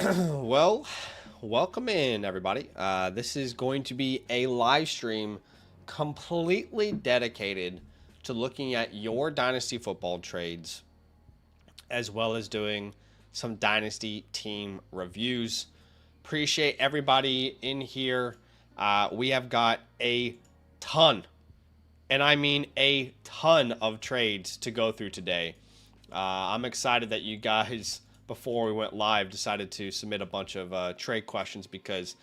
Well, welcome in, everybody. This is going to be a live stream completely dedicated to looking at your Dynasty football trades, as well as doing some Dynasty team reviews. Appreciate everybody in here. We have got a ton, and I mean a ton of trades to go through today. I'm excited that you guys, before we went live, decided to submit a bunch of trade questions because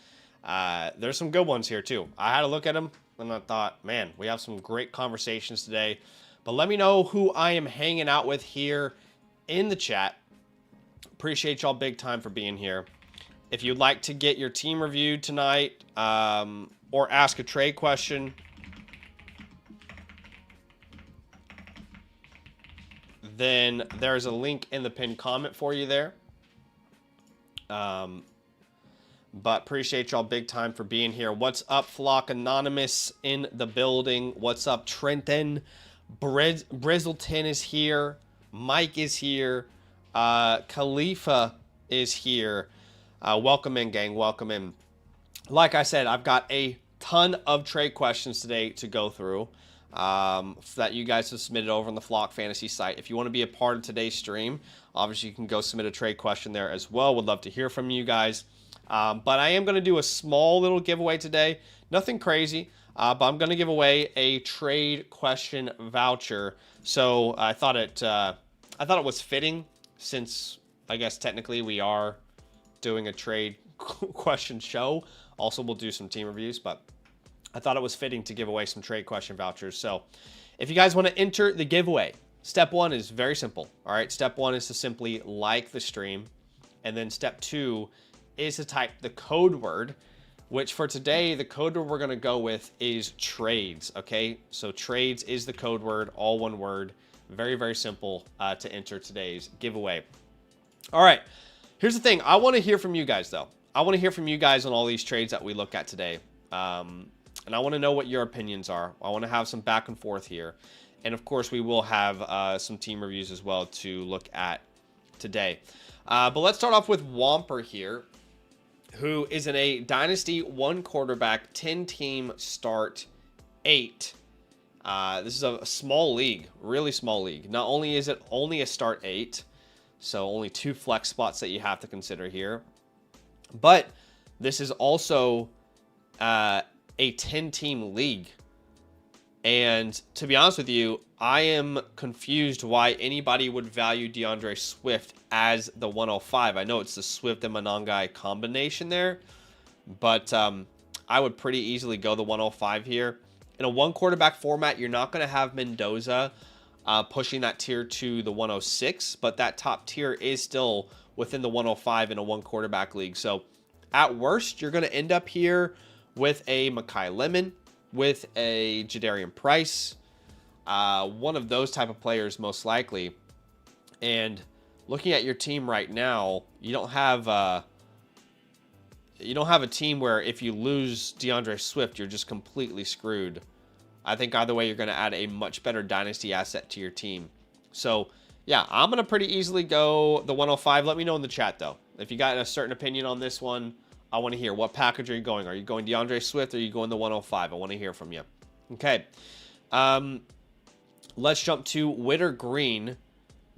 there's some good ones here too. I had a look at them and I thought, man, we have some great conversations today. But let me know who I am hanging out with here in the chat. Appreciate y'all big time for being here. If you'd like to get your team reviewed tonight or ask a trade question, then there's a link in the pinned comment for you there. But appreciate y'all big time for being here. What's up, Flock Anonymous in the building? What's up, Trenton? Brizzleton is here. Mike is here. Khalifa is here. Welcome in, gang. Welcome in. Like I said, I've got a ton of trade questions today to go through that you guys have submitted over on the Flock Fantasy site. If you want to be a part of today's stream, obviously you can go submit a trade question there as well. Would love to hear from you guys. But I am going to do a small little giveaway today. Nothing crazy, but I'm going to give away a trade question voucher. So I thought it was fitting, since I guess technically we are doing a trade question show. Also, we'll do some team reviews, but I thought it was fitting to give away some trade question vouchers. So if you guys want to enter the giveaway, step one is very simple. All right. Step one is to simply like the stream. And then step two is to type the code word, which for today, the code word we're going to go with is trades. Okay. So trades is the code word, all one word. Very, very simple to enter today's giveaway. All right. Here's the thing. I want to hear from you guys, though. I want to hear from you guys on all these trades that we look at today. And I want to know what your opinions are. I want to have some back and forth here. And of course, we will have some team reviews as well to look at today. But let's start off with Whomper here, who is in a Dynasty 1 quarterback, 10 team start 8. This is a small league, really small league. Not only is it only a start 8, so only 2 flex spots that you have to consider here, but this is also a 10-team league. And to be honest with you, I am confused why anybody would value DeAndre Swift as the 105. I know it's the Swift and Monangai combination there, but I would pretty easily go the 105 here. In a 1 quarterback format, you're not going to have Mendoza pushing that tier to the 106, but that top tier is still within the 105 in a 1 quarterback league. So at worst, you're going to end up here with a Mekhi Lemon, with a Jadarian Price, one of those type of players most likely. And looking at your team right now, you don't have a team where if you lose DeAndre Swift, you're just completely screwed. I think either way, you're going to add a much better dynasty asset to your team. So yeah, I'm going to pretty easily go the 105. Let me know in the chat though. If you got a certain opinion on this one, I want to hear. What package are you going? Are you going DeAndre Swift or are you going the 105? I want to hear from you. Okay. Let's jump to Witter Green.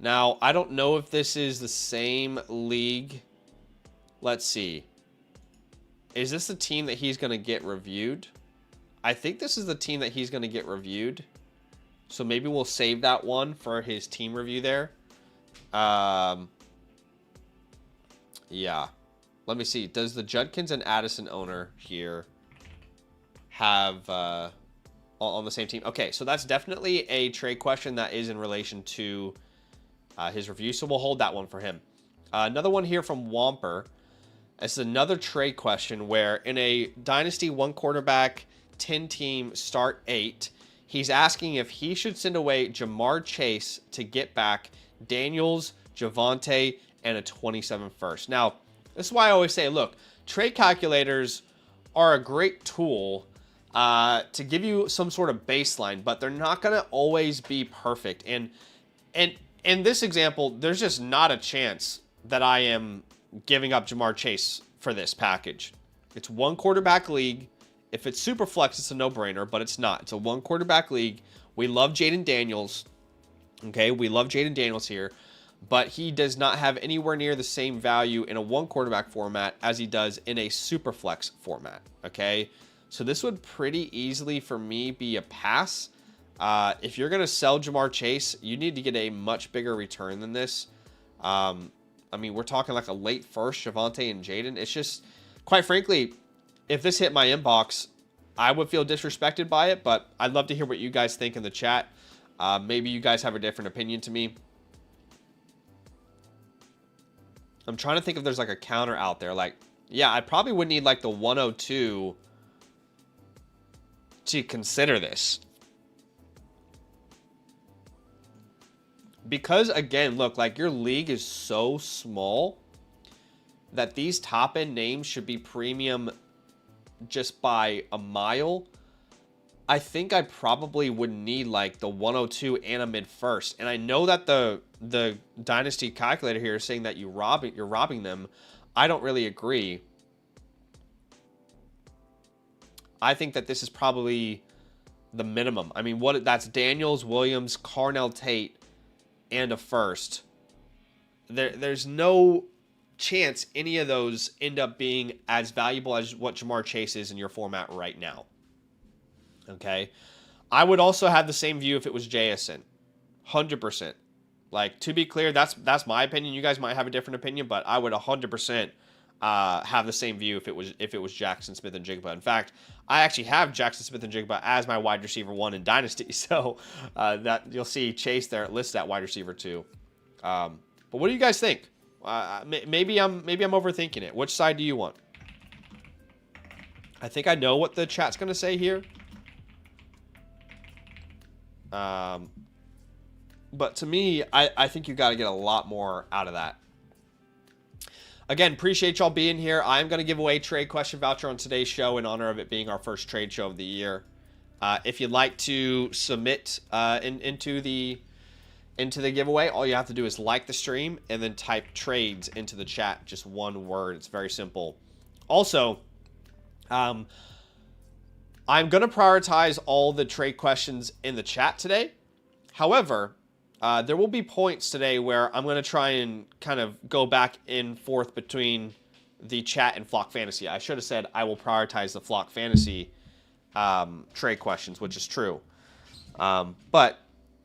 Now, I don't know if this is the same league. Let's see. Is this the team that he's going to get reviewed? I think this is the team that he's going to get reviewed. So maybe we'll save that one for his team review there. Yeah. Let me see. Does the Judkins and Addison owner here have on the same team? Okay, so that's definitely a trade question that is in relation to his review. So we'll hold that one for him. Another one here from Whomper. This is another trade question where in a Dynasty 1 quarterback, 10 team start 8, he's asking if he should send away Jamar Chase to get back Daniels, Javonte, and a 27 first. Now, this is why I always say, look, trade calculators are a great tool to give you some sort of baseline, but they're not going to always be perfect. And in this example, there's just not a chance that I am giving up Jamar Chase for this package. It's one quarterback league. If it's super flex, it's a no-brainer, but it's not. It's a one quarterback league. We love Jaden Daniels. Okay, we love Jaden Daniels here, but he does not have anywhere near the same value in a one quarterback format as he does in a super flex format. Okay, so this would pretty easily for me be a pass. If you're going to sell Jamar Chase, you need to get a much bigger return than this. I mean, we're talking like a late first, Javonte and Jaden. It's just, quite frankly, if this hit my inbox, I would feel disrespected by it, but I'd love to hear what you guys think in the chat. Maybe you guys have a different opinion to me. I'm trying to think if there's like a counter out there. Like, yeah, I probably would need like the 102 to consider this. Because, again, look, like your league is so small that these top-end names should be premium just by a mile. I think I probably would need like the 102 and a mid first. And I know that the Dynasty calculator here is saying that you're robbing them. I don't really agree. I think that this is probably the minimum. I mean, that's Daniels, Williams, Carnell Tate, and a first. There's no chance any of those end up being as valuable as what Jamar Chase is in your format right now. Okay, I would also have the same view if it was JSN, 100%. Like, to be clear, that's my opinion. You guys might have a different opinion, but I would 100% have the same view if it was Jackson Smith and Jigba. In fact, I actually have Jackson Smith and Jigba as my wide receiver 1 in Dynasty, so that you'll see Chase there listed at wide receiver 2. But what do you guys think? Maybe I'm overthinking it. Which side do you want? I think I know what the chat's going to say here. But to me, I think you got to get a lot more out of that. Again, appreciate y'all being here. I'm going to give away a trade question voucher on today's show in honor of it being our first trade show of the year. If you'd like to submit into the giveaway, all you have to do is like the stream and then type trades into the chat. Just one word. It's very simple. Also, I'm going to prioritize all the trade questions in the chat today. However, there will be points today where I'm going to try and kind of go back and forth between the chat and Flock Fantasy. I should have said I will prioritize the Flock Fantasy trade questions, which is true. But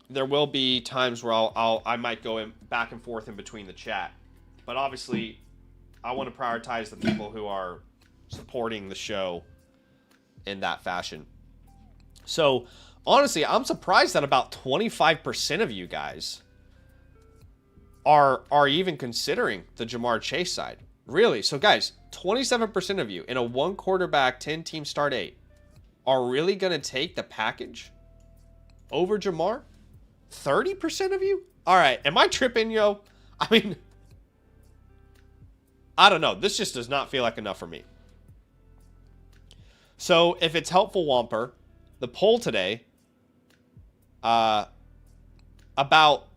there will be times where I might go back and forth in between the chat. But obviously, I want to prioritize the people who are supporting the show in that fashion. So, honestly, I'm surprised that about 25% of you guys are even considering the Jamar Chase side. Really? So, guys, 27% of you in a one quarterback, 10-team start 8 are really going to take the package over Jamar? 30% of you? All right. Am I tripping, yo? I mean, I don't know. This just does not feel like enough for me. So, if it's helpful, Whomper, the poll today, about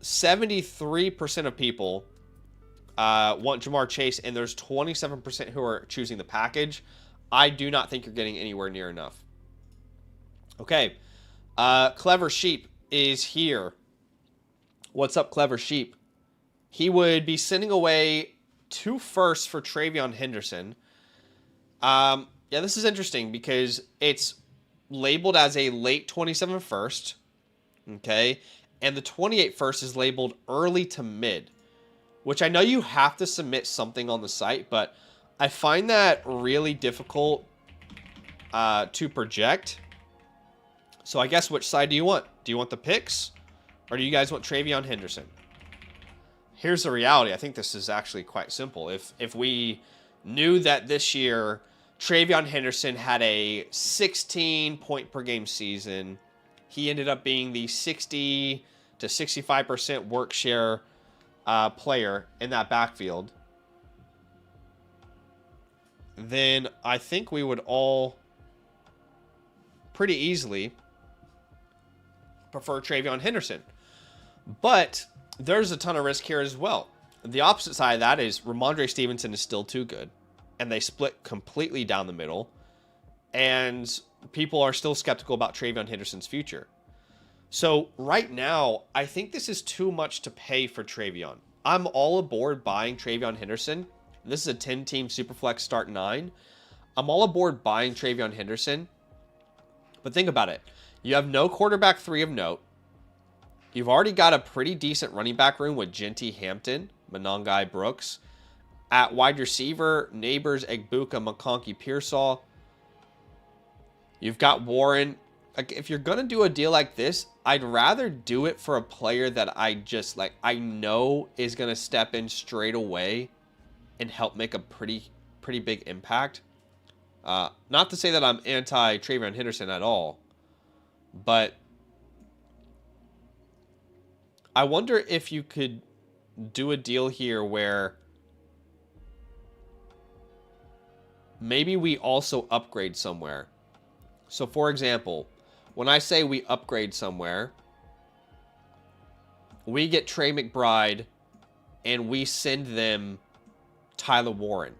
73% of people want Jamar Chase, and there's 27% who are choosing the package. I do not think you're getting anywhere near enough. Okay. Clever Sheep is here. What's up, Clever Sheep? He would be sending away 2 firsts for Travion Henderson. Yeah, this is interesting because it's labeled as a late 27 first. Okay. And the 28 first is labeled early to mid, which I know you have to submit something on the site, but I find that really difficult to project. So I guess which side do you want? Do you want the picks, or do you guys want Travion Henderson? Here's the reality. I think this is actually quite simple. If we knew that this year Travion Henderson had a 16 point per game season, he ended up being the 60 to 65% work share player in that backfield, then I think we would all pretty easily prefer Travion Henderson. But there's a ton of risk here as well. the opposite side of that is Ramondre Stevenson is still too good, and they split completely down the middle, and people are still skeptical about TreVeyon Henderson's future. So right now, I think this is too much to pay for TreVeyon. I'm all aboard buying TreVeyon Henderson. This is a 10-team Superflex start 9. I'm all aboard buying TreVeyon Henderson. But think about it. You have no quarterback 3 of note. You've already got a pretty decent running back room with Genty, Hampton, Monangai, Brooks. At wide receiver, Neighbors, Egbuka, McConkey, Pearsall. You've got Warren. Like, if you're going to do a deal like this, I'd rather do it for a player that I just, like, I know is going to step in straight away and help make a pretty big impact. Not to say that I'm anti TreVeyon Henderson at all, but I wonder if you could do a deal here where maybe we also upgrade somewhere. So, for example, when I say we upgrade somewhere, we get Trey McBride and we send them Tyler Warren.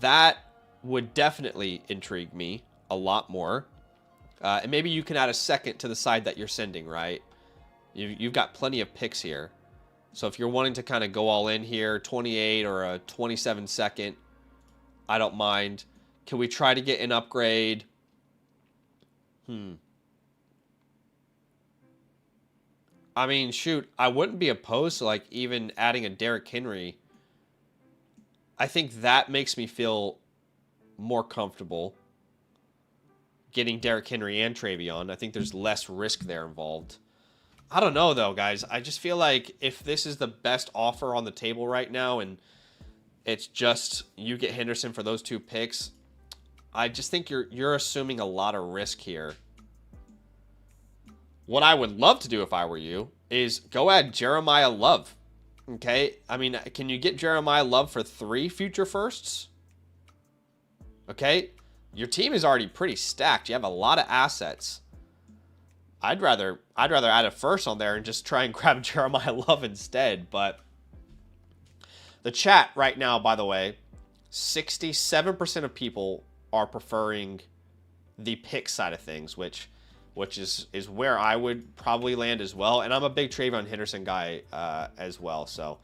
That would definitely intrigue me a lot more. And maybe you can add a second to the side that you're sending, right? You've got plenty of picks here. So if you're wanting to kind of go all in here, 28 or a 27 second, I don't mind. Can we try to get an upgrade? I mean, shoot, I wouldn't be opposed to, like, even adding a Derrick Henry. I think that makes me feel more comfortable getting Derrick Henry and TreVeyon. I think there's less risk there involved. I don't know, though, guys. I just feel like if this is the best offer on the table right now and it's just you get Henderson for those 2 picks, I just think you're assuming a lot of risk here. What I would love to do if I were you is go add Jeremiah Love. Okay? I mean, can you get Jeremiah Love for 3 future firsts? Okay? Your team is already pretty stacked. You have a lot of assets. I'd rather add a first on there and just try and grab Jeremiah Love instead. But the chat right now, by the way, 67% of people are preferring the pick side of things, which is where I would probably land as well. And I'm a big TreVeyon Henderson guy as well. So,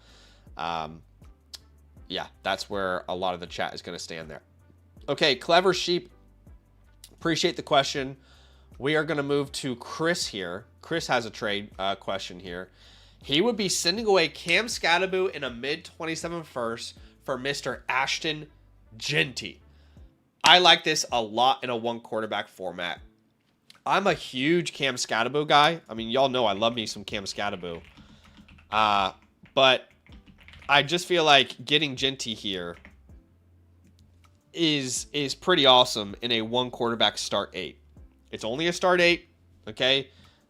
yeah, that's where a lot of the chat is going to stand there. Okay, Clever Sheep, appreciate the question. We are going to move to Chris here. Chris has a trade question here. He would be sending away Cam Scatterboo in a mid-27 first for Mr. Ashton Genty. I like this a lot in a 1-quarterback format. I'm a huge Cam Scatterboo guy. I mean, y'all know I love me some Cam Scatterboo. But I just feel like getting Genty here is pretty awesome in a 1-quarterback start 8. It's only a start 8, okay?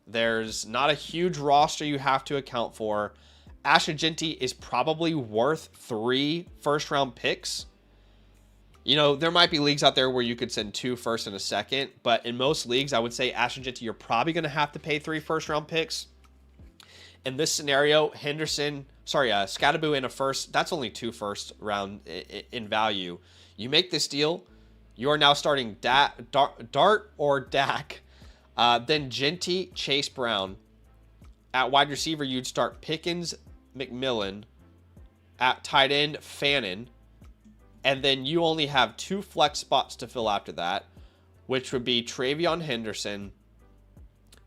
There's not a huge roster you have to account for. Ashton Genty is probably worth 3 first-round picks. You know, there might be leagues out there where you could send 2 first and a second, but in most leagues, I would say Ashton Genty, you're probably going to have to pay 3 first-round picks. In this scenario, Scatterboo in a first, that's only 2 first round in value. You make this deal, you are now starting Dart or Dak, then Genty, Chase Brown. At wide receiver, you'd start Pickens, McMillan. At tight end, Fannin. And then you only have 2 flex spots to fill after that, which would be TreVeyon Henderson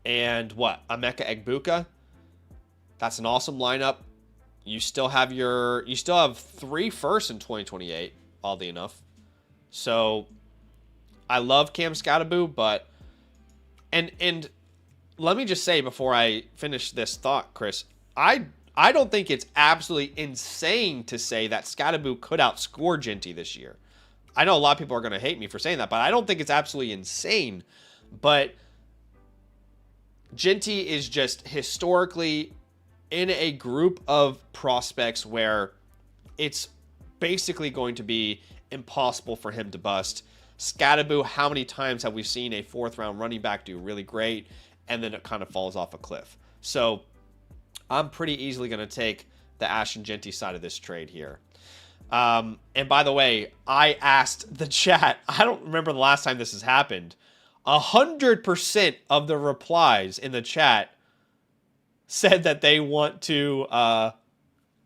and Emeka Egbuka. That's an awesome lineup. You still have 3 firsts in 2028, oddly enough. So I love Cam Scatterboo, but and let me just say before I finish this thought, Chris, I don't think it's absolutely insane to say that Scatterboo could outscore Genty this year. I know a lot of people are going to hate me for saying that, but I don't think it's absolutely insane. But Genty is just historically in a group of prospects where it's basically going to be impossible for him to bust. Scatterboo, how many times have we seen a 4th-round running back do really great, and then it kind of falls off a cliff? So I'm pretty easily going to take the Ashton Genty side of this trade here. And by the way, I asked the chat, I don't remember the last time this has happened. 100% of the replies in the chat said that they want to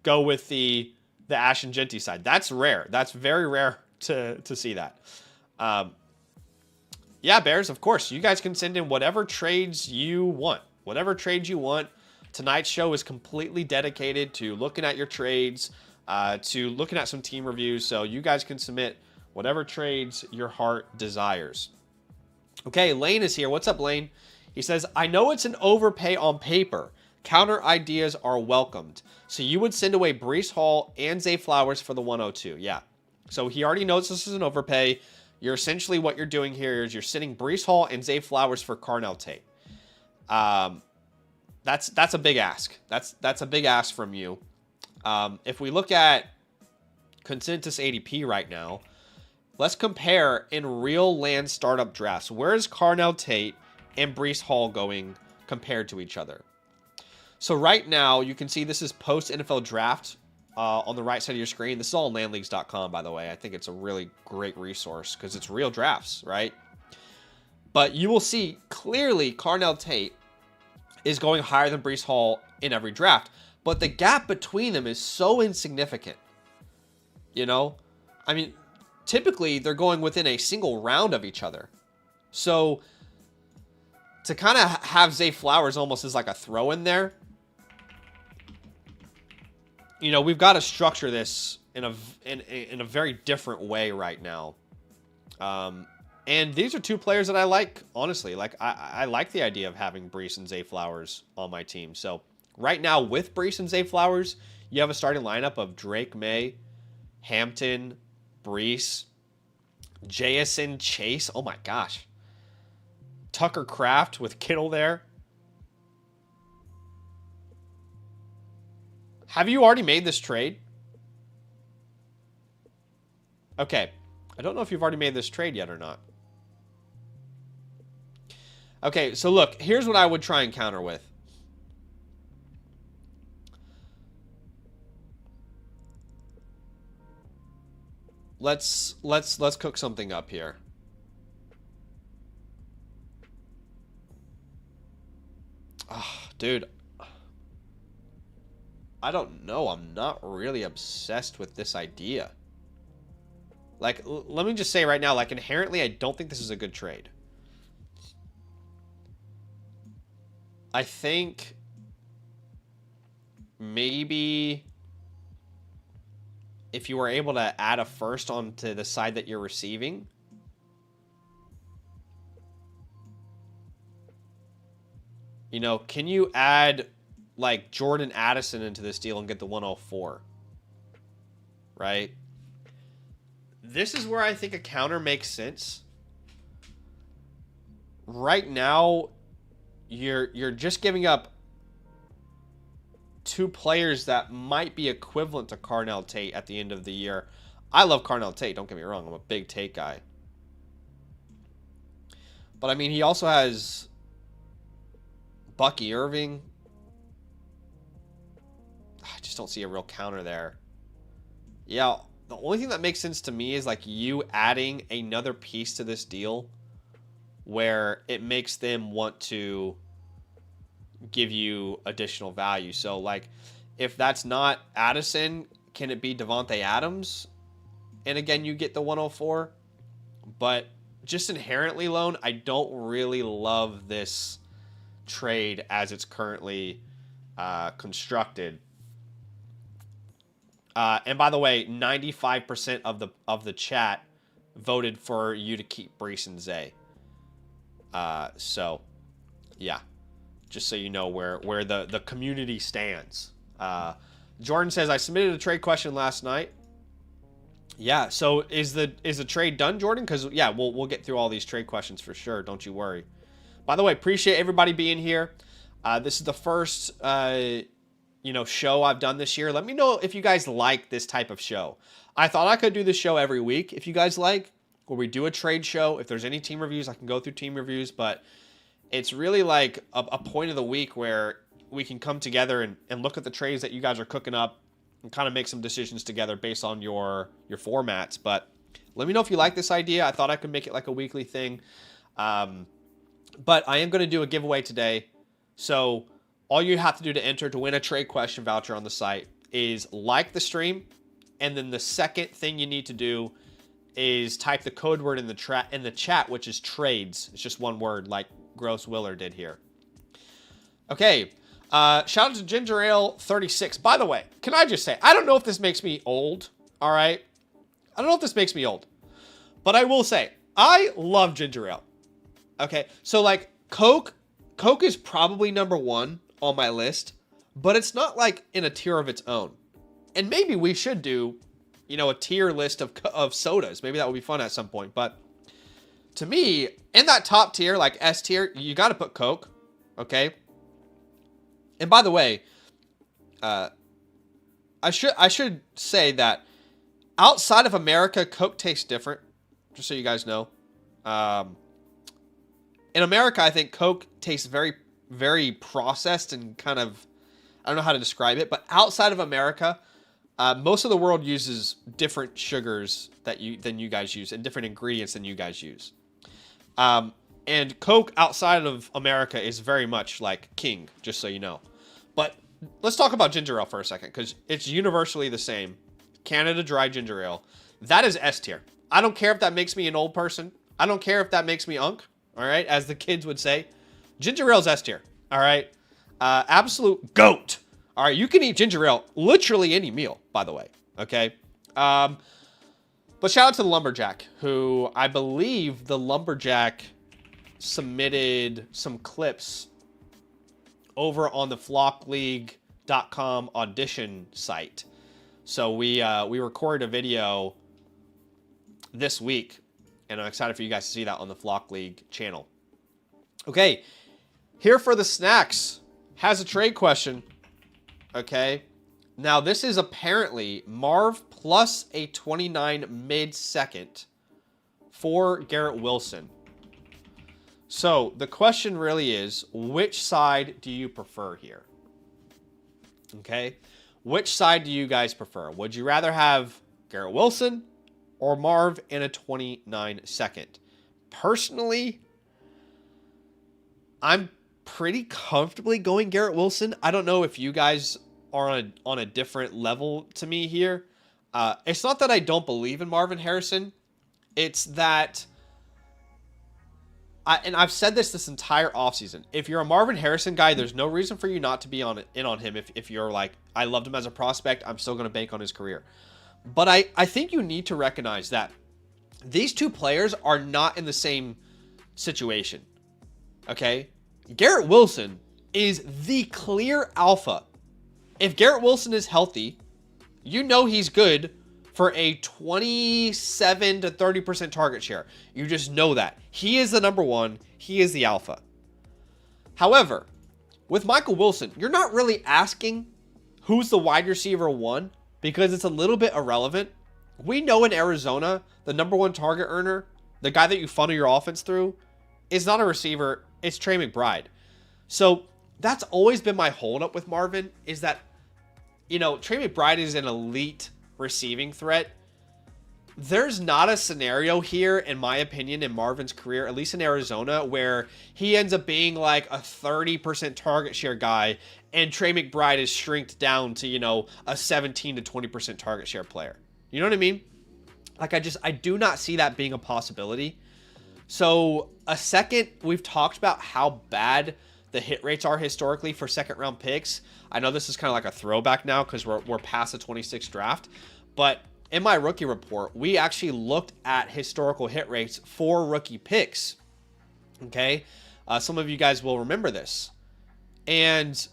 go with the Ashton Genty side. That's rare. That's very rare to see that. Yeah, Bears, of course. You guys can send in whatever trades you want. Whatever trades you want. Tonight's show is completely dedicated to looking at your trades, to looking at some team reviews. So you guys can submit whatever trades your heart desires. Okay, Lane is here. What's up, Lane? He says, I know it's an overpay on paper. Counter ideas are welcomed. So you would send away Breece Hall and Zay Flowers for the 102. Yeah. So he already knows this is an overpay. You're essentially, what you're doing here is you're sending Breece Hall and Zay Flowers for Carnell Tate. That's a big ask. That's a big ask from you. If we look at consensus ADP right now, let's compare in real land startup drafts. Where is Carnell Tate and Breece Hall going compared to each other? So right now, you can see this is post NFL draft on the right side of your screen. This is all on landleagues.com, by the way. I think it's a really great resource because it's real drafts, right? But you will see clearly Carnell Tate is going higher than Breece Hall in every draft. But the gap between them is so insignificant. You know? I mean, typically they're going within a single round of each other. So to kind of have Zay Flowers almost as like a throw in there, you know, we've got to structure this in a very different way right now. And these are two players that I like, honestly. Like, I like the idea of having Breece and Zay Flowers on my team. So right now with Breece and Zay Flowers, you have a starting lineup of Drake May, Hampton, Breece, JSN Chase. Oh my gosh. Tucker Kraft with Kittle there. Have you already made this trade? Okay. I don't know if you've already made this trade yet or not. Okay, so look, here's what I would try and counter with. Let's cook something up here. Oh, dude. I don't know. I'm not really obsessed with this idea. Like, let me just say right now, like, inherently, I don't think this is a good trade. I think maybe if you were able to add a first onto the side that you're receiving, you know, can you add like Jordan Addison into this deal and get the 104? Right? This is where I think a counter makes sense. Right now, you're just giving up two players that might be equivalent to Carnell Tate at the end of the year. I love Carnell Tate, don't get me wrong. I'm a big Tate guy. But, I mean, he also has Bucky Irving. I just don't see a real counter there. Yeah, the only thing that makes sense to me is like you adding another piece to this deal where it makes them want to give you additional value. So like if that's not Addison, can it be Devontae Adams? And again, you get the 104. But just inherently, Lone, I don't really love this trade as it's currently constructed. And by the way, 95% of the chat voted for you to keep Breece and Zay. So, yeah, just so you know where the community stands. Jordan says, I submitted a trade question last night. Yeah, so is the trade done, Jordan? Because, yeah, we'll get through all these trade questions for sure. Don't you worry. By the way, appreciate everybody being here. This is the first show I've done this year. Let me know if you guys like this type of show. I thought I could do this show every week if you guys like, where we do a trade show. If there's any team reviews, I can go through team reviews, but it's really like a point of the week where we can come together and look at the trades that you guys are cooking up, and kind of make some decisions together based on your formats. But let me know if you like this idea. I thought I could make it like a weekly thing. But I am going to do a giveaway today. So all you have to do to enter to win a trade question voucher on the site is like the stream. And then the second thing you need to do is type the code word in the chat, which is trades. It's just one word, like Gross Willer did here. Okay. Shout out to Ginger Ale 36. By the way, can I just say, I don't know if this makes me old. All right. I don't know if this makes me old, but I will say I love ginger ale. Okay. So like Coke is probably number one on my list, but it's not like in a tier of its own. And maybe we should do, you know, a tier list of sodas. Maybe that would be fun at some point. But to me, in that top tier, like S tier, you got to put Coke. Okay. And by the way, I should say that outside of America, Coke tastes different. Just so you guys know. In America, I think Coke tastes very, very processed and kind of, I don't know how to describe it. But outside of America, most of the world uses different sugars than you guys use and different ingredients than you guys use. And Coke outside of America is very much like king, just so you know. But let's talk about ginger ale for a second, because it's universally the same. Canada Dry Ginger Ale. That is S tier. I don't care if that makes me an old person. I don't care if that makes me unk, all right, as the kids would say. Ginger ale's S tier, all right? Absolute GOAT. All right, you can eat ginger ale literally any meal, by the way, okay? But shout out to the Lumberjack, who I believe the Lumberjack submitted some clips over on the flockleague.com audition site. So we recorded a video this week, and I'm excited for you guys to see that on the Flock League channel. Okay, here for the snacks has a trade question. Okay, now this is apparently Marv plus a 29 mid-second for Garrett Wilson. So the question really is, which side do you prefer here? Okay, which side do you guys prefer? Would you rather have Garrett Wilson or Marv in a 29 second? Personally, I'm pretty comfortably going Garrett Wilson. I don't know if you guys are on a different level to me here. It's not that I don't believe in Marvin Harrison. It's that, and I've said this entire offseason. If you're a Marvin Harrison guy, there's no reason for you not to be in on him. If you're like, I loved him as a prospect, I'm still going to bank on his career. But I think you need to recognize that these two players are not in the same situation. Okay? Garrett Wilson is the clear alpha. If Garrett Wilson is healthy, you know he's good for a 27 to 30% target share. You just know that. He is the number one. He is the alpha. However, with Michael Wilson, you're not really asking who's the wide receiver one, because it's a little bit irrelevant. We know in Arizona, the number one target earner, the guy that you funnel your offense through, is not a receiver. It's Trey McBride. So that's always been my holdup with Marvin, is that, you know, Trey McBride is an elite receiving threat. There's not a scenario here, in my opinion, in Marvin's career, at least in Arizona, where he ends up being like a 30% target share guy and Trey McBride is shrinked down to, you know, a 17 to 20% target share player. You know what I mean? Like, I do not see that being a possibility. So a second, we've talked about how bad the hit rates are historically for second round picks. I know this is kind of like a throwback now because we're past the 26th draft, but in my rookie report, we actually looked at historical hit rates for rookie picks. Okay. Some of you guys will remember this. And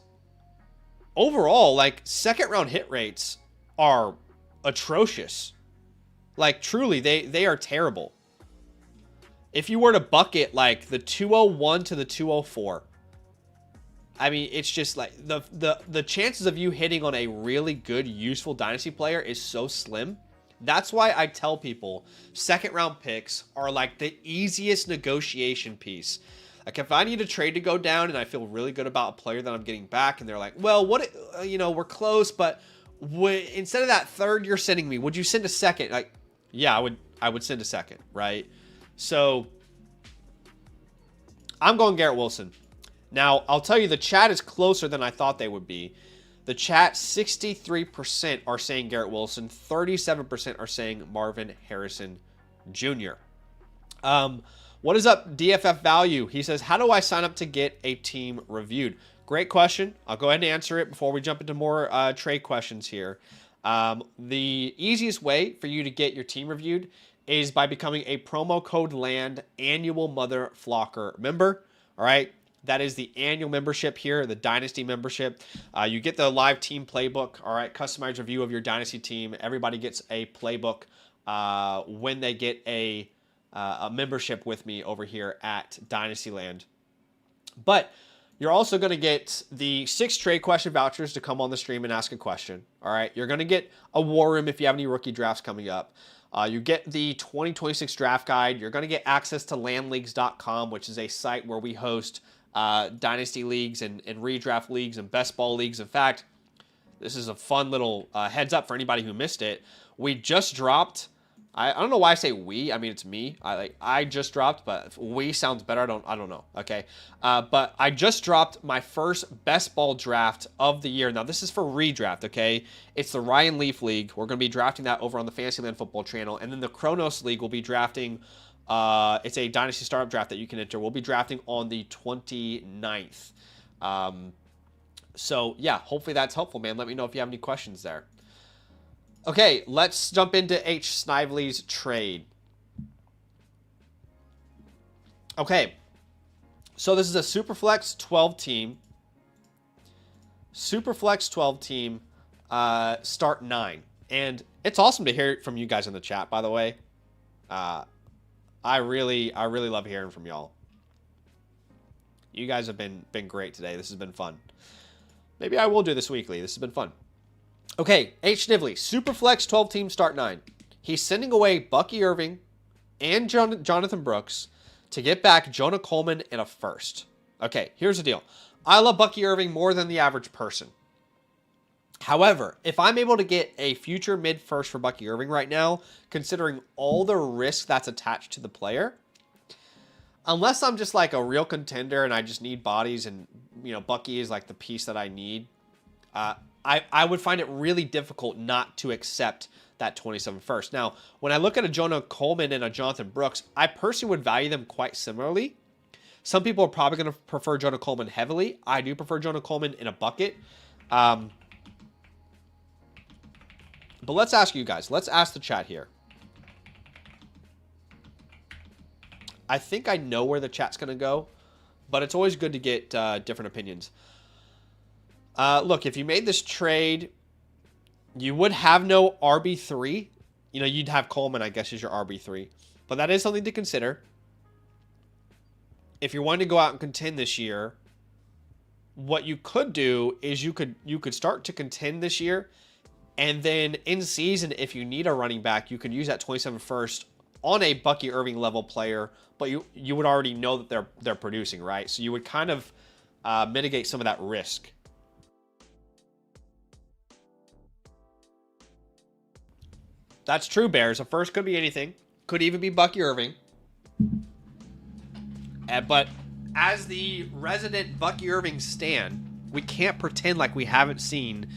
overall, like, second round hit rates are atrocious. Like, truly, they are terrible. If you were to bucket like the 201 to the 204, I mean, it's just like the chances of you hitting on a really good, useful dynasty player is so slim. That's why I tell people second round picks are like the easiest negotiation piece. Like, if I need a trade to go down and I feel really good about a player that I'm getting back, and they're like, well, what, you know, we're close, but instead of that third you're sending me, would you send a second? Like, yeah, I would send a second, right? So I'm going Garrett Wilson. Now, I'll tell you, the chat is closer than I thought they would be. The chat, 63% are saying Garrett Wilson. 37% are saying Marvin Harrison Jr. What is up, DFF Value? He says, how do I sign up to get a team reviewed? Great question. I'll go ahead and answer it before we jump into more trade questions here. The easiest way for you to get your team reviewed is by becoming a promo code LAND annual Mother Flocker member. All right. That is the annual membership here, the Dynasty membership. You get the live team playbook, all right, customized review of your Dynasty team. Everybody gets a playbook when they get a membership with me over here at Dynastyland. But you're also going to get the 6 trade question vouchers to come on the stream and ask a question, all right? You're going to get a war room if you have any rookie drafts coming up. You get the 2026 draft guide. You're going to get access to landleagues.com, which is a site where we host Dynasty leagues and redraft leagues and best ball leagues. In fact, this is a fun little heads up for anybody who missed it. We just dropped, I don't know why I say we, I mean it's me. I just dropped, but we sounds better. I don't know. Okay. But I just dropped my first best ball draft of the year. Now this is for redraft, okay? It's the Ryan Leaf League. We're going to be drafting that over on the Fantasyland Football channel, and then the Kronos League will be drafting. It's a Dynasty Startup draft that you can enter. We'll be drafting on the 29th. So, yeah, hopefully that's helpful, man. Let me know if you have any questions there. Okay, let's jump into H. Snively's trade. Okay, so this is a Superflex 12 team. Superflex 12 team, start 9. And it's awesome to hear from you guys in the chat, by the way. I really love hearing from y'all. You guys have been great today. This has been fun. Maybe I will do this weekly. This has been fun. Okay, H. Snively, Superflex 12 team start 9. He's sending away Bucky Irving and Jonathan Brooks to get back Jonah Coleman in a first. Okay, here's the deal. I love Bucky Irving more than the average person. However, if I'm able to get a future mid-first for Bucky Irving right now, considering all the risk that's attached to the player, unless I'm just like a real contender and I just need bodies and, you know, Bucky is like the piece that I need, I would find it really difficult not to accept that 27 first. Now, when I look at a Jonah Coleman and a Jonathan Brooks, I personally would value them quite similarly. Some people are probably going to prefer Jonah Coleman heavily. I do prefer Jonah Coleman in a bucket. But let's ask you guys. Let's ask the chat here. I think I know where the chat's going to go, but it's always good to get different opinions. Look, if you made this trade, you would have no RB3. You know, you'd have Coleman, I guess, as your RB3. But that is something to consider. If you're wanting to go out and contend this year, what you could do is you could start to contend this year. And then in season, if you need a running back, you could use that 27 first on a Bucky Irving level player, but you would already know that they're producing, right? So you would kind of mitigate some of that risk. That's true, Bears. A first could be anything. Could even be Bucky Irving. But as the resident Bucky Irving stan, we can't pretend like we haven't seen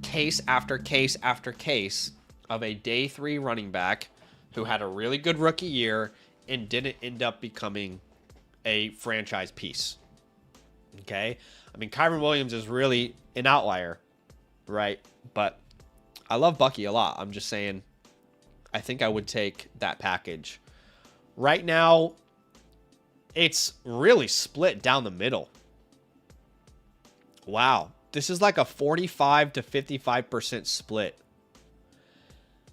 case after case after case of a day 3 running back who had a really good rookie year and didn't end up becoming a franchise piece. Okay? I mean, Kyron Williams is really an outlier, right? But I love Bucky a lot. I'm just saying, I think I would take that package. Right now, it's really split down the middle. Wow. This is like a 45 to 55% split.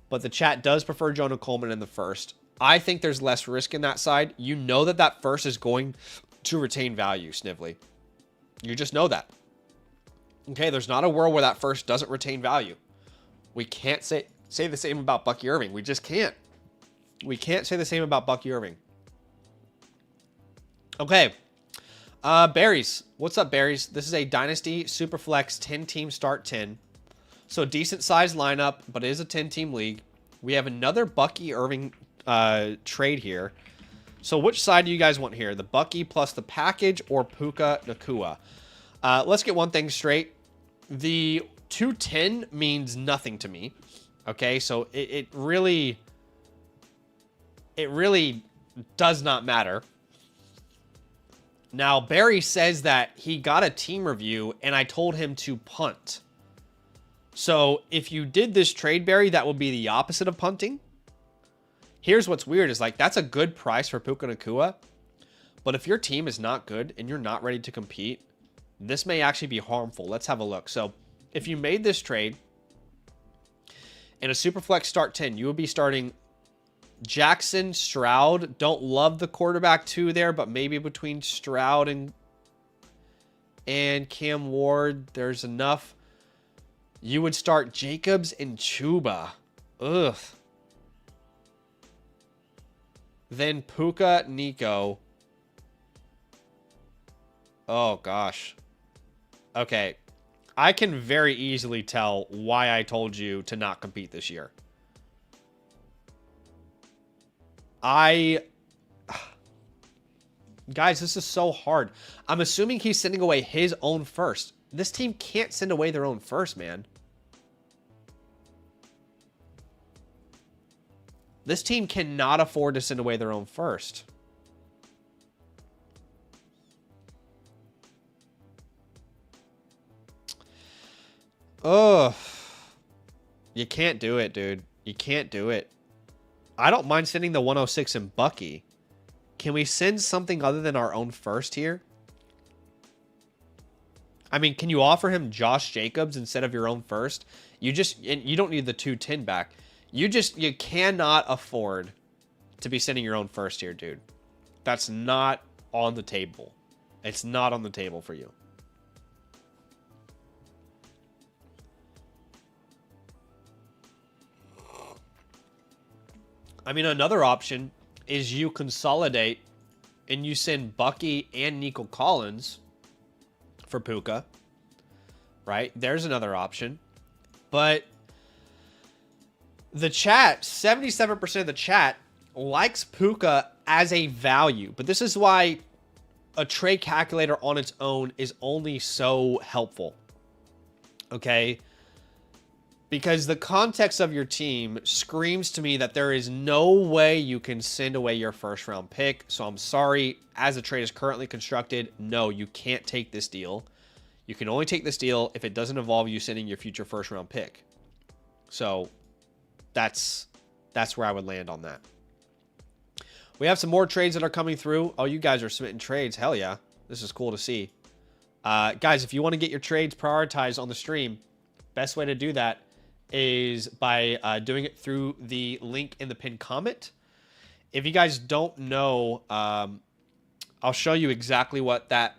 But the chat does prefer Jonah Coleman in the first. I think there's less risk in that side. You know that first is going to retain value, Snively. You just know that. Okay, there's not a world where that first doesn't retain value. We can't say the same about Bucky Irving. We just can't. We can't say the same about Bucky Irving. Okay. Berries. What's up, Berries? This is a Dynasty Superflex 10-team start 10. So decent sized lineup, but it is a 10-team league. We have another Bucky Irving trade here. So which side do you guys want here? The Bucky plus the package or Puka Nacua? Let's get one thing straight. The 210 means nothing to me. Okay, so it really does not matter. Now, Barry says that he got a team review and I told him to punt. So if you did this trade, Barry, that would be the opposite of punting. Here's what's weird is like, that's a good price for Puka Nacua. But if your team is not good and you're not ready to compete, this may actually be harmful. Let's have a look. So if you made this trade in a Superflex start 10, you would be starting Jackson, Stroud. Don't love the quarterback 2 there, but maybe between Stroud and Cam Ward, there's enough. You would start Jacobs and Chuba. Ugh. Then Puka, Nico. Oh, gosh. Okay. I can very easily tell why I told you to not compete this year. Guys, this is so hard. I'm assuming he's sending away his own first. This team can't send away their own first, man. This team cannot afford to send away their own first. Ugh. You can't do it, dude. You can't do it. I don't mind sending the 106 in Bucky. Can we send something other than our own first here? I mean, can you offer him Josh Jacobs instead of your own first? You don't need the 210 back. You cannot afford to be sending your own first here, dude. That's not on the table. It's not on the table for you. I mean, another option is you consolidate and you send Bucky and Nico Collins for Puka. Right? There's another option. But the chat, 77% of the chat likes Puka as a value. But this is why a trade calculator on its own is only so helpful. Okay? Because the context of your team screams to me that there is no way you can send away your first round pick. So I'm sorry, as the trade is currently constructed, no, you can't take this deal. You can only take this deal if it doesn't involve you sending your future first round pick. So that's where I would land on that. We have some more trades that are coming through. Oh, you guys are submitting trades. Hell yeah. This is cool to see. Guys, if you want to get your trades prioritized on the stream, best way to do that is by doing it through the link in the pinned comment. If you guys don't know, I'll show you exactly what that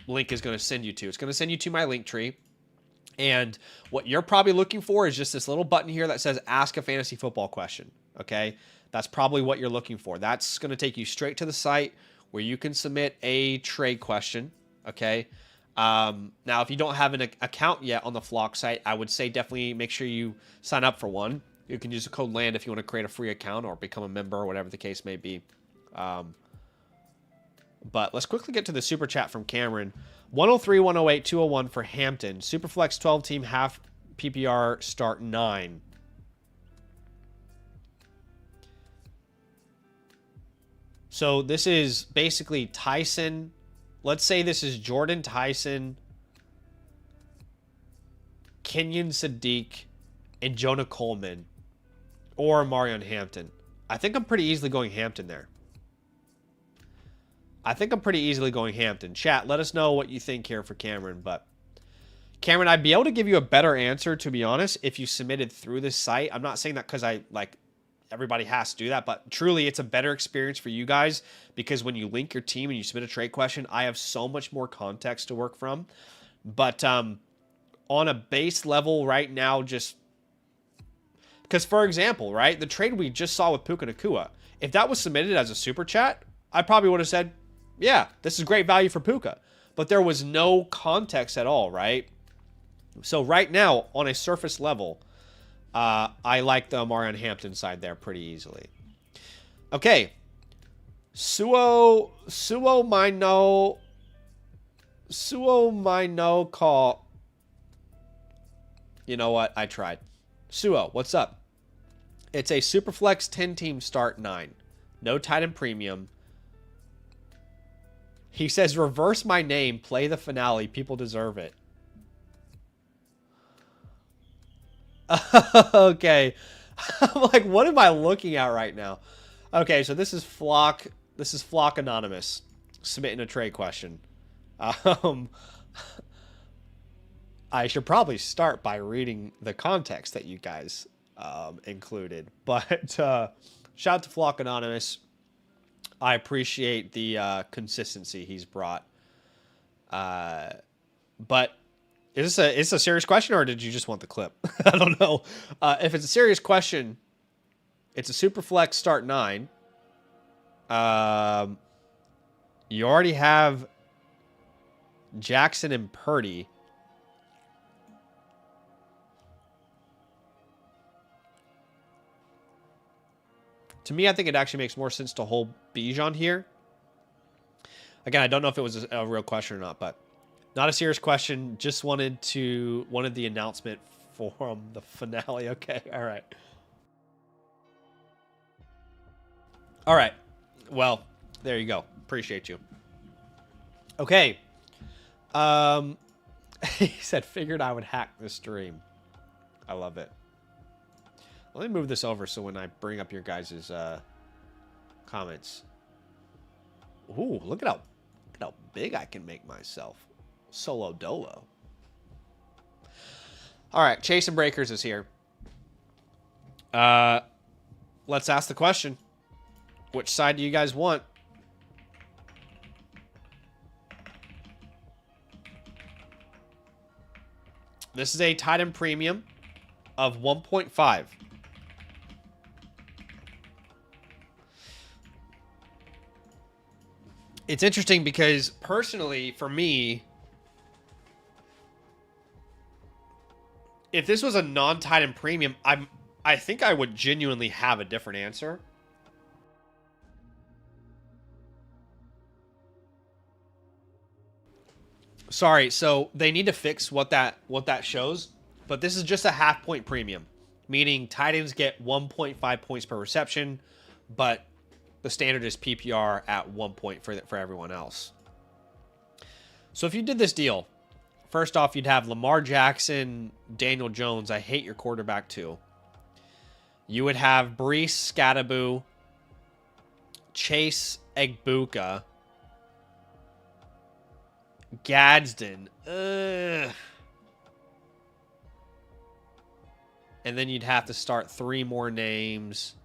link is going to send you to. It's going to send you to my link tree. And what you're probably looking for is just this little button here that says ask a fantasy football question. Okay. That's probably what you're looking for. That's going to take you straight to the site where you can submit a trade question. Okay. Now, if you don't have an account yet on the Flock site, I would say definitely make sure you sign up for one. You can use the code LAND if you want to create a free account or become a member or whatever the case may be. But let's quickly get to the super chat from Cameron. 103, 108, 201 for Hampton. Superflex 12 team half PPR start 9. So this is basically Tyson. Let's say this is Jordan Tyson, Kenyon Sadiq, and Jonah Coleman, or Marion Hampton. I think I'm pretty easily going Hampton there. Chat, let us know what you think here for Cameron. But Cameron, I'd be able to give you a better answer, to be honest, if you submitted through this site. I'm not saying that because everybody has to do that, but truly it's a better experience for you guys because when you link your team and you submit a trade question, I have so much more context to work from. But on a base level right now, just because, for example, right, the trade we just saw with Puka Nacua, if that was submitted as a super chat, I probably would have said, yeah, this is great value for Puka. But there was no context at all, right? So right now, on a surface level, I like the Omarion Hampton side there pretty easily. Okay. Suo my no call. You know what? I tried. Suo, what's up? It's a Superflex 10-team start 9. No Titan Premium. He says, reverse my name, play the finale. People deserve it. Okay. I'm like, what am I looking at right now? Okay, so this is Flock. This is Flock Anonymous submitting a trade question. I should probably start by reading the context that you guys included. But shout out to Flock Anonymous. I appreciate the consistency he's brought. But is this a serious question, or did you just want the clip? I don't know. If it's a serious question, it's a Superflex start 9. You already have Jackson and Purdy. To me, I think it actually makes more sense to hold Bijan here. Again, I don't know if it was a real question or not, but not a serious question. Just wanted the announcement from the finale. Okay, all right. All right. Well, there you go. Appreciate you. Okay. He said, figured I would hack the stream. I love it. Let me move this over so when I bring up your guys' comments. Ooh, look at how big I can make myself. Solo dolo. All right, Chase and Breakers is here. Let's ask the question. Which side do you guys want? This is a Titan Premium of 1.5. It's interesting because personally, for me, if this was a non-Titan Premium, I think I would genuinely have a different answer. Sorry, so they need to fix what that shows, but this is just a half-point premium, meaning Titans get 1.5 points per reception, but the standard is PPR at 1 point for everyone else. So if you did this deal, first off, you'd have Lamar Jackson, Daniel Jones. I hate your quarterback too. You would have Brees, Scattaboo, Chase, Egbuka, Gadsden. And then you'd have to start 3 more names.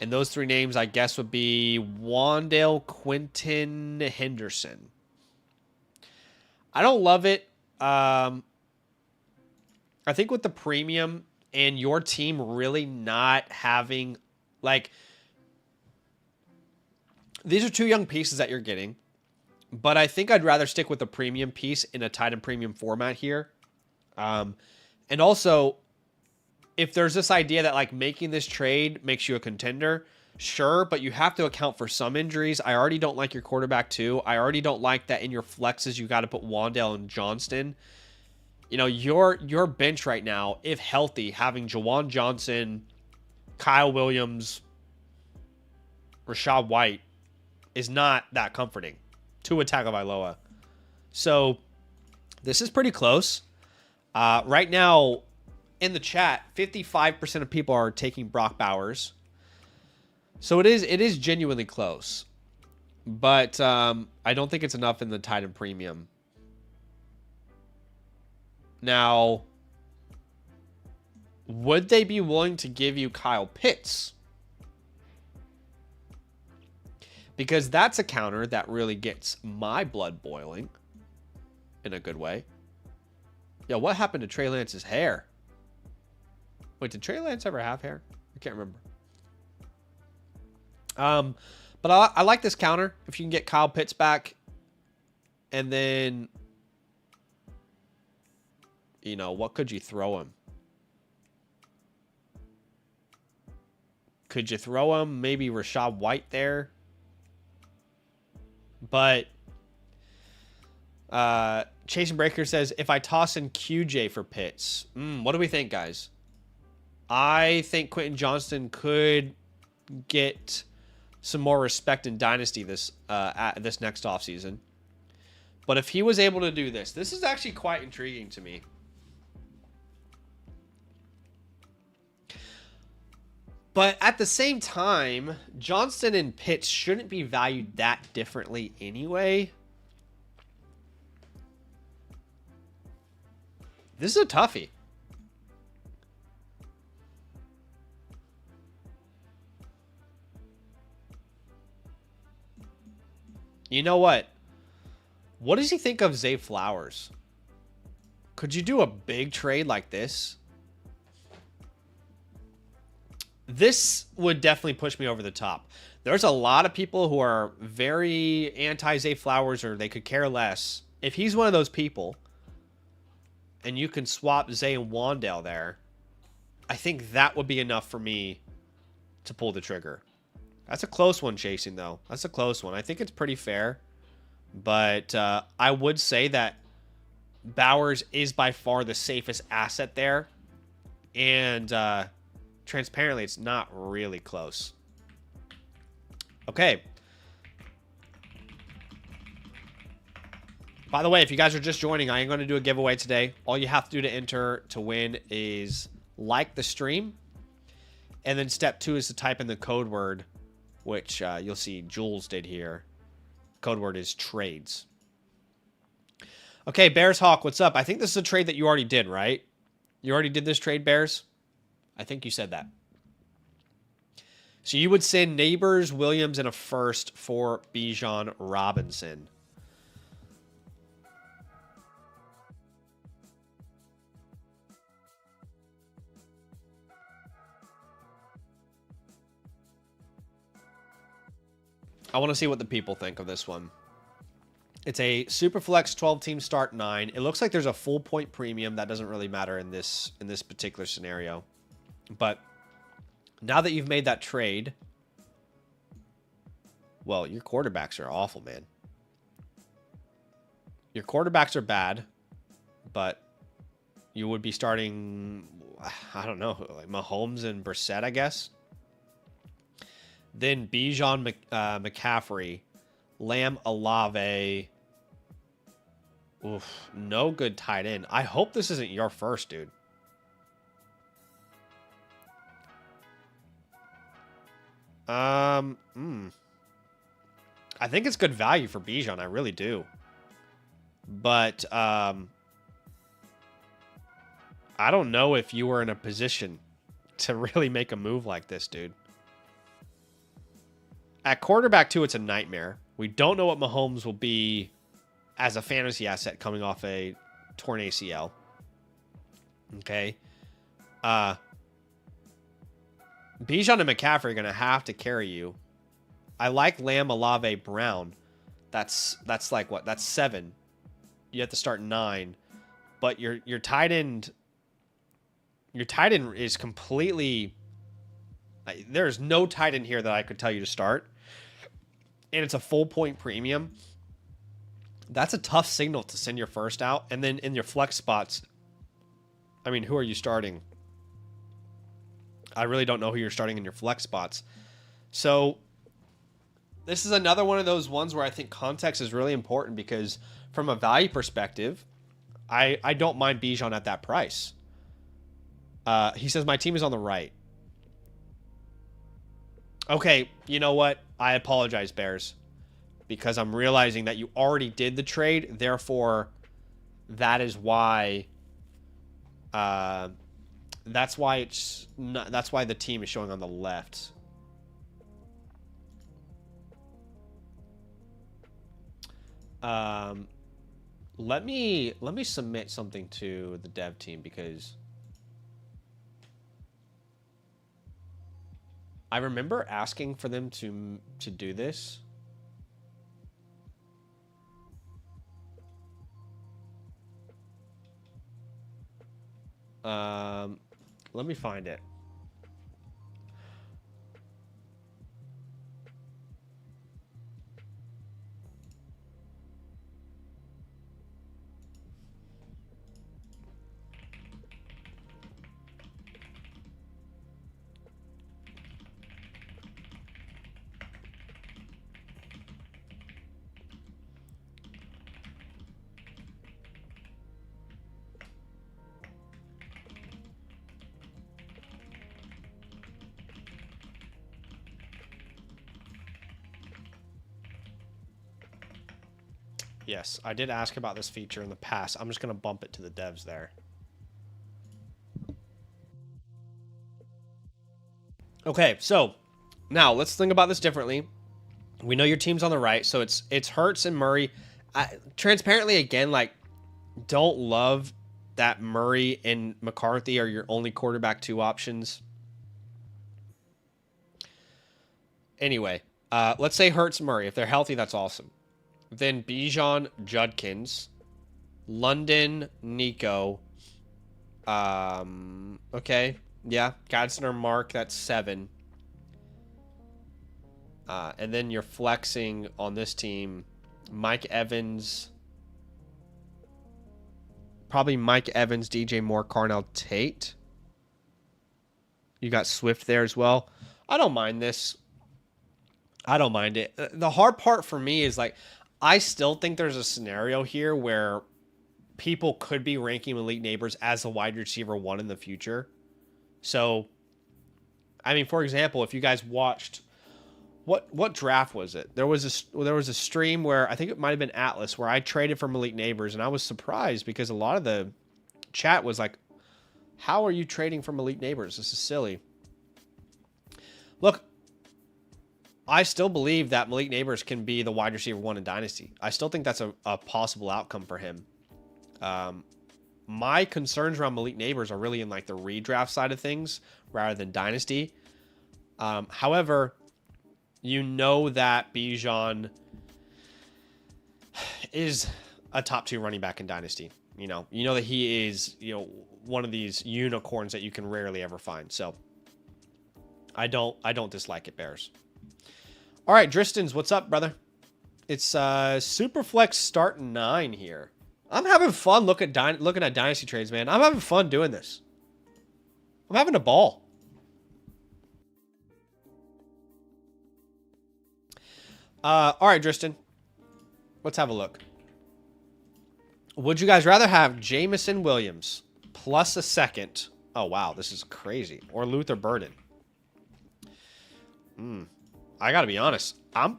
And those 3 names, I guess, would be Wandale, Quentin, Henderson. I don't love it. I think with the premium and your team really not having, like, these are 2 young pieces that you're getting. But I think I'd rather stick with the premium piece in a Titan Premium format here. And also, if there's this idea that, like, making this trade makes you a contender, sure, but you have to account for some injuries. I already don't like your quarterback, too. I already don't like that in your flexes you got to put Wandale and Johnston. You know, your bench right now, if healthy, having Jawan Johnson, Kyle Williams, Rashad White is not that comforting. Tua Tagovailoa. So, this is pretty close. Right now, in the chat, 55% of people are taking Brock Bowers. So it is genuinely close. But I don't think it's enough in the Titan Premium. Now, would they be willing to give you Kyle Pitts? Because that's a counter that really gets my blood boiling in a good way. Yo, what happened to Trey Lance's hair? Wait, did Trey Lance ever have hair? I can't remember. But I like this counter. If you can get Kyle Pitts back. And then You know, what could you throw him? Could you throw him? Maybe Rashad White there. But Chasing Breaker says, if I toss in QJ for Pitts, what do we think, guys? I think Quentin Johnston could get some more respect in Dynasty this next offseason. But if he was able to do this is actually quite intriguing to me. But at the same time, Johnston and Pitts shouldn't be valued that differently anyway. This is a toughie. You know what? What does he think of Zay Flowers? Could you do a big trade like this? This would definitely push me over the top. There's a lot of people who are very anti-Zay Flowers, or they could care less. If he's one of those people, and you can swap Zay and Wandale there, I think that would be enough for me to pull the trigger. That's a close one, Chasing, though. That's a close one. I think it's pretty fair. But I would say that Bowers is by far the safest asset there. And transparently, it's not really close. Okay. By the way, if you guys are just joining, I am going to do a giveaway today. All you have to do to enter to win is like the stream. And then step 2 is to type in the code word, which you'll see Jules did here. Code word is trades. Okay, Bears Hawk, what's up? I think this is a trade that you already did, right? You already did this trade, Bears? I think you said that. So you would send Neighbors, Williams, and a first for Bijan Robinson. I want to see what the people think of this one. It's a Superflex 12-team start 9. It looks like there's a full point premium. That doesn't really matter in this particular scenario. But now that you've made that trade, well, your quarterbacks are awful, man. Your quarterbacks are bad, but you would be starting, I don't know, like Mahomes and Brissett, I guess. Then Bijan McCaffrey, Lamb Olave. Oof, no good tight end. I hope this isn't your first, dude. I think it's good value for Bijan. I really do. But I don't know if you were in a position to really make a move like this, dude. At quarterback, too, it's a nightmare. We don't know what Mahomes will be as a fantasy asset coming off a torn ACL. Okay. Bijan and McCaffrey are going to have to carry you. I like Lamb, Olave, Brown. That's like what? That's 7. You have to start 9. But your tight end is completely... There's no tight end here that I could tell you to start. And it's a full point premium. That's a tough signal to send your first out. And then in your flex spots, I mean, who are you starting? I really don't know who you're starting in your flex spots. So this is another one of those ones where I think context is really important, because from a value perspective, I don't mind Bijan at that price. He says, my team is on the right. Okay, you know what? I apologize, Bears, because I'm realizing that you already did the trade. Therefore, that is why. That's why it's not, that's why the team is showing on the left. Let me submit something to the dev team, because I remember asking for them to do this. Let me find it. Yes, I did ask about this feature in the past. I'm just going to bump it to the devs there. Okay, so now let's think about this differently. We know your team's on the right, so it's Hurts and Murray. Transparently, again, like, don't love that Murray and McCarthy are your only quarterback 2 options. Anyway, let's say Hurts and Murray. If they're healthy, that's awesome. Then Bijan, Judkins, London, Nico. Okay, yeah, Gadsner, Mark. That's 7. And then you're flexing on this team, Mike Evans. Probably Mike Evans, DJ Moore, Carnell Tate. You got Swift there as well. I don't mind this. I don't mind it. The hard part for me is, like, I still think there's a scenario here where people could be ranking Malik Neighbors as a wide receiver 1 in the future. So, I mean, for example, if you guys watched, what draft was it? There was a stream where I think it might have been Atlas where I traded for Malik Neighbors, and I was surprised because a lot of the chat was like, "How are you trading for Malik Neighbors? This is silly." Look, I still believe that Malik Neighbors can be the wide receiver 1 in Dynasty. I still think that's a possible outcome for him. My concerns around Malik Neighbors are really in, like, the redraft side of things rather than Dynasty. However, you know that Bijan is a top 2 running back in Dynasty. You know that he is, one of these unicorns that you can rarely ever find. So I don't dislike it, Bears. All right, Dristans, what's up, brother? It's Superflex start 9 here. I'm having fun looking at Dynasty trades, man. I'm having fun doing this. I'm having a ball. All right, Dristan. Let's have a look. Would you guys rather have Jamison Williams plus a second? Oh, wow, this is crazy. Or Luther Burden? I gotta be honest. I'm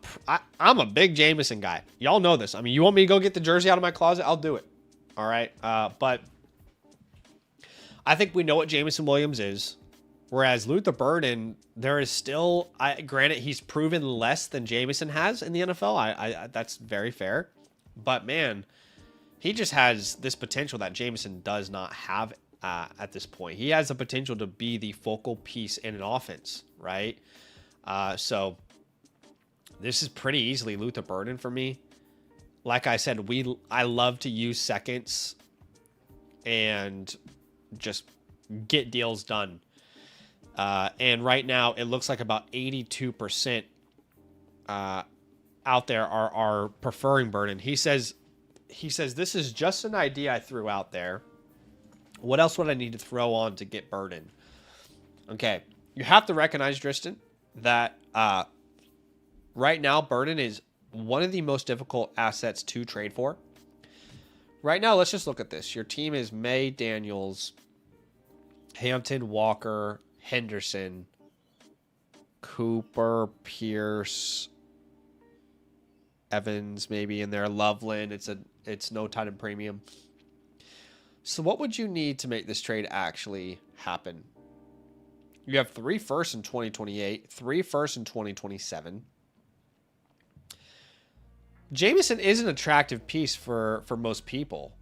a big Jameson guy. Y'all know this. I mean, you want me to go get the jersey out of my closet? I'll do it. All right. But I think we know what Jameson Williams is. Whereas Luther Burden, there is still, granted, he's proven less than Jameson has in the NFL. I that's very fair. But man, he just has this potential that Jameson does not have at this point. He has the potential to be the focal piece in an offense, right? So this is pretty easily Luther Burden for me. Like I said, I love to use seconds and just get deals done. And right now, it looks like about 82% out there are preferring Burden. He says, this is just an idea I threw out there. What else would I need to throw on to get Burden? Okay, you have to recognize, Tristan, that right now, Burden is one of the most difficult assets to trade for. Right now, let's just look at this. Your team is May, Daniels, Hampton, Walker, Henderson, Cooper, Pierce, Evans, maybe in there, Loveland. It's no titan premium. So what would you need to make this trade actually happen? You have 3 firsts in 2028, 3 firsts in 2027. Jameson is an attractive piece for most people.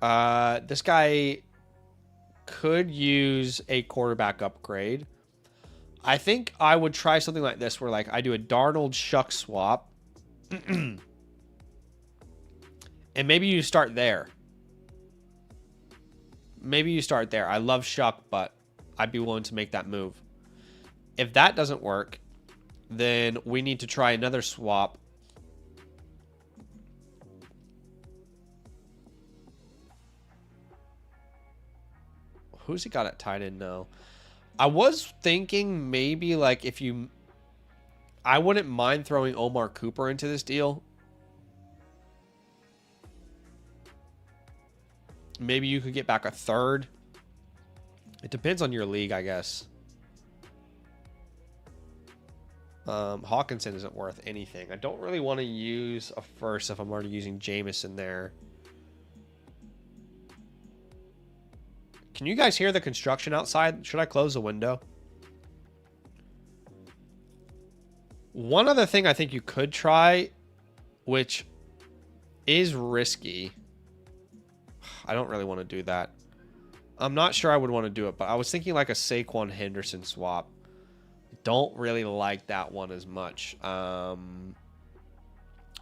This guy could use a quarterback upgrade. I think I would try something like this where, like, I do a Darnold Shuck swap. And maybe you start there. Maybe you start there. I love Shuck, but I'd be willing to make that move. If that doesn't work, then we need to try another swap. Who's he got at tight end now? I was thinking maybe like if you... I wouldn't mind throwing Omar Cooper into this deal. Maybe you could get back a third. It depends on your league, I guess. Hawkinson isn't worth anything. I don't really want to use a first if I'm already using Jameson there. Can you guys hear the construction outside? Should I close the window? One other thing I think you could try, which is risky. I don't really want to do that. I'm not sure I would want to do it, but I was thinking like a Saquon Henderson swap. Don't really like that one as much. But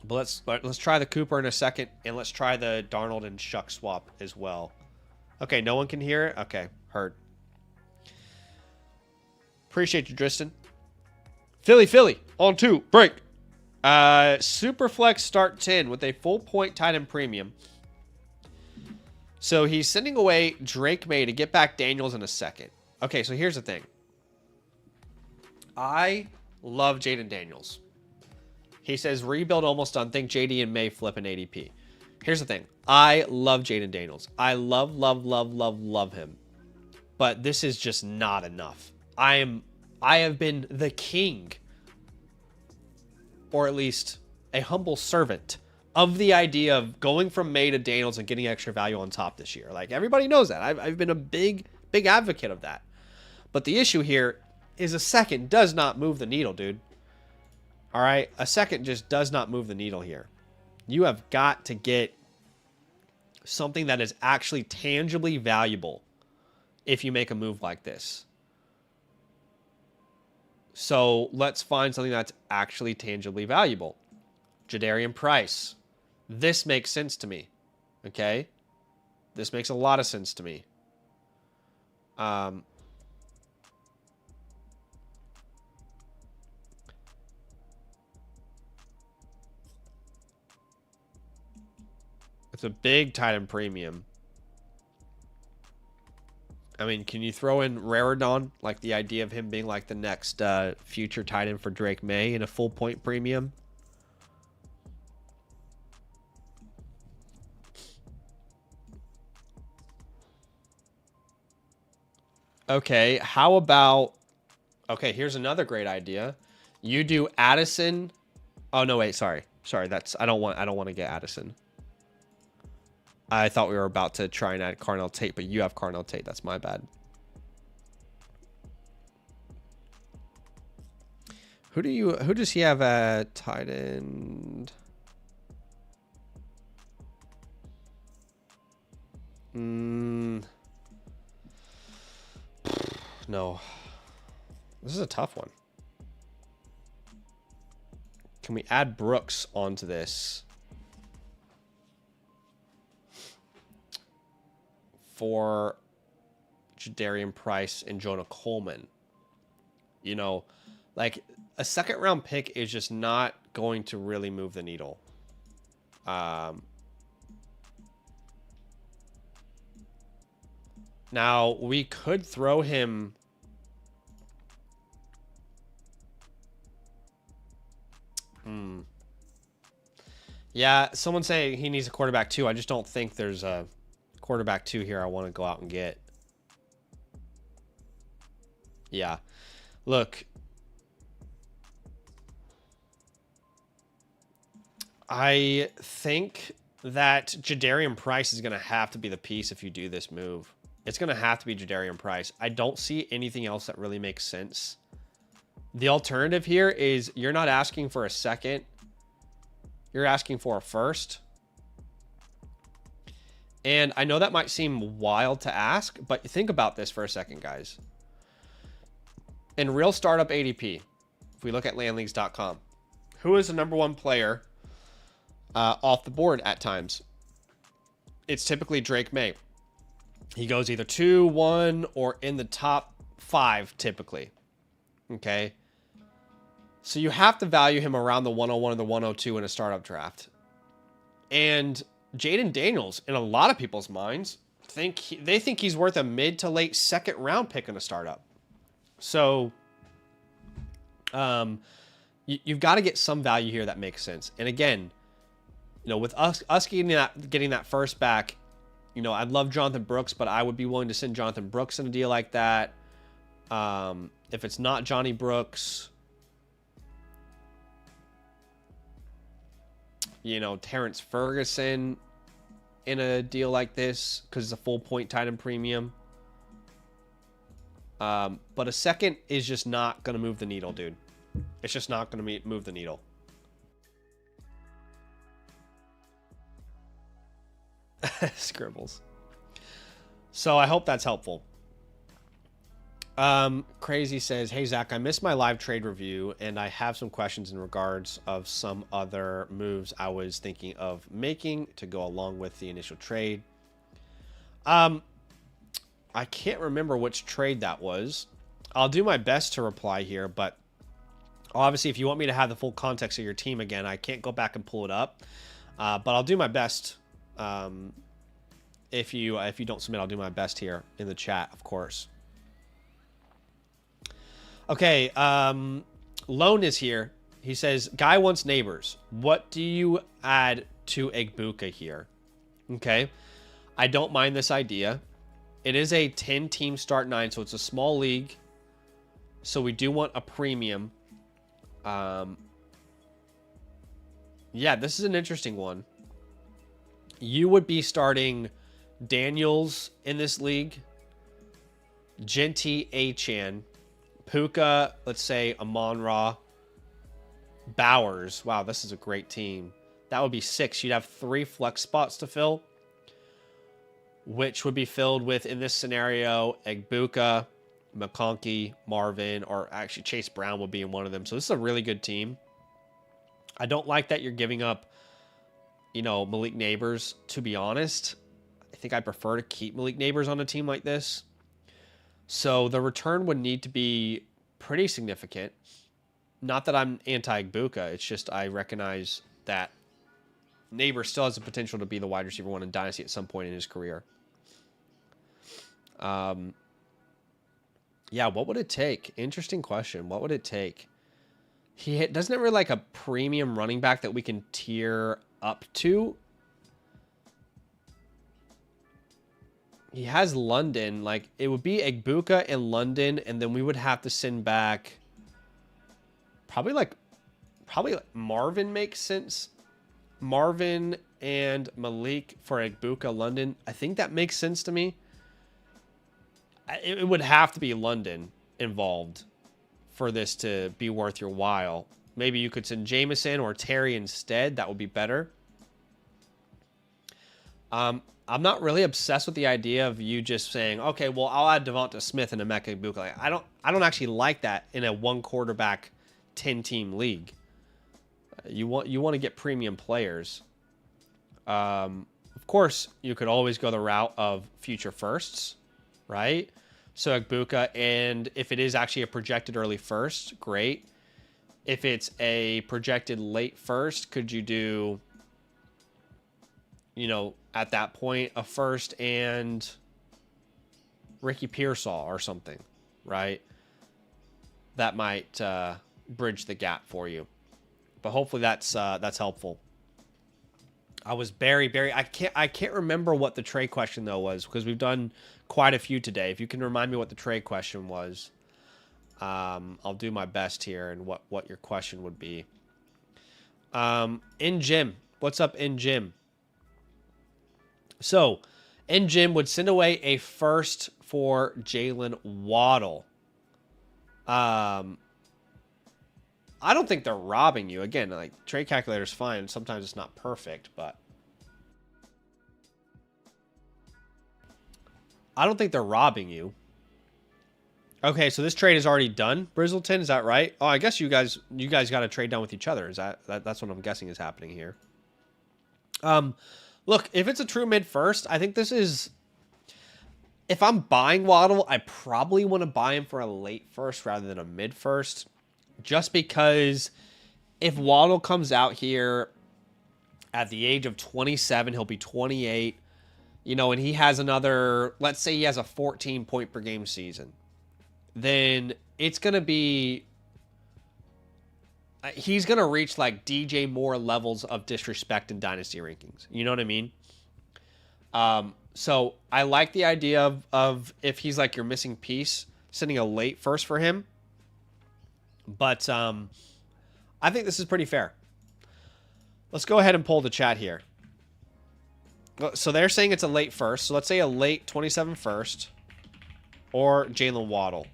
let's try the Cooper in a second, and let's try the Darnold and Shuck swap as well. Okay, no one can hear it? Okay, heard. Appreciate you, Tristan. Philly, on 2, break. Superflex start 10 with a full point tight end premium. So he's sending away Drake May to get back Daniels in a second. Okay, so here's the thing. I love Jaden Daniels. He says, rebuild almost done. Think JD and May flip an ADP. Here's the thing. I love Jaden Daniels. I love him. But this is just not enough. I have been the king, or at least a humble servant, of the idea of going from May to Daniels and getting extra value on top this year. Like, everybody knows that. I've been a big advocate of that. But the issue here is a second does not move the needle, dude. All right? A second just does not move the needle here. You have got to get something that is actually tangibly valuable if you make a move like this. So let's find something that's actually tangibly valuable. Jadarian Price. This makes sense to me. Okay? This makes a lot of sense to me. It's a big tight end premium. I mean, can you throw in Raridon? Like the idea of him being like the next future tight end for Drake May in a full point premium? Okay, how about... Okay, here's another great idea. You do Addison. Oh, no, wait, sorry. That's... I don't want to get Addison. I thought we were about to try and add Carnell Tate, but you have Carnell Tate. That's my bad. Who does he have at tight end? No. This is a tough one. Can we add Brooks onto this? For Jadarian Price and Jonah Coleman. You know, like a second round pick is just not going to really move the needle. Now we could throw him. Yeah, someone's saying he needs a quarterback too. I just don't think there's a quarterback 2 here I want to go out and get. Yeah. Look. I think that Jadarian Price is going to have to be the piece if you do this move. It's going to have to be Jadarian Price. I don't see anything else that really makes sense. The alternative here is you're not asking for a second. You're asking for a first. And I know that might seem wild to ask, but think about this for a second, guys. In real startup ADP, if we look at landleagues.com, who is the #1 player off the board at times? it's typically Drake May. He goes either 2, 1, or in the top 5 typically. Okay. So you have to value him around the 101 or the 102 in a startup draft. And Jaden Daniels, in a lot of people's minds, think he's worth a mid to late second round pick in a startup. So you've got to get some value here that makes sense. And again, with us getting that first back, I'd love Jonathan Brooks, but I would be willing to send Jonathan Brooks in a deal like that. If it's not Johnny Brooks, Terrence Ferguson in a deal like this because it's a full point tight end premium. But a second is just not going to move the needle, dude. It's just not going to move the needle. Scribbles. So I hope that's helpful. Crazy says, hey Zach, I missed my live trade review and I have some questions in regards of some other moves I was thinking of making to go along with the initial trade. I can't remember which trade that was. I'll do my best to reply here, but obviously if you want me to have the full context of your team again, I can't go back and pull it up. But I'll do my best. If you don't submit, I'll do my best here in the chat, of course. Okay, Lone is here. He says, guy wants neighbors. What do you add to Egbuka here? Okay, I don't mind this idea. It is a 10-team start 9, so it's a small league. So we do want a premium. Yeah, this is an interesting one. You would be starting Daniels in this league, Genty, Achan, Puka, let's say Amon-Ra, Bowers. Wow, this is a great team. That would be 6. You'd have 3 flex spots to fill, which would be filled with, in this scenario, Egbuka, McConkey, Marvin, or actually Chase Brown would be in one of them. So this is a really good team. I don't like that you're giving up, Malik Neighbors, to be honest. I think I prefer to keep Malik Neighbors on a team like this. So the return would need to be pretty significant. Not that I'm anti-Egbuka. It's just I recognize that Neighbors still has the potential to be the wide receiver 1 in Dynasty at some point in his career. Yeah, what would it take? Interesting question. What would it take? Doesn't it really like a premium running back that we can tier up to? He has London. Like, it would be Egbuka and London, and then we would have to send back probably like Marvin makes sense. Marvin and Malik for Egbuka, London. I think that makes sense to me. It would have to be London involved for this to be worth your while. Maybe you could send Jameson or Terry instead. That would be better. I'm not really obsessed with the idea of you just saying, okay, well, I'll add Devonta Smith and Emeka Egbuka. Like, I don't actually like that in a 1 quarterback 10-team league. You want to get premium players. Of course, you could always go the route of future firsts, right? So Egbuka, and if it is actually a projected early first, great. If it's a projected late first, could you do, at that point, a first and Ricky Pearsall or something, right? That might bridge the gap for you. But hopefully that's helpful. I was Barry. I can't remember what the trade question though was, because we've done quite a few today. If you can remind me what the trade question was, I'll do my best here and what your question would be. In Jim, what's up in Jim? So, in Jim would send away a first for Jalen Waddle. I don't think they're robbing you. Again, like, trade calculator's fine. Sometimes it's not perfect, but I don't think they're robbing you. Okay, so this trade is already done, Brizzleton. Is that right? Oh, I guess you guys got to trade down with each other. Is that's what I'm guessing is happening here. Look, if it's a true mid first, I think this is... If I'm buying Waddle, I probably want to buy him for a late first rather than a mid first. Just because if Waddle comes out here at the age of 27, he'll be 28. You know, and he has another... Let's say he has a 14 point per game season. Then it's going to be... He's going to reach like DJ Moore levels of disrespect in Dynasty rankings. You know what I mean? So I like the idea of if he's like your missing piece, sending a late first for him. But I think this is pretty fair. Let's go ahead and pull the chat here. So they're saying it's a late first. So let's say a late 27 first or Jalen Waddle.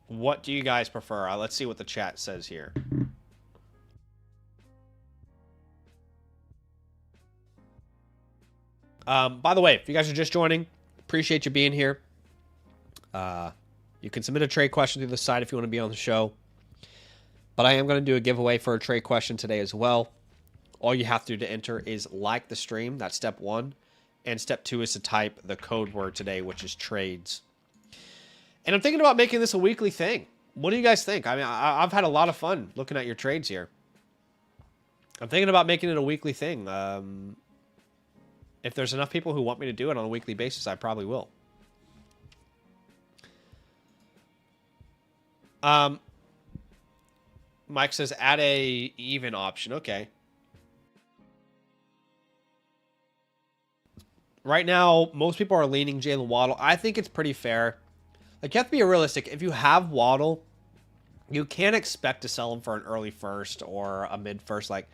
What do you guys prefer? Let's see what the chat says here. By the way, if you guys are just joining, appreciate you being here. You can submit a trade question through the site if you want to be on the show. But I am going to do a giveaway for a trade question today as well. All you have to do to enter is like the stream. That's step 1. And step 2 is to type the code word today, which is trades. And I'm thinking about making this a weekly thing. What do you guys think? I mean, I've had a lot of fun looking at your trades here. I'm thinking about making it a weekly thing. If there's enough people who want me to do it on a weekly basis, I probably will. Mike says add a even option. Okay. Right now, most people are leaning Jalen Waddle. I think it's pretty fair. Like, you have to be realistic. If you have Waddle, you can't expect to sell him for an early first or a mid first. Like,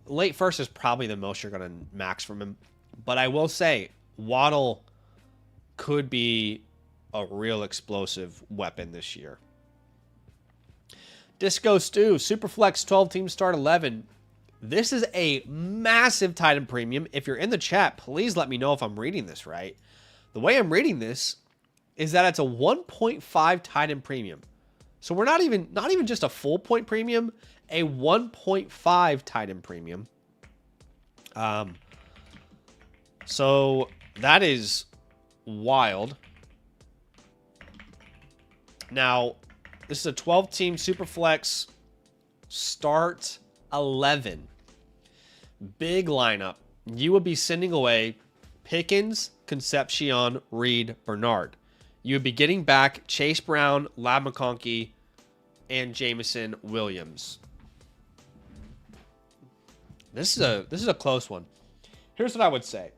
late first is probably the most you're going to max from him. But I will say, Waddle could be a real explosive weapon this year. Disco Stew, Superflex 12 team start 11. This is a massive tight end premium. If you're in the chat, please let me know if I'm reading this right. The way I'm reading this is that it's a 1.5 tight end premium. So we're not even just a full point premium, a 1.5 tight end premium. So that is wild. Now, this is a 12-team Superflex start 11. Big lineup. You would be sending away Pickens, Concepcion, Reed, Bernard. You would be getting back Chase Brown, Lab McConkey, and Jameson Williams. This is a close one. Here's what I would say.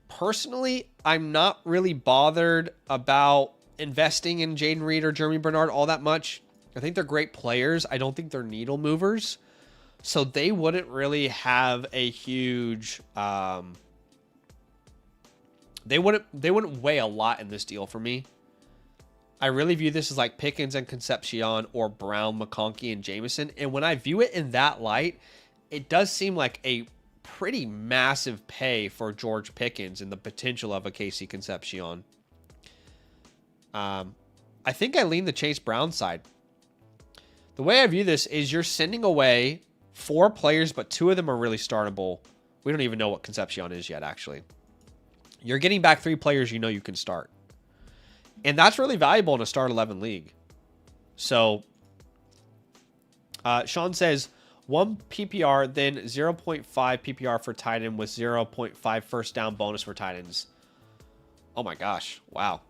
Personally, I'm not really bothered about investing in Jaden Reed or Jeremy Bernard all that much. I think they're great players. I don't think they're needle movers. So they wouldn't really have a huge... They wouldn't weigh a lot in this deal for me. I really view this as like Pickens and Concepcion or Brown, McConkey, and Jameson. And when I view it in that light, it does seem like a pretty massive pay for George Pickens and the potential of a KC Concepcion. I think I lean the Chase Brown side. The way I view this is you're sending away 4 players, but 2 of them are really startable. We don't even know what Concepcion is yet, actually. You're getting back 3 players you know you can start. And that's really valuable in a start 11 league. So, Sean says 1 PPR, then 0.5 PPR for tight end with 0.5 first down bonus for tight ends. Oh my gosh. Wow.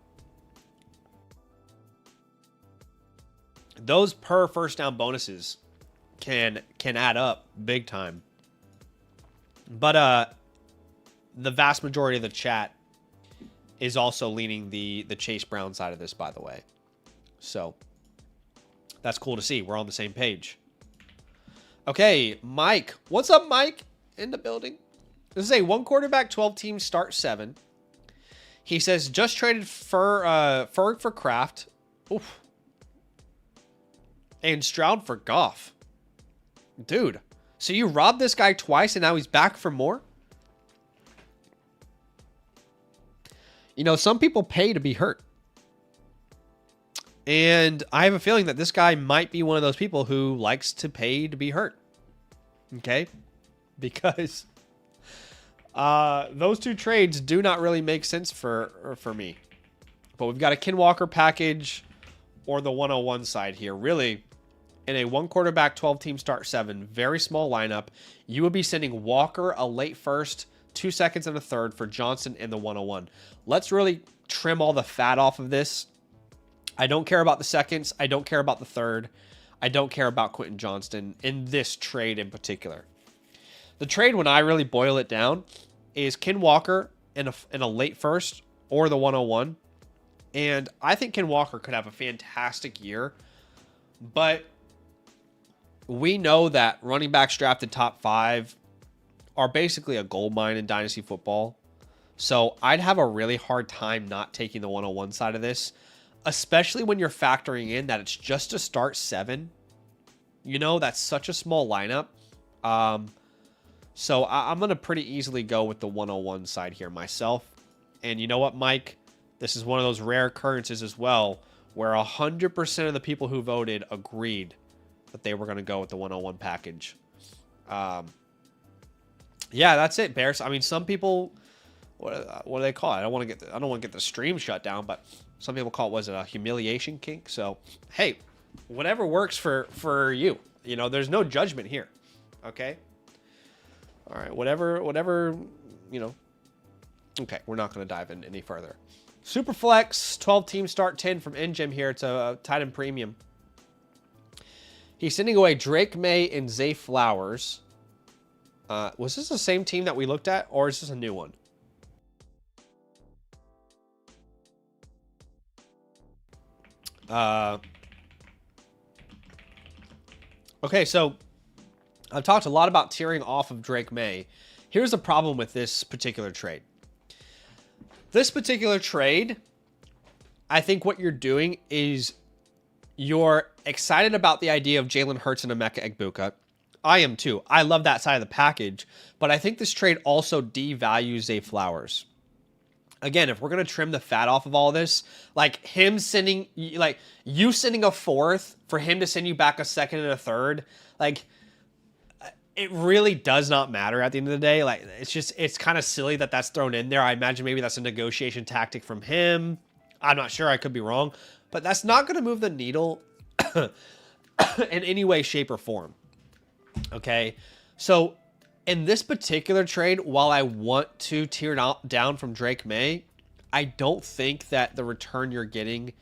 Those per first down bonuses can add up big time. But the vast majority of the chat is also leaning the Chase Brown side of this, by the way. So that's cool to see. We're on the same page. Okay, Mike. What's up, Mike? In the building. This is a 1 quarterback, 12 team start 7. He says, just traded Ferg for Kraft. Oof. And Stroud for Goff. Dude, so you robbed this guy twice and now he's back for more? You know, some people pay to be hurt. And I have a feeling that this guy might be one of those people who likes to pay to be hurt. Okay? Because those two trades do not really make sense for me. But we've got a Ken Walker package or the 101 side here. Really, in a 1 quarterback, 12 team start 7, very small lineup, you would be sending Walker a late first, 2 seconds and a third for Johnson in the 101. Let's really trim all the fat off of this. I don't care about the seconds. I don't care about the third. I don't care about Quentin Johnston in this trade in particular. The trade, when I really boil it down, is Ken Walker in a late first or the 101. And I think Ken Walker could have a fantastic year. But we know that running backs drafted top 5 are basically a gold mine in Dynasty football. So I'd have a really hard time not taking the 101 side of this, especially when you're factoring in that it's just to start 7. You know, that's such a small lineup. So I'm going to pretty easily go with the 101 side here myself. And you know what, Mike? This is one of those rare occurrences as well where 100% of the people who voted agreed that they were going to go with the 101 package. Yeah, that's it, Bears. I mean, some people, what do they call it? I don't want to get the stream shut down, but some people call it, was it a humiliation kink? So, hey, whatever works for you. You know, there's no judgment here. Okay? All right, whatever, you know. Okay, we're not going to dive in any further. Superflex, 12-team start 10 from NGEM here. It's a tight end premium. He's sending away Drake May and Zay Flowers. Was this the same team that we looked at, or is this a new one? Okay, so I've talked a lot about tearing off of Drake May. Here's the problem with this particular trade. This particular trade, I think what you're doing is you're excited about the idea of Jalen Hurts and Emeka Egbuka. I am too. I love that side of the package, but I think this trade also devalues Zay Flowers. Again, if we're going to trim the fat off of all this, like him sending, like you sending a 4th for him to send you back a 2nd and a 3rd, like it really does not matter at the end of the day. Like it's kind of silly that that's thrown in there. I imagine maybe that's a negotiation tactic from him. I'm not sure. I could be wrong, but that's not going to move the needle in any way, shape, or form. Okay. So in this particular trade, while I want to tear down from Drake May, I don't think that the return you're getting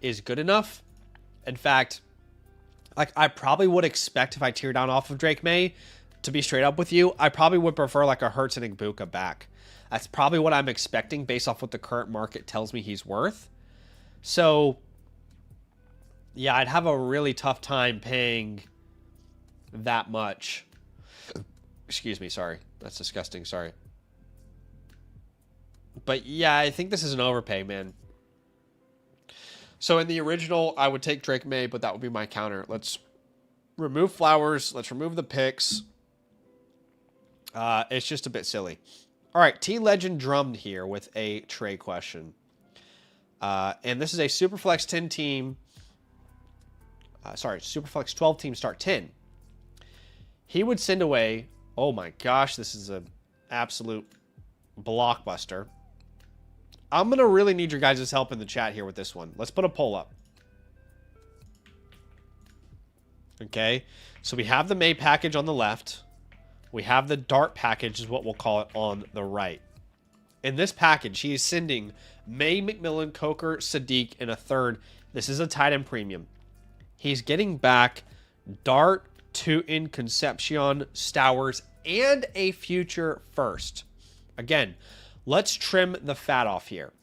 is good enough. In fact, like I probably would expect if I tear down off of Drake May, to be straight up with you, I probably would prefer like a Hurts and Egbuka back. That's probably what I'm expecting based off what the current market tells me he's worth. So, yeah, I'd have a really tough time paying that much. Excuse me, sorry. That's disgusting, sorry. But yeah, I think this is an overpay, man. So in the original, I would take Drake May, but that would be my counter. Let's remove Flowers. Let's remove the picks. It's just a bit silly. All right, T-Legend drummed here with a trade question. And this is a Superflex 10 team. Superflex 12 team start 10. He would send away, oh my gosh, this is an absolute blockbuster. I'm going to really need your guys' help in the chat here with this one. Let's put a poll up. Okay, so we have the May package on the left. We have the Dart package is what we'll call it on the right. In this package, he is sending May, McMillan, Coker, Sadiq, and a 3rd. This is a tight end premium. He's getting back Dart, Tootin, Concepcion, Stowers, and a future first. Again, let's trim the fat off here.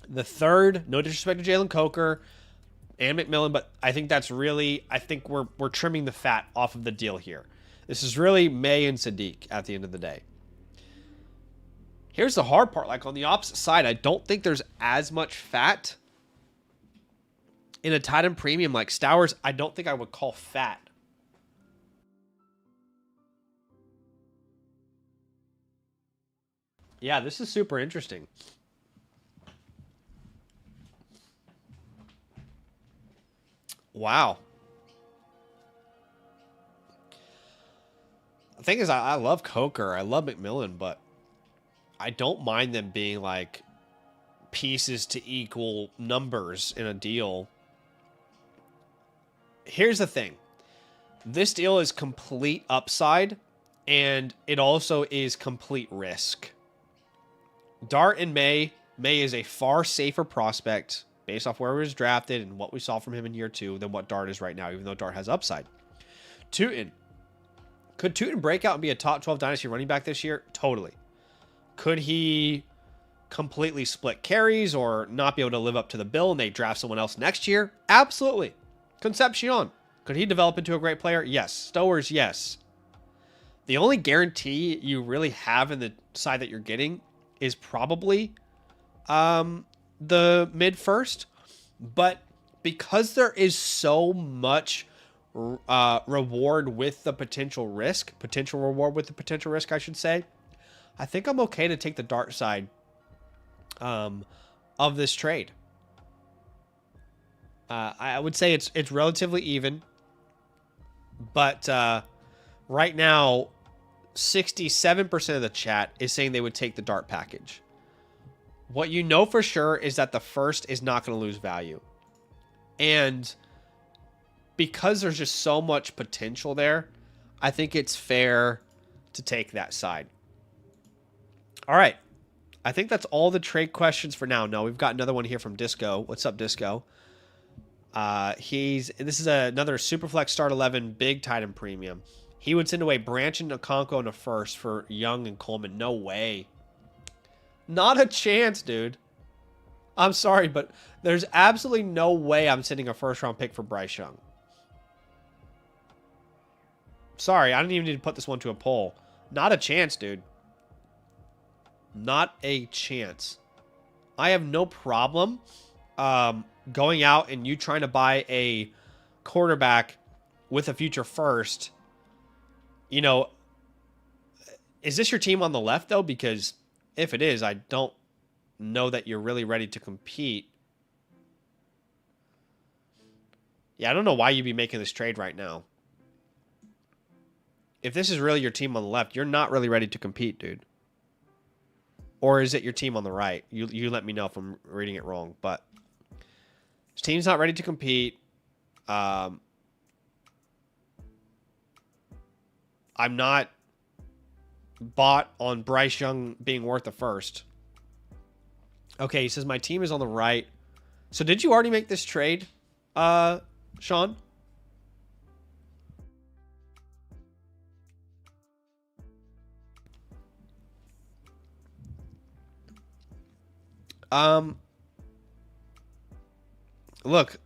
The 3rd, no disrespect to Jalen Coker and McMillan, but I think that's really, I think we're trimming the fat off of the deal here. This is really May and Sadiq at the end of the day. Here's the hard part. Like on the opposite side, I don't think there's as much fat in a tight end premium like Stowers. I don't think I would call fat. Yeah, this is super interesting. Wow. The thing is, I love Coker. I love McMillan, but I don't mind them being like pieces to equal numbers in a deal. Here's the thing. This deal is complete upside, and it also is complete risk. Dart and May is a far safer prospect based off where he was drafted and what we saw from him in year 2 than what Dart is right now, even though Dart has upside. Tootin. Could Tootin break out and be a top 12 Dynasty running back this year? Totally. Could he completely split carries or not be able to live up to the bill and they draft someone else next year? Absolutely. Concepcion. Could he develop into a great player? Yes. Stowers, yes. The only guarantee you really have in the side that you're getting is probably the mid-first. But because there is so much reward with the potential reward with the potential risk, I should say, I think I'm okay to take the Dart side of this trade. I would say it's relatively even, but right now 67% of the chat is saying they would take the Dart package. What you know for sure is that the first is not going to lose value, and because there's just so much potential there, I think it's fair to take that side. All right. I think that's all the trade questions for now. No, we've got another one here from Disco. What's up, Disco? This is another Superflex Start 11 big tight end premium. He would send away Branch and Okonkwo in the first for Young and Coleman. No way. Not a chance, dude. I'm sorry, but there's absolutely no way I'm sending a first-round pick for Bryce Young. Sorry, I didn't even need to put this one to a poll. Not a chance, dude. Not a chance. I have no problem going out and you trying to buy a quarterback with a future first. You know, is this your team on the left, though? Because if it is, I don't know that you're really ready to compete. Yeah, I don't know why you'd be making this trade right now. If this is really your team on the left, you're not really ready to compete, dude. Or is it your team on the right? You let me know if I'm reading it wrong. But this team's not ready to compete. I'm not bought on Bryce Young being worth the first. Okay, he says my team is on the right. So did you already make this trade, Sean? Look,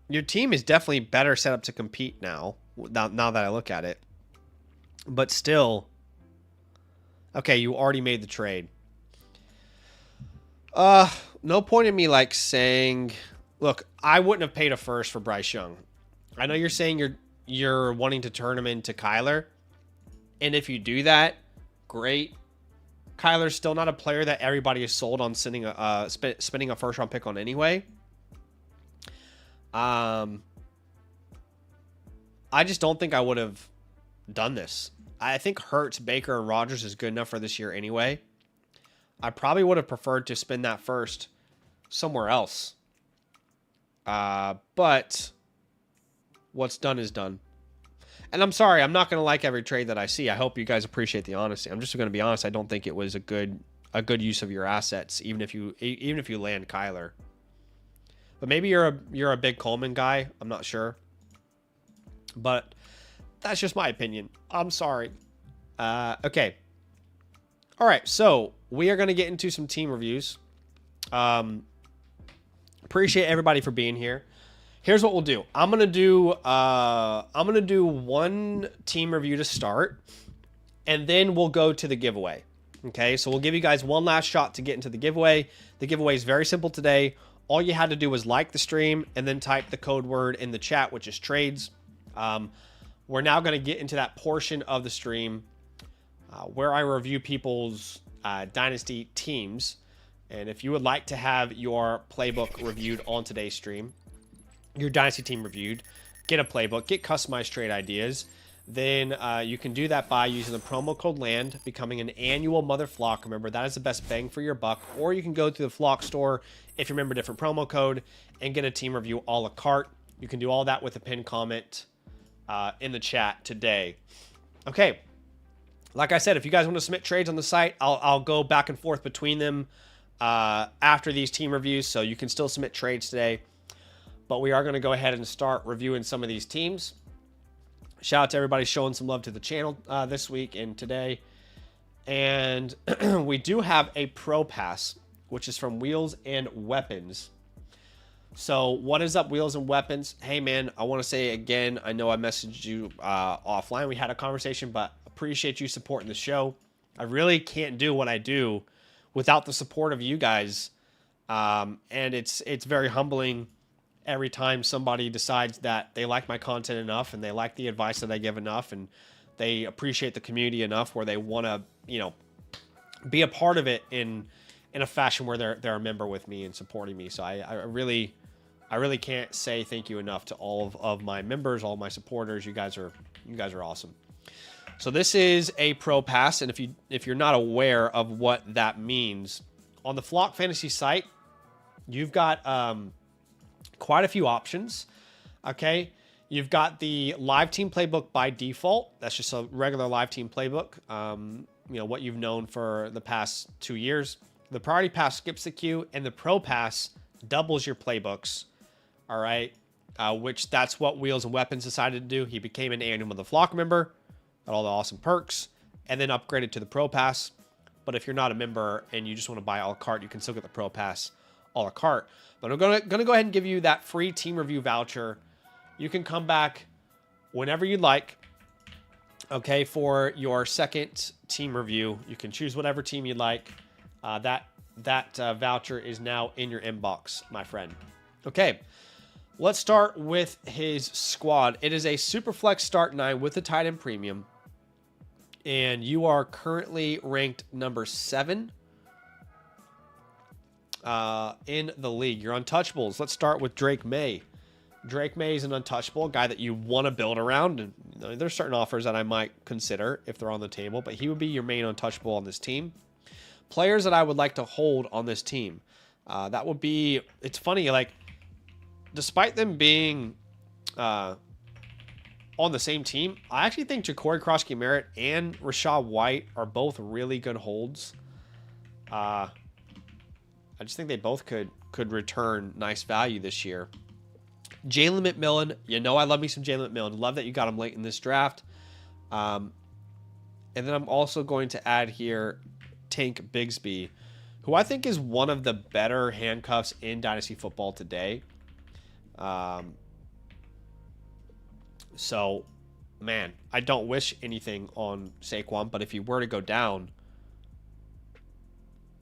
your team is definitely better set up to compete now that I look at it. But still, okay, you already made the trade. No point in me like saying, look, I wouldn't have paid a first for Bryce Young. I know you're saying you're wanting to turn him into Kyler, and if you do that, great. Kyler's still not a player that everybody is sold on spending a first round pick on anyway. I just don't think I would have done this. I think Hurts, Baker, and Rodgers is good enough for this year anyway. I probably would have preferred to spend that first somewhere else. But what's done is done. And I'm sorry, I'm not going to like every trade that I see. I hope you guys appreciate the honesty. I'm just going to be honest. I don't think it was a good use of your assets, even if you land Kyler. But maybe you're a big Coleman guy. I'm not sure. But that's just my opinion. I'm sorry. Okay. All right. So we are going to get into some team reviews. Appreciate everybody for being here. Here's what we'll do. I'm gonna do one team review to start, and then we'll go to the giveaway. Okay, so we'll give you guys one last shot to get into the giveaway. The giveaway is very simple today. All you had to do was like the stream and then type the code word in the chat, which is trades. We're now going to get into that portion of the stream where I review people's Dynasty teams. And if you would like to have your playbook reviewed on today's stream, your Dynasty team reviewed, get a playbook, get customized trade ideas, then you can do that by using the promo code LAND, becoming an annual Mother Flock. Remember, that is the best bang for your buck. Or you can go to the Flock store if you remember a different promo code and get a team review a la carte. You can do all that with a pinned comment in the chat today. Okay. Like I said, if you guys want to submit trades on the site, I'll go back and forth between them after these team reviews, so you can still submit trades today. But we are going to go ahead and start reviewing some of these teams. Shout out to everybody showing some love to the channel this week and today. And we do have a Pro Pass, which is from Wheels and Weapons. So what is up, Wheels and Weapons? Hey, man, I want to say again, I know I messaged you offline. We had a conversation, but appreciate you supporting the show. I really can't do what I do without the support of you guys. And it's very humbling every time somebody decides that they like my content enough and they like the advice that I give enough and they appreciate the community enough where they want to, you know, be a part of it in a fashion where they're a member with me and supporting me. So I really can't say thank you enough to all of my members, all of my supporters. You guys are awesome. So this is a Pro Pass, and if you're not aware of what that means, on the Flock Fantasy site, you've got quite a few options. Okay, you've got the live team playbook by default. That's just a regular live team playbook. You know what you've known for the past 2 years. The Priority Pass skips the queue, and the Pro Pass doubles your playbooks. All right, which that's what Wheels and Weapons decided to do. He became an annual of the Flock member. Got all the awesome perks, and then upgraded to the Pro Pass. But if you're not a member and you just want to buy a la carte, you can still get the Pro Pass a la carte. But I'm gonna go ahead and give you that free team review voucher. You can come back whenever you'd like, okay, for your second team review. You can choose whatever team you'd like. That voucher is now in your inbox, my friend. Okay, let's start with his squad. It is a Superflex Start 9 with the tight end premium. And you are currently ranked number 7 in the league. Your untouchables. Let's start with Drake May. Drake May is an untouchable, a guy that you want to build around. And there's certain offers that I might consider if they're on the table, but he would be your main untouchable on this team. Players that I would like to hold on this team. That would be, it's funny, like, despite them being on the same team, I actually think Ja'Cory Cross-Merritt and Rachaad White are both really good holds. I just think they both could return nice value this year. Jalen McMillan, you know I love me some Jalen McMillan. Love that you got him late in this draft. And then I'm also going to add here Tank Bigsby, who I think is one of the better handcuffs in Dynasty football today. So, man, I don't wish anything on Saquon, but if he were to go down,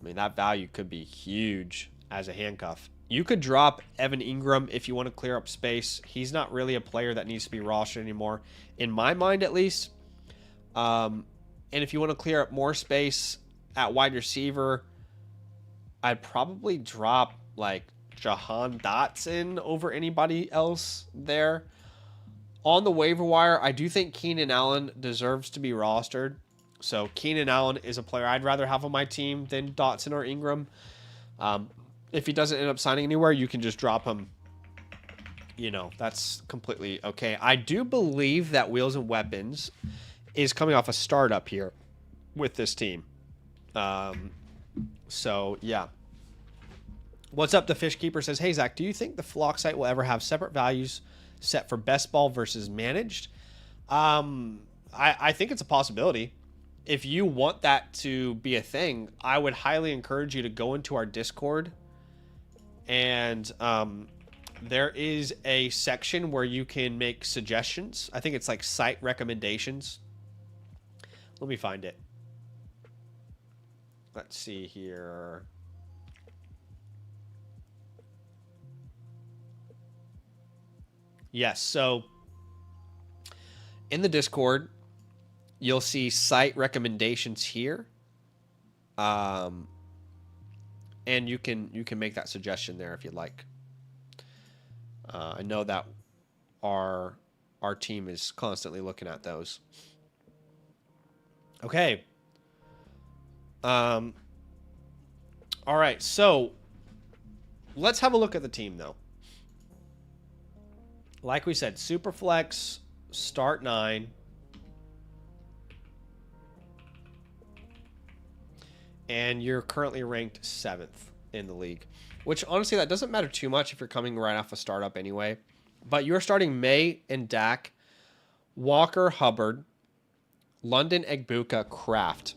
I mean, that value could be huge as a handcuff. You could drop Evan Ingram if you want to clear up space. He's not really a player that needs to be rostered anymore, in my mind at least. And if you want to clear up more space at wide receiver, I'd probably drop, like, Jahan Dotson over anybody else there. On the waiver wire, I do think Keenan Allen deserves to be rostered. So Keenan Allen is a player I'd rather have on my team than Dotson or Ingram. If he doesn't end up signing anywhere, you can just drop him. You know, that's completely okay. I do believe that Wheels and Weapons is coming off a startup here with this team. So, yeah. What's up? The Fish Keeper says, hey, Zach, do you think the Flock site will ever have separate values set for best ball versus managed? I think it's a possibility. If you want that to be a thing, I would highly encourage you to go into our Discord. And there is a section where you can make suggestions. I think it's like site recommendations. Let me find it. Let's see here. Yes, so in the Discord, you'll see site recommendations here. And you can make that suggestion there if you'd like. I know that our our team is constantly looking at those. Okay. All right, so let's have a look at the team, though. Like we said, Superflex, start 9. And you're currently ranked 7th in the league. Which, honestly, that doesn't matter too much if you're coming right off a startup anyway. But you're starting May and Dak, Walker, Hubbard, London, Egbuka, Kraft.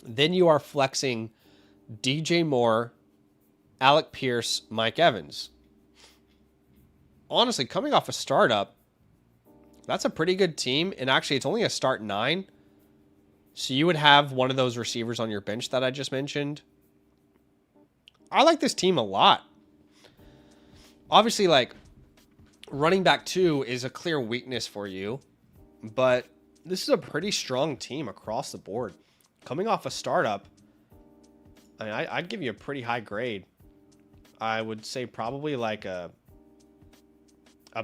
Then you are flexing DJ Moore, Alec Pierce, Mike Evans. Honestly, coming off a startup, that's a pretty good team. And actually, it's only a start 9. So you would have one of those receivers on your bench that I just mentioned. I like this team a lot. Obviously, like, running back 2 is a clear weakness for you. But this is a pretty strong team across the board. Coming off a startup, I mean, I'd give you a pretty high grade. I would say probably like a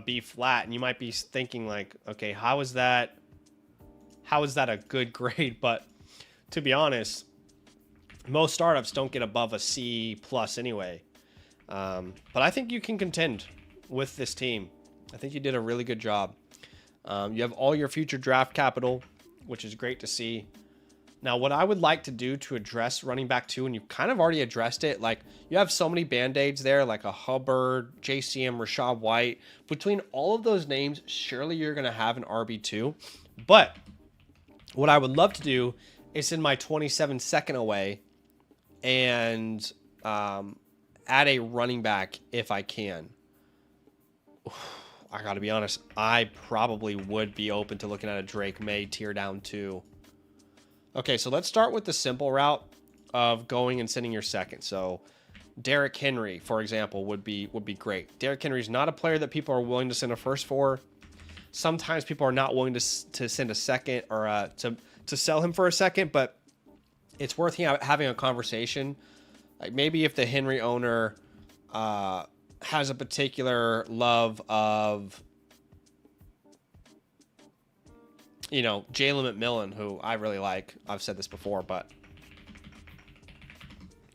B flat. And you might be thinking like, okay, how is that a good grade? But to be honest, most startups don't get above a C plus anyway. But I think you can contend with this team. I think you did a really good job. You have all your future draft capital, which is great to see. Now, what I would like to do to address running back 2, and you've kind of already addressed it, like you have so many band-aids there, like a Hubbard, JCM, Rashad White. Between all of those names, surely you're going to have an RB2. But what I would love to do is send my 27 second away and add a running back if I can. I got to be honest, I probably would be open to looking at a Drake May tier down 2. Okay, so let's start with the simple route of going and sending your second. So Derrick Henry, for example, would be great. Derrick Henry's not a player that people are willing to send a first for. Sometimes people are not willing to send a second or to sell him for a second, but it's worth having a conversation. Like maybe if the Henry owner has a particular love of, you know, Jalen McMillan, who I really like. I've said this before, but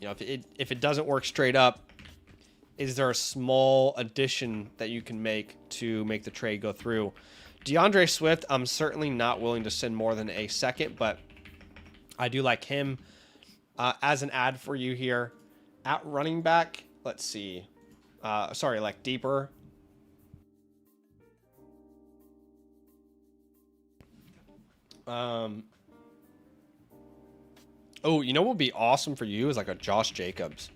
you know, if it doesn't work straight up, is there a small addition that you can make to make the trade go through? DeAndre Swift, I'm certainly not willing to send more than a second, but I do like him as an ad for you here. At running back, let's see. Like deeper. Oh, you know what would be awesome for you is like a Josh Jacobs.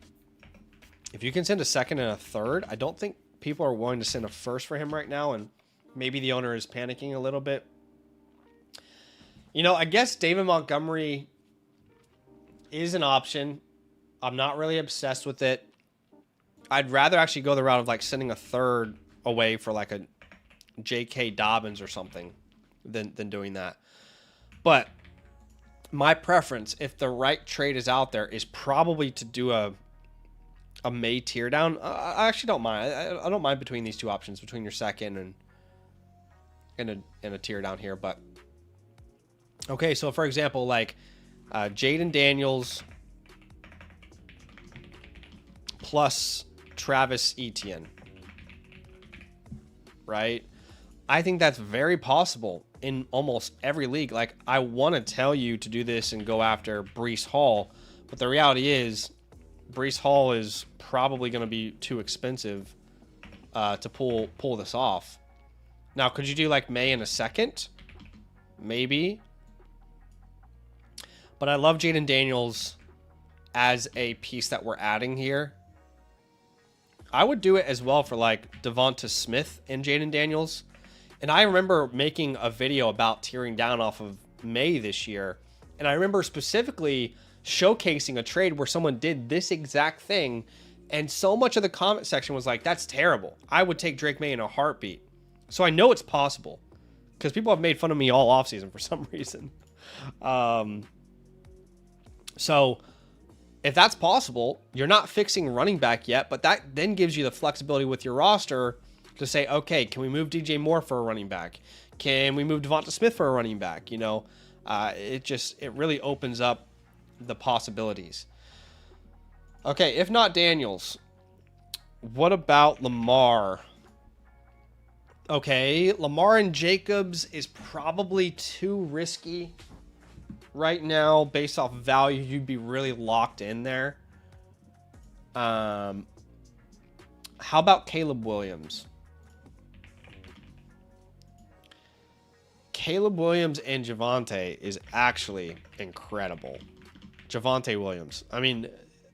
If you can send a second and a third, I don't think people are willing to send a first for him right now, and maybe the owner is panicking a little bit. You know, I guess David Montgomery is an option. I'm not really obsessed with it. I'd rather actually go the route of like sending a third away for like a J.K. Dobbins or something than doing that. But my preference, if the right trade is out there, is probably to do a May tear down. I actually don't mind. I don't mind between these two options, between your second and a tear down here. But okay, so for example, like Jaden Daniels plus Travis Etienne, right? I think that's very possible in almost every league. Like, I want to tell you to do this and go after Breece Hall, but the reality is Breece Hall is probably going to be too expensive to pull this off. Now, could you do like May in a second? Maybe. But I love Jaden Daniels as a piece that we're adding here. I would do it as well for like Devonta Smith and Jaden Daniels. And I remember making a video about tearing down off of May this year. And I remember specifically showcasing a trade where someone did this exact thing. And so much of the comment section was like, that's terrible. I would take Drake May in a heartbeat. So I know it's possible. Because people have made fun of me all offseason for some reason. So if that's possible, you're not fixing running back yet. But that then gives you the flexibility with your roster to say, okay, can we move DJ Moore for a running back? Can we move Devonta Smith for a running back? You know, it really opens up the possibilities. Okay, if not Daniels, what about Lamar? Okay, Lamar and Jacobs is probably too risky right now based off value. You'd be really locked in there. How about Caleb Williams? Caleb Williams and Javonte is actually incredible. Javonte Williams. I mean,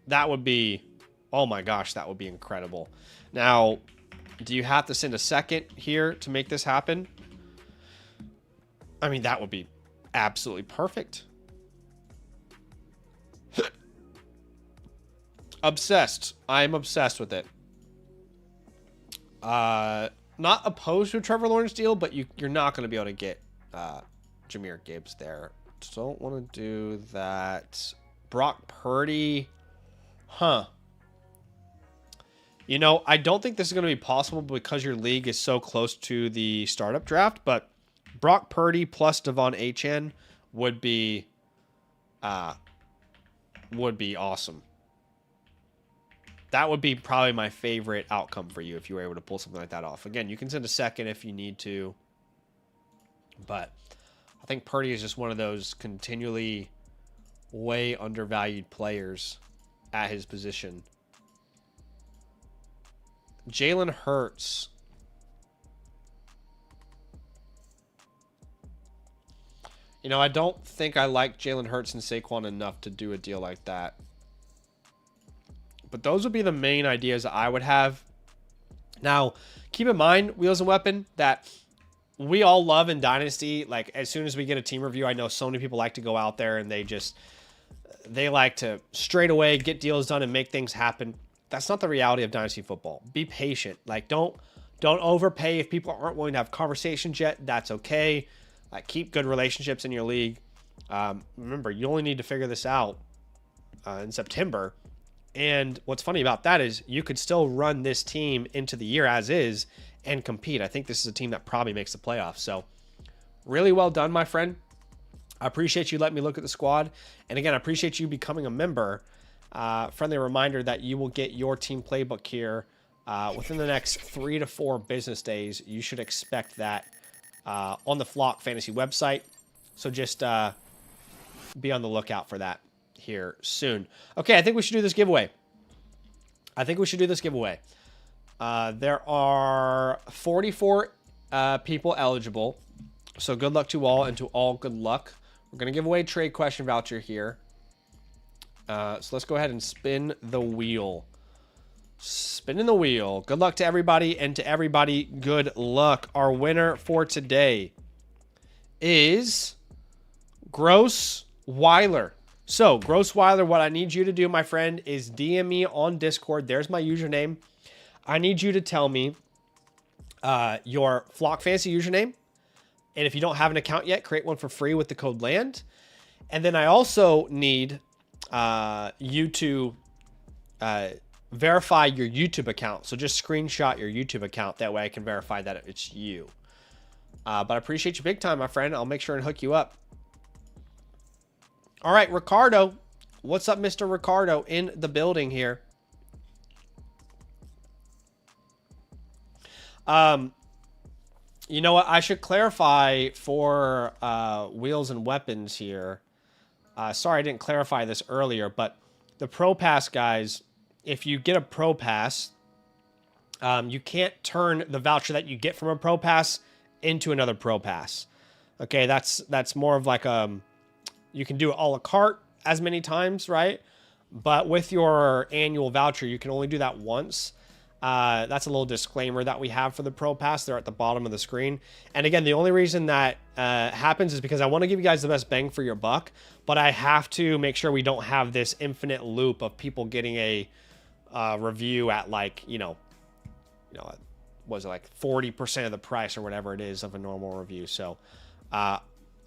that would be, oh my gosh, that would be incredible. Now, do you have to send a second here to make this happen? I mean, that would be absolutely perfect. Obsessed. I'm obsessed with it. Not opposed to a Trevor Lawrence deal, but you're not going to be able to get Jahmyr Gibbs there. Don't want to do that. Brock Purdy. Huh. You know, I don't think this is going to be possible because your league is so close to the startup draft, but Brock Purdy plus Devon Achane would be awesome. That would be probably my favorite outcome for you if you were able to pull something like that off. Again, you can send a second if you need to, but I think Purdy is just one of those continually way undervalued players at his position. Jalen Hurts. You know, I don't think I like Jalen Hurts and Saquon enough to do a deal like that. But those would be the main ideas that I would have. Now, keep in mind, Wheels and Weapon, that we all love in Dynasty. Like, as soon as we get a team review, I know so many people like to go out there and they like to straight away get deals done and make things happen. That's not the reality of Dynasty football. Be patient. Like, don't overpay if people aren't willing to have conversations yet. That's okay. Like, keep good relationships in your league. Remember, you only need to figure this out in September. And what's funny about that is you could still run this team into the year as is and compete. I think this is a team that probably makes the playoffs. So really well done, my friend. I appreciate you letting me look at the squad. And again, I appreciate you becoming a member. Friendly reminder that you will get your team playbook here within the next 3 to 4 business days. You should expect that on the Flock Fantasy website. So just be on the lookout for that here soon. Okay, I think we should do this giveaway. There are 44 people eligible. So good luck to all, and to all good luck. We're going to give away a trade question voucher here. So let's go ahead and spin the wheel. Spinning the wheel. Good luck to everybody, and to everybody, good luck. Our winner for today is Gross Weiler. So, Gross Weiler, what I need you to do, my friend, is DM me on Discord. There's my username. I need you to tell me your Flock Fantasy username. And if you don't have an account yet, create one for free with the code LAND. And then I also need you to verify your YouTube account. So just screenshot your YouTube account. That way I can verify that it's you. But I appreciate you big time, my friend. I'll make sure and hook you up. All right, Ricardo. What's up, Mr. Ricardo, in the building here? You know what? I should clarify for Wheels and Weapons here. Sorry, I didn't clarify this earlier, but the Pro Pass, guys, if you get a Pro Pass, you can't turn the voucher that you get from a Pro Pass into another Pro Pass. Okay, that's more of like you can do it a la carte as many times, right? But with your annual voucher, you can only do that once. That's a little disclaimer that we have for the Pro Pass. They're at the bottom of the screen. And again, the only reason that happens is because I want to give you guys the best bang for your buck, but I have to make sure we don't have this infinite loop of people getting a review at like, was it like 40% of the price or whatever it is of a normal review. So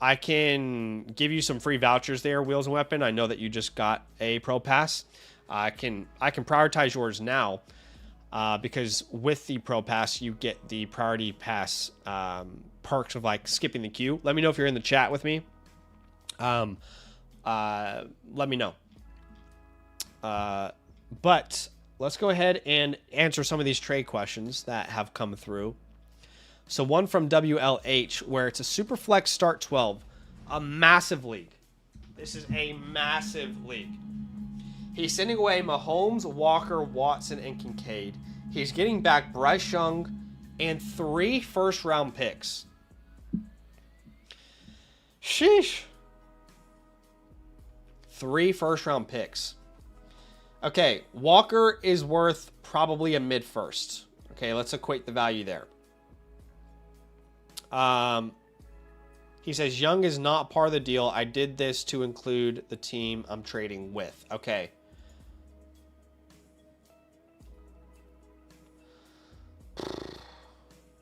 I can give you some free vouchers there, Wheels and Weapon. I know that you just got a Pro Pass. I can prioritize yours now. because with the Pro Pass, you get the Priority Pass perks of like skipping the queue. Let me know if you're in the chat with me. Let me know. But let's go ahead and answer some of these trade questions that have come through. So one from WLH, where it's a super flex start 12, a massive league. This is a massive league. He's sending away Mahomes, Walker, Watson, and Kincaid. He's getting back Bryce Young and 3 first-round picks. Sheesh. 3 first-round picks. Okay, Walker is worth probably a mid-first. Okay, let's equate the value there. He says, Young is not part of the deal. I did this to include the team I'm trading with. Okay.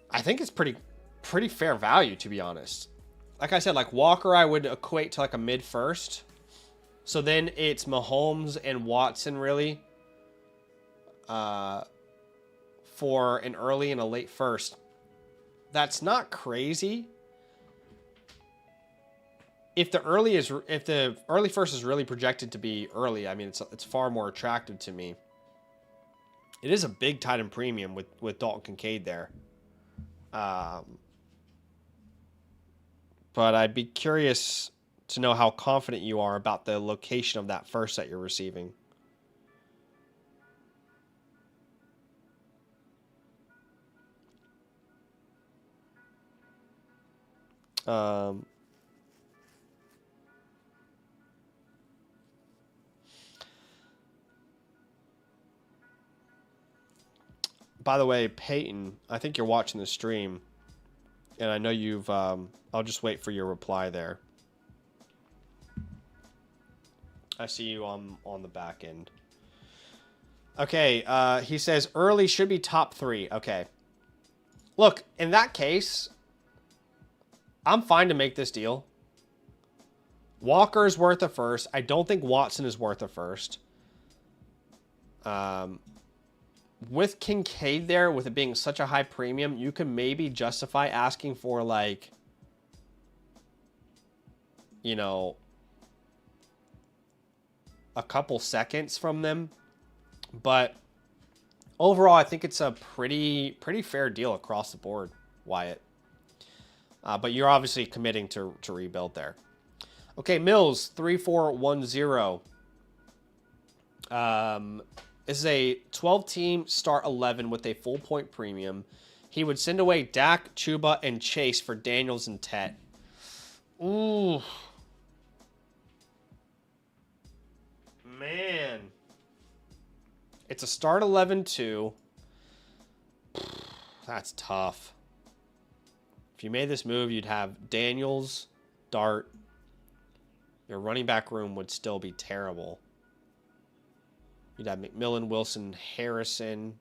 I think it's pretty fair value, to be honest. Like I said, like Walker, I would equate to like a mid-first. So then it's Mahomes and Watson, really, for an early and a late first. That's not crazy. If the early first is really projected to be early, I mean, it's far more attractive to me. It is a big tight end premium with Dalton Kincaid there. But I'd be curious to know how confident you are about the location of that first that you're receiving. By the way, Peyton, I think you're watching the stream, and I know you've, I'll just wait for your reply there. I see you on the back end. Okay, he says early should be top 3. Okay. Look, in that case, I'm fine to make this deal. Walker is worth a first. I don't think Watson is worth a first. With Kincaid there, with it being such a high premium, you can maybe justify asking for, like, you know, a couple seconds from them. But overall, I think it's a pretty fair deal across the board, Wyatt. But you're obviously committing to rebuild there. Okay, Mills, 3410. This is a 12-team start 11 with a full point premium. He would send away Dak, Chuba, and Chase for Daniels and Tet. Ooh. Man. It's a start 11 too. That's tough. If you made this move, you'd have Daniels, Dart. Your running back room would still be terrible. You'd have McMillan, Wilson, Harrison.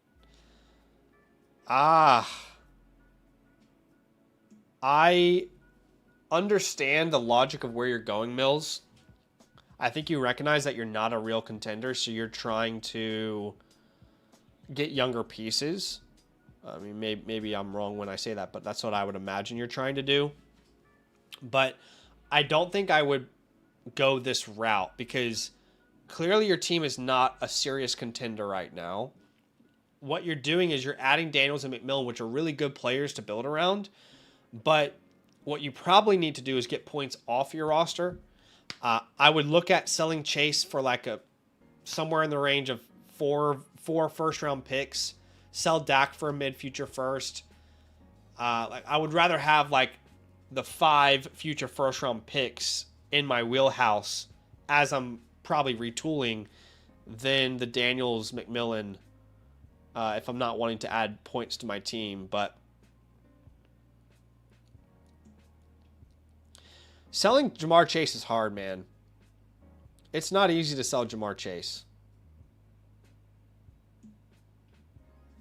I understand the logic of where you're going, Mills. I think you recognize that you're not a real contender, so you're trying to get younger pieces. I mean, maybe I'm wrong when I say that, but that's what I would imagine you're trying to do. But I don't think I would go this route because clearly your team is not a serious contender right now. What you're doing is you're adding Daniels and McMillan, which are really good players to build around. But what you probably need to do is get points off your roster. I would look at selling Chase for like somewhere in the range of four first-round picks. Sell Dak for a mid-future first. Like I would rather have like the 5 future first-round picks in my wheelhouse as I'm probably retooling than the Daniels McMillan if I'm not wanting to add points to my team. But selling Jamar Chase is hard, man. It's not easy to sell Jamar Chase.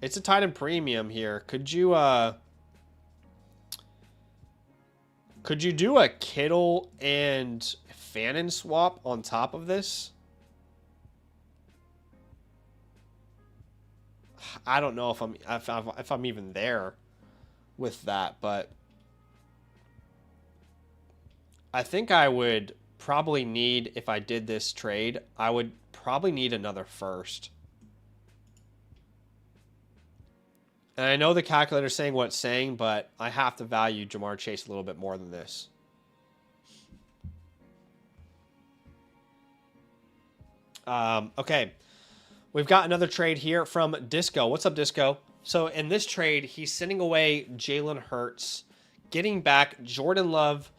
It's a tight end premium here. Could you do a Kittle and Fannin swap on top of this? I don't know if I'm even there with that, but I think I would probably need, if I did this trade, I would probably need another first. And I know the calculator's saying what it's saying, but I have to value Jamar Chase a little bit more than this. Okay. We've got another trade here from Disco. What's up, Disco? So in this trade, he's sending away Jalen Hurts, getting back Jordan Love,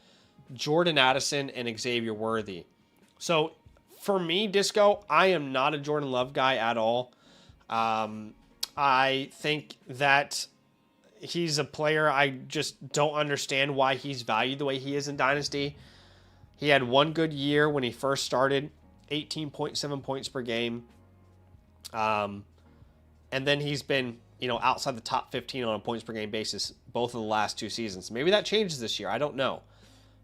Jordan Addison, and Xavier Worthy. So for me, Disco, I am not a Jordan Love guy at all. I think that he's a player I just don't understand why he's valued the way he is in Dynasty. He had one good year when he first started, 18.7 points per game. And then he's been, outside the top 15 on a points per game basis both of the last 2 seasons. Maybe that changes this year. I don't know.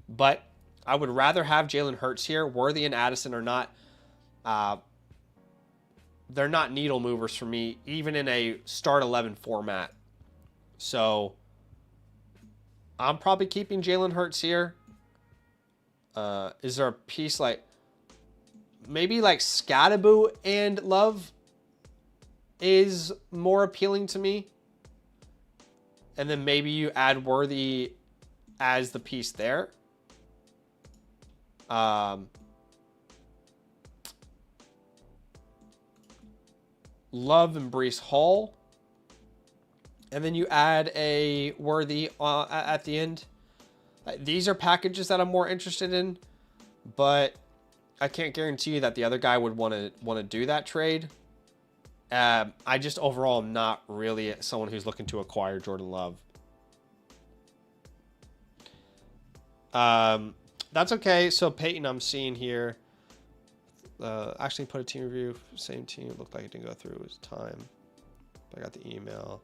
But I would rather have Jalen Hurts here. Worthy and Addison are not they're not needle movers for me, even in a start 11 format. So I'm probably keeping Jalen Hurts here. Is there a piece like maybe like Scattaboo and Love is more appealing to me? And then maybe you add Worthy as the piece there. Love and Breece Hall. And then you add a Worthy at the end. These are packages that I'm more interested in, but I can't guarantee you that the other guy would want to do that trade. I just overall am not really someone who's looking to acquire Jordan Love. That's okay. So Peyton, I'm seeing here. Actually put a team review. Same team. It looked like it didn't go through. It was time. But I got the email.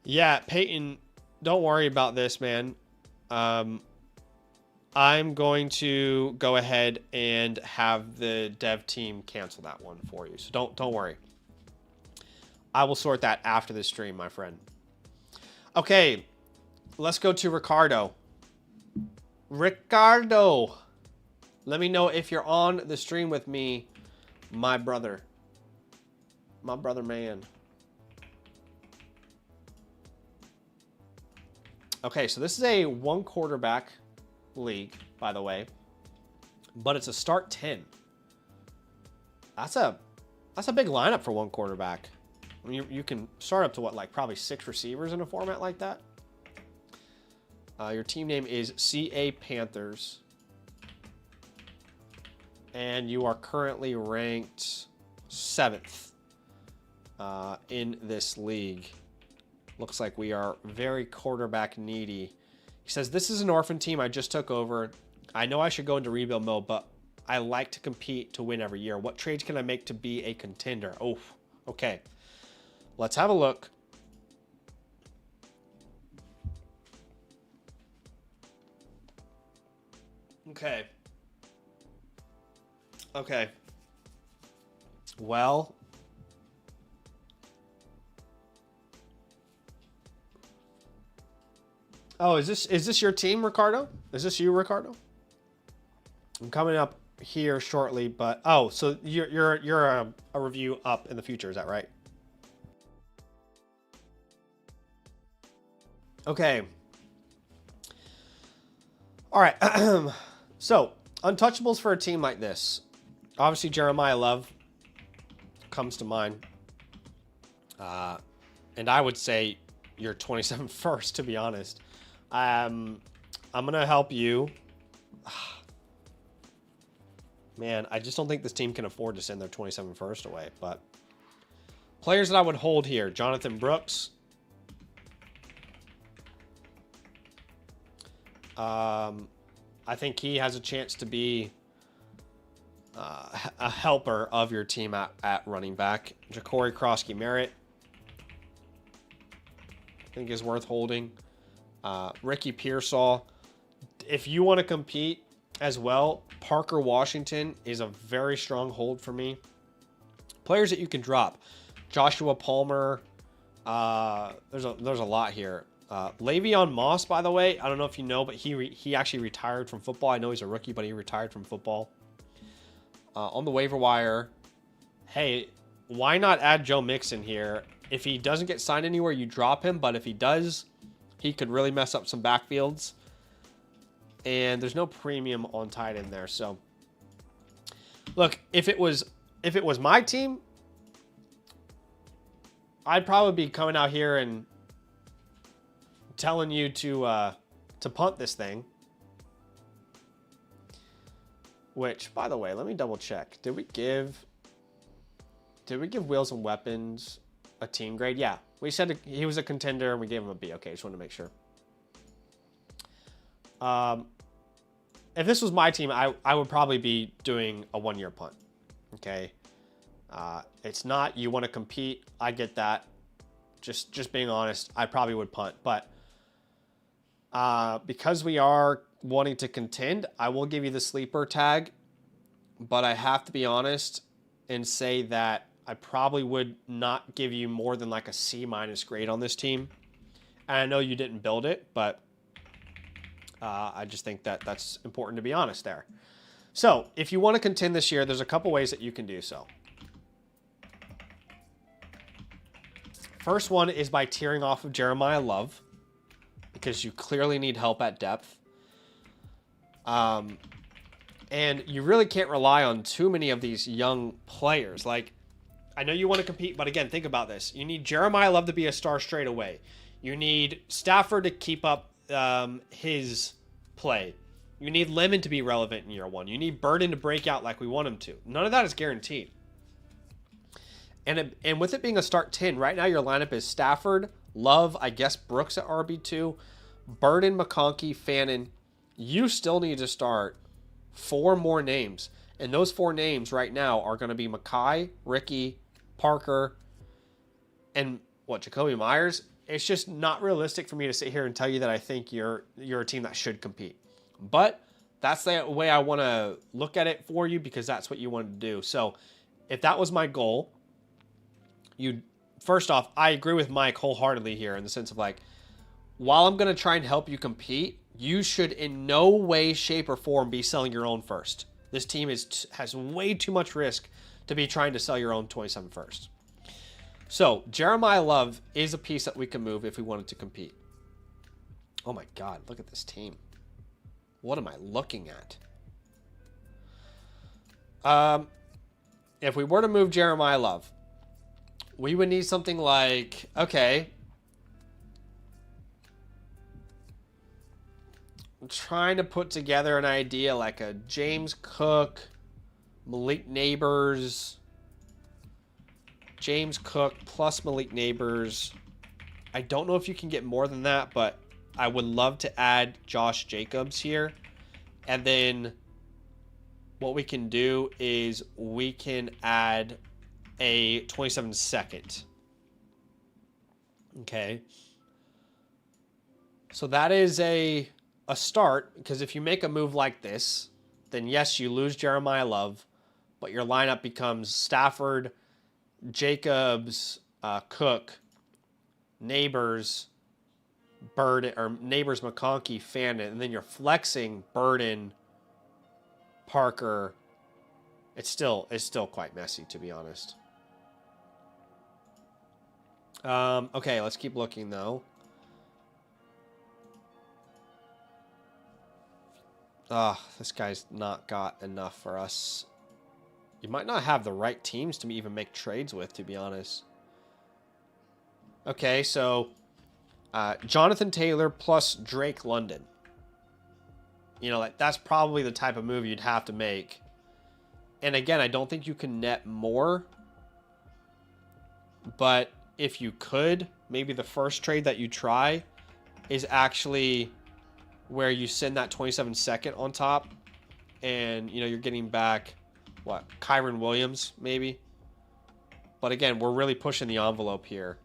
Yeah, Peyton, don't worry about this, man. I'm going to go ahead and have the dev team cancel that one for you. So don't worry. I will sort that after the stream, my friend. Okay, let's go to Ricardo. Ricardo, let me know if you're on the stream with me, my brother. My brother, man. Okay, so this is a 1 quarterback league, by the way, but it's a start 10. That's a big lineup for 1 quarterback. I mean, you can start up to what, like probably 6 receivers in a format like that. Your team name is CA Panthers, and you are currently ranked 7th in this league. Looks like we are very quarterback needy. He says, this is an orphan team I just took over. I know I should go into rebuild mode, but I like to compete to win every year. What trades can I make to be a contender? Oh, okay. Let's have a look. Okay. Okay. Well, oh, is this your team, Ricardo? Is this you, Ricardo? I'm coming up here shortly, but oh, so you're a review up in the future, is that right? Okay. All right. So, untouchables for a team like this. Obviously, Jeremiah Love comes to mind. And I would say you're 27 first, to be honest. I'm going to help you. Man, I just don't think this team can afford to send their 27 first away. But players that I would hold here, Jonathan Brooks. I think he has a chance to be a helper of your team at running back. Ja'Cory Krosky-Merritt, I think, is worth holding. Ricky Pearsall if you want to compete as well, Parker Washington is a very strong hold for me. Players that you can drop. Joshua Palmer. There's a lot here. Le'Veon Moss, by the way, I don't know if you know, but he actually retired from football. I know he's a rookie, but he retired from football. On the waiver wire, hey, why not add Joe Mixon here? If he doesn't get signed anywhere, you drop him, but if he does, he could really mess up some backfields. And there's no premium on tight end there, so look, if it was my team, I'd probably be coming out here and telling you to punt this thing. Which, by the way, let me double check. Did we give Wheels and Weapons a team grade? Yeah, we said he was a contender and we gave him a B. Okay, just wanted to make sure. If this was my team, I would probably be doing a 1-year punt. Okay. It's not, you want to compete. I get that. Just being honest, I probably would punt. But because we are wanting to contend, I will give you the sleeper tag. But I have to be honest and say that I probably would not give you more than like a C- grade on this team. And I know you didn't build it, but I just think that that's important to be honest there. So if you want to contend this year, there's a couple ways that you can do so. First one is by tearing off of Jeremiah Love, because you clearly need help at depth. And you really can't rely on too many of these young players. Like, I know you want to compete, but again, think about this. You need Jeremiah Love to be a star straight away. You need Stafford to keep up his play. You need Lemon to be relevant in year 1. You need Burden to break out like we want him to. None of that is guaranteed. And with it being a start 10, right now your lineup is Stafford, Love, I guess Brooks at RB2, Burden, McConkey, Fannin. You still need to start 4 more names. And those 4 names right now are going to be Mackay, Ricky, Parker, and Jacoby Myers. It's just not realistic for me to sit here and tell you that I think you're a team that should compete. But that's the way I want to look at it for you, because that's what you wanted to do. So if that was my goal, first off, I agree with Mike wholeheartedly here in the sense of like, while I'm going to try and help you compete, you should in no way, shape, or form be selling your own first. This team has way too much risk to be trying to sell your own 27 first. So Jeremiah Love is a piece that we can move if we wanted to compete. Oh my God, look at this team. What am I looking at? If we were to move Jeremiah Love, we would need something like, okay, I'm trying to put together an idea like a James Cook, Malik Neighbors, James Cook plus Malik Neighbors. I don't know if you can get more than that, but I would love to add Josh Jacobs here. And then what we can do is we can add a 27 second. Okay. So that is a start, because if you make a move like this, then yes, you lose Jeremiah Love, but your lineup becomes Stafford, Jacobs, Cook, Neighbors, Neighbors, McConkey, Fannin, and then you're flexing Burden, Parker. It's still quite messy, to be honest. Okay, let's keep looking though. This guy's not got enough for us. You might not have the right teams to even make trades with, to be honest. Okay, so Jonathan Taylor plus Drake London. You know, that's probably the type of move you'd have to make. And again, I don't think you can net more. But if you could, maybe the first trade that you try is actually where you send that 27 second on top. And, you know, you're getting back, what, Kyron Williams, maybe? But again, we're really pushing the envelope here.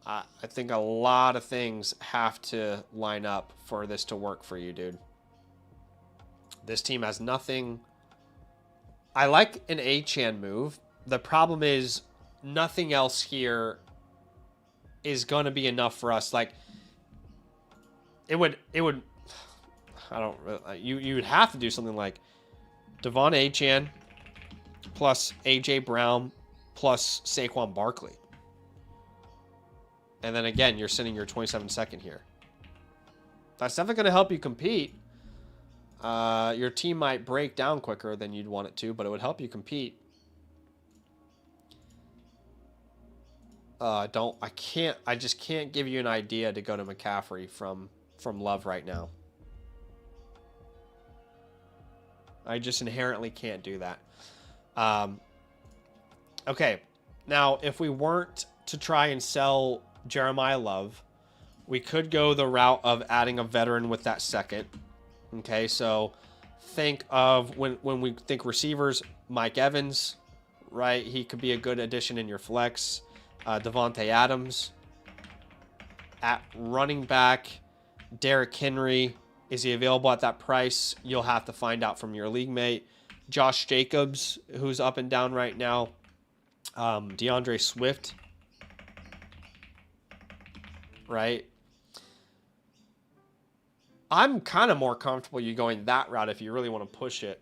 I think a lot of things have to line up for this to work for you, dude. This team has nothing. I like an Achane move. The problem is nothing else here is going to be enough for us. Like, it would, I don't, you would have to do something like Devon Achane plus A.J. Brown plus Saquon Barkley. And then again, you're sending your 27-second here. That's definitely going to help you compete. Your team might break down quicker than you'd want it to, but it would help you compete. I just can't give you an idea to go to McCaffrey from Love right now. I just inherently can't do that. Okay. Now, if we weren't to try and sell Jeremiah Love, we could go the route of adding a veteran with that second. Okay, so think of when we think receivers, Mike Evans, right? He could be a good addition in your flex. Devontae Adams. At running back, Derrick Henry. Is he available at that price? You'll have to find out from your league mate. Josh Jacobs, who's up and down right now. DeAndre Swift. Right? I'm kind of more comfortable you going that route if you really want to push it.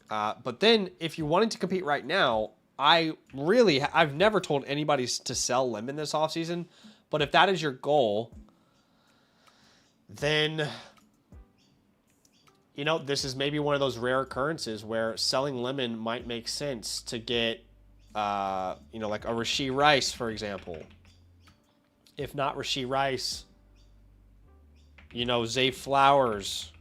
But then if you wanted to compete right now, I've never told anybody to sell Lemon this offseason. But if that is your goal, then, you know, this is maybe one of those rare occurrences where selling Lemon might make sense to get, you know, like a Rashee Rice, for example. If not Rashee Rice, you know, Zay Flowers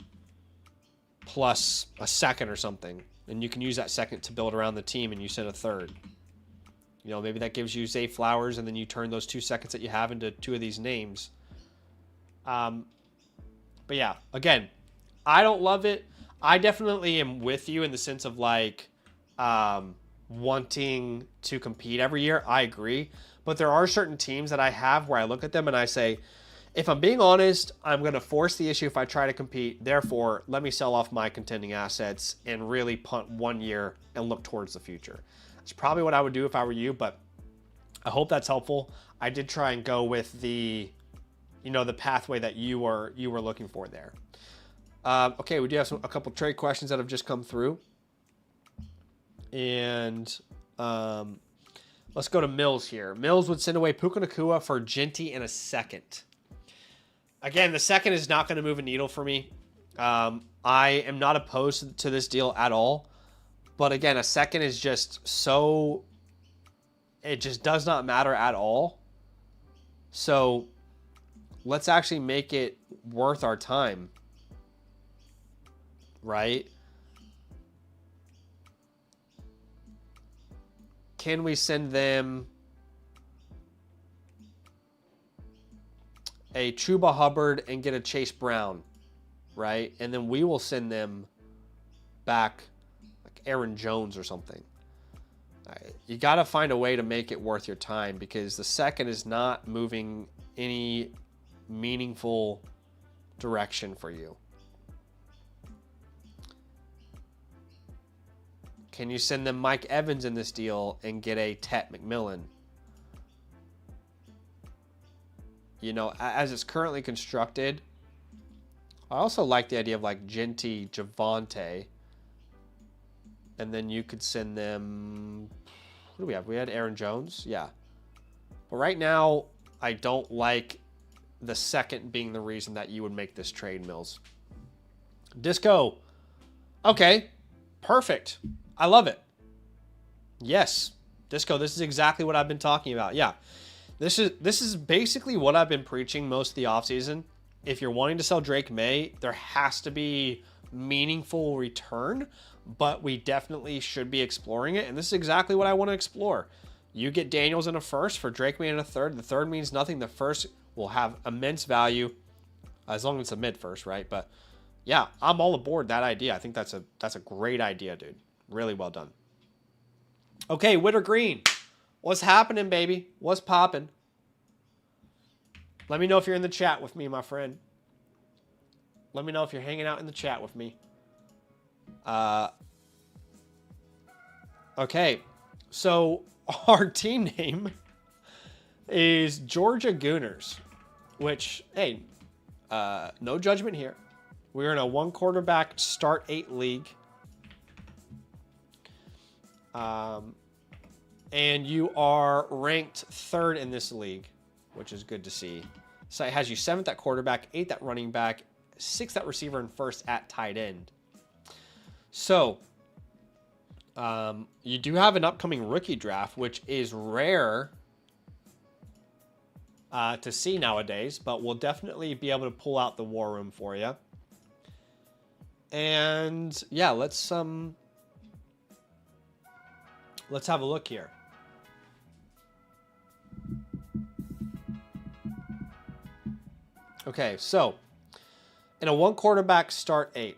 plus a second or something. And you can use that second to build around the team and you send a third. You know, maybe that gives you Zay Flowers and then you turn those 2 seconds that you have into 2 of these names. But yeah, again, I don't love it. I definitely am with you in the sense of like wanting to compete every year. I agree. But there are certain teams that I have where I look at them and I say, if I'm being honest, I'm going to force the issue if I try to compete. Therefore, let me sell off my contending assets and really punt 1 year and look towards the future. That's probably what I would do if I were you, but I hope that's helpful. I did try and go with the, you know, the pathway that you were looking for there. Okay, we do have a couple trade questions that have just come through. And let's go to Mills here. Mills would send away Puka Nacua for Genty in a second. Again, the second is not going to move a needle for me. I am not opposed to this deal at all. But again, a second is just so... It just does not matter at all. So let's actually make it worth our time. Right? Can we send them a Chuba Hubbard and get a Chase Brown, right? And then we will send them back like Aaron Jones or something. You got to find a way to make it worth your time because the second is not moving any meaningful direction for you. Can you send them Mike Evans in this deal and get a Tet McMillan? You know, as it's currently constructed, I also like the idea of like Genty, Javonte. And then you could send them... Who do we have? We had Aaron Jones? Yeah. But right now, I don't like the second being the reason that you would make this trade, Mills. Disco. Okay. Perfect. I love it. Yes. Disco, this is exactly what I've been talking about. Yeah. This is basically what I've been preaching most of the offseason. If you're wanting to sell Drake May, there has to be meaningful return, but we definitely should be exploring it. And this is exactly what I want to explore. You get Daniels in a first for Drake May in a third. The third means nothing. The first will have immense value as long as it's a mid first, right? But yeah, I'm all aboard that idea. I think that's a great idea, dude. Really well done. Okay, Witter Green. What's happening, baby? What's popping? Let me know if you're in the chat with me, my friend. Let me know if you're hanging out in the chat with me. Okay, so our team name is Georgia Gooners, which, hey, no judgment here. We're in a 1 quarterback start 8 league. And you are ranked 3rd in this league, which is good to see. So it has you 7th at quarterback, 8th at running back, 6th at receiver, and 1st at tight end. So you do have an upcoming rookie draft, which is rare to see nowadays, but we'll definitely be able to pull out the war room for you. And yeah, let's have a look here. Okay, so in a 1 quarterback start 8,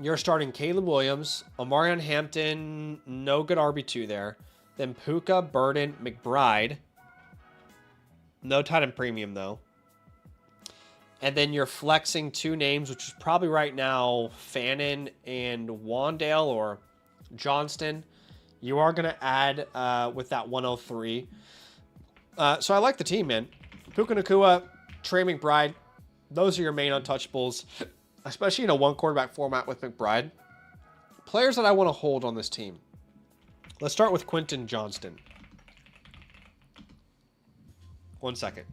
you're starting Caleb Williams, Omarion Hampton, no good RB2 there. Then Puka, Burden, McBride. No tight end premium, though. And then you're flexing 2 names, which is probably right now Fannin and Wandale or Johnston. You are going to add with that 103. So I like the team, man. Puka Nacua, Trey McBride, those are your main untouchables, especially in a 1 quarterback format with McBride. Players that I want to hold on this team. Let's start with Quentin Johnston. 1 second.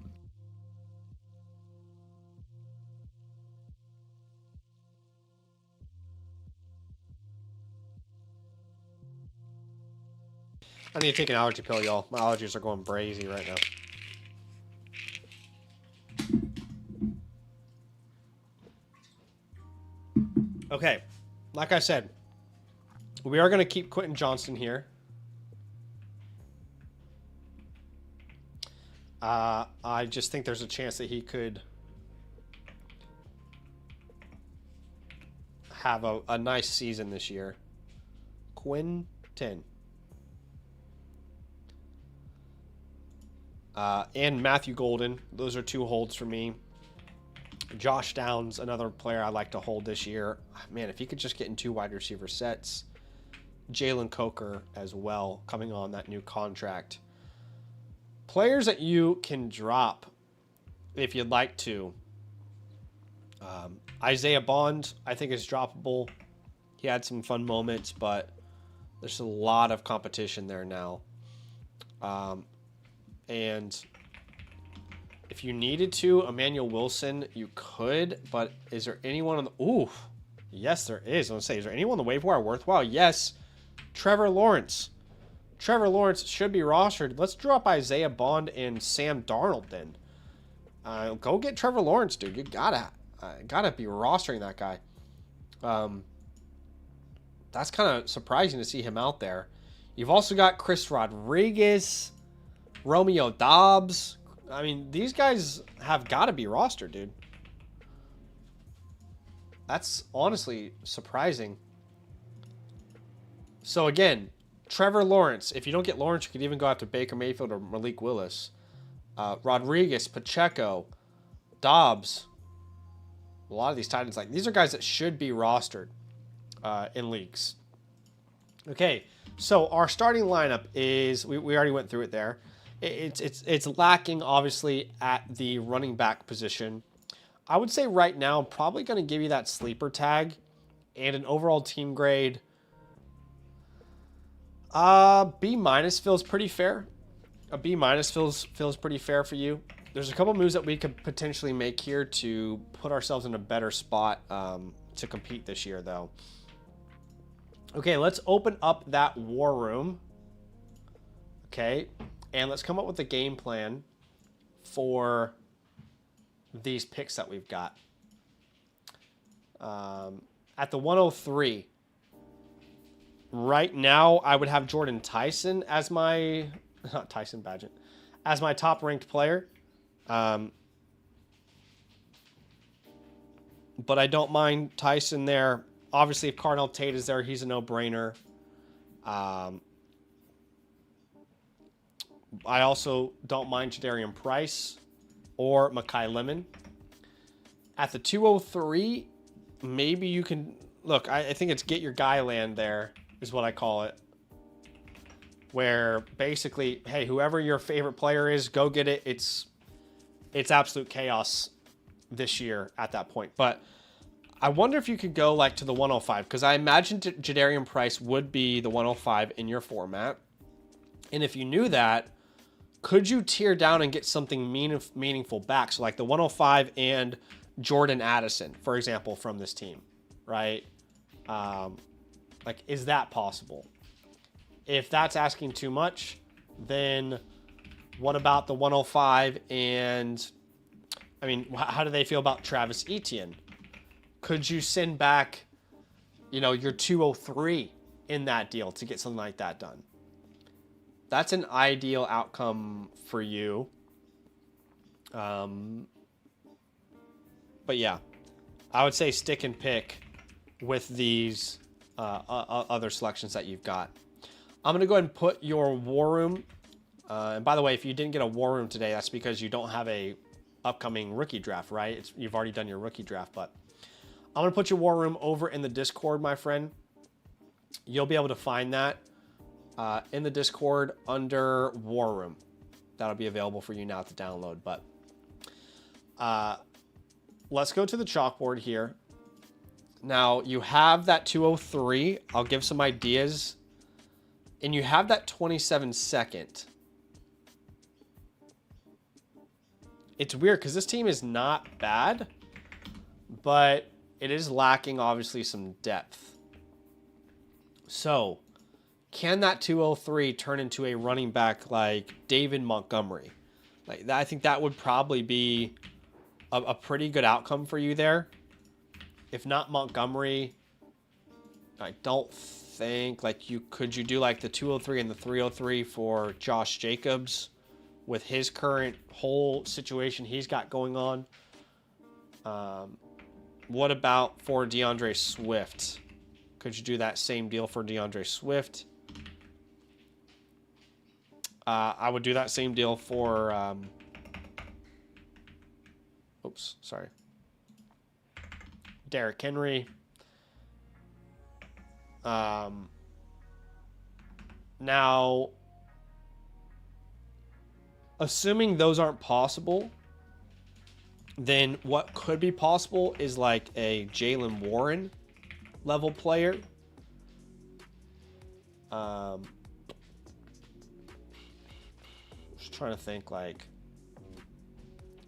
I need to take an allergy pill, y'all. My allergies are going crazy right now. Okay, like I said, we are going to keep Quentin Johnston here. I just think there's a chance that he could have a nice season this year. Quentin. And Matthew Golden. Those are 2 holds for me. Josh Downs, another player I like to hold this year. Man, if he could just get in 2 wide receiver sets. Jalen Coker as well, coming on that new contract. Players that you can drop if you'd like to. Isaiah Bond, I think, is droppable. He had some fun moments, but there's a lot of competition there now. And if you needed to, Emmanuel Wilson, you could, but is there anyone on the... Ooh, yes, there is. I want to say, is there anyone on the waiver wire worthwhile? Yes, Trevor Lawrence. Trevor Lawrence should be rostered. Let's drop Isaiah Bond and Sam Darnold then. Go get Trevor Lawrence, dude. You gotta be rostering that guy. That's kind of surprising to see him out there. You've also got Chris Rodriguez, Romeo Dobbs. I mean, these guys have got to be rostered, dude. That's honestly surprising. So again, Trevor Lawrence. If you don't get Lawrence, you could even go after Baker Mayfield or Malik Willis. Rodriguez, Pacheco, Dobbs. A lot of these tight ends, like these are guys that should be rostered in leagues. Okay, so our starting lineup is we already went through it there. It's lacking obviously at the running back position. I would say right now I'm probably going to give you that sleeper tag and an overall team grade. B- feels pretty fair. A B- feels pretty fair for you. There's a couple moves that we could potentially make here to put ourselves in a better spot to compete this year, though. Okay, let's open up that war room. Okay, and let's come up with a game plan for these picks that we've got. At the 103, right now I would have Jordan Tyson as my, not Tyson Badgett, as my top ranked player. But I don't mind Tyson there. Obviously, if Carnell Tate is there, he's a no-brainer. I also don't mind Jadarian Price or Mekhi Lemon. At the 203, maybe you can look, I think it's get your guy land there is what I call it. Where basically, hey, whoever your favorite player is, go get it. It's absolute chaos this year at that point. But I wonder if you could go like to the 105, because I imagine Jadarian Price would be the 105 in your format. And if you knew that, could you tier down and get something meaningful back? So like the 105 and Jordan Addison, for example, from this team, right? Like, is that possible? If that's asking too much, then what about the 105 and, I mean, how do they feel about Travis Etienne? Could you send back, you know, your 203 in that deal to get something like that done? That's an ideal outcome for you. But yeah, I would say stick and pick with these other selections that you've got. I'm going to go ahead and put your War Room. And by the way, if you didn't get a War Room today, that's because you don't have a upcoming rookie draft, right? You've already done your rookie draft, but I'm going to put your War Room over in the Discord, my friend. You'll be able to find that in the Discord under War Room. That'll be available for you now to download. But let's go to the chalkboard here. Now, you have that 203. I'll give some ideas. And you have that 27 second. It's weird because this team is not bad, but it is lacking, obviously, some depth. So, can that 203 turn into a running back like David Montgomery? Like that, I think that would probably be a pretty good outcome for you there. If not Montgomery, I don't think, like, could you do like the 203 and the 303 for Josh Jacobs with his current whole situation he's got going on? What about for DeAndre Swift? Could you do that same deal for DeAndre Swift? I would do that same deal for oops, sorry. Derrick Henry. Now, assuming those aren't possible, then what could be possible is like a Jaylen Warren level player. Just trying to think, like,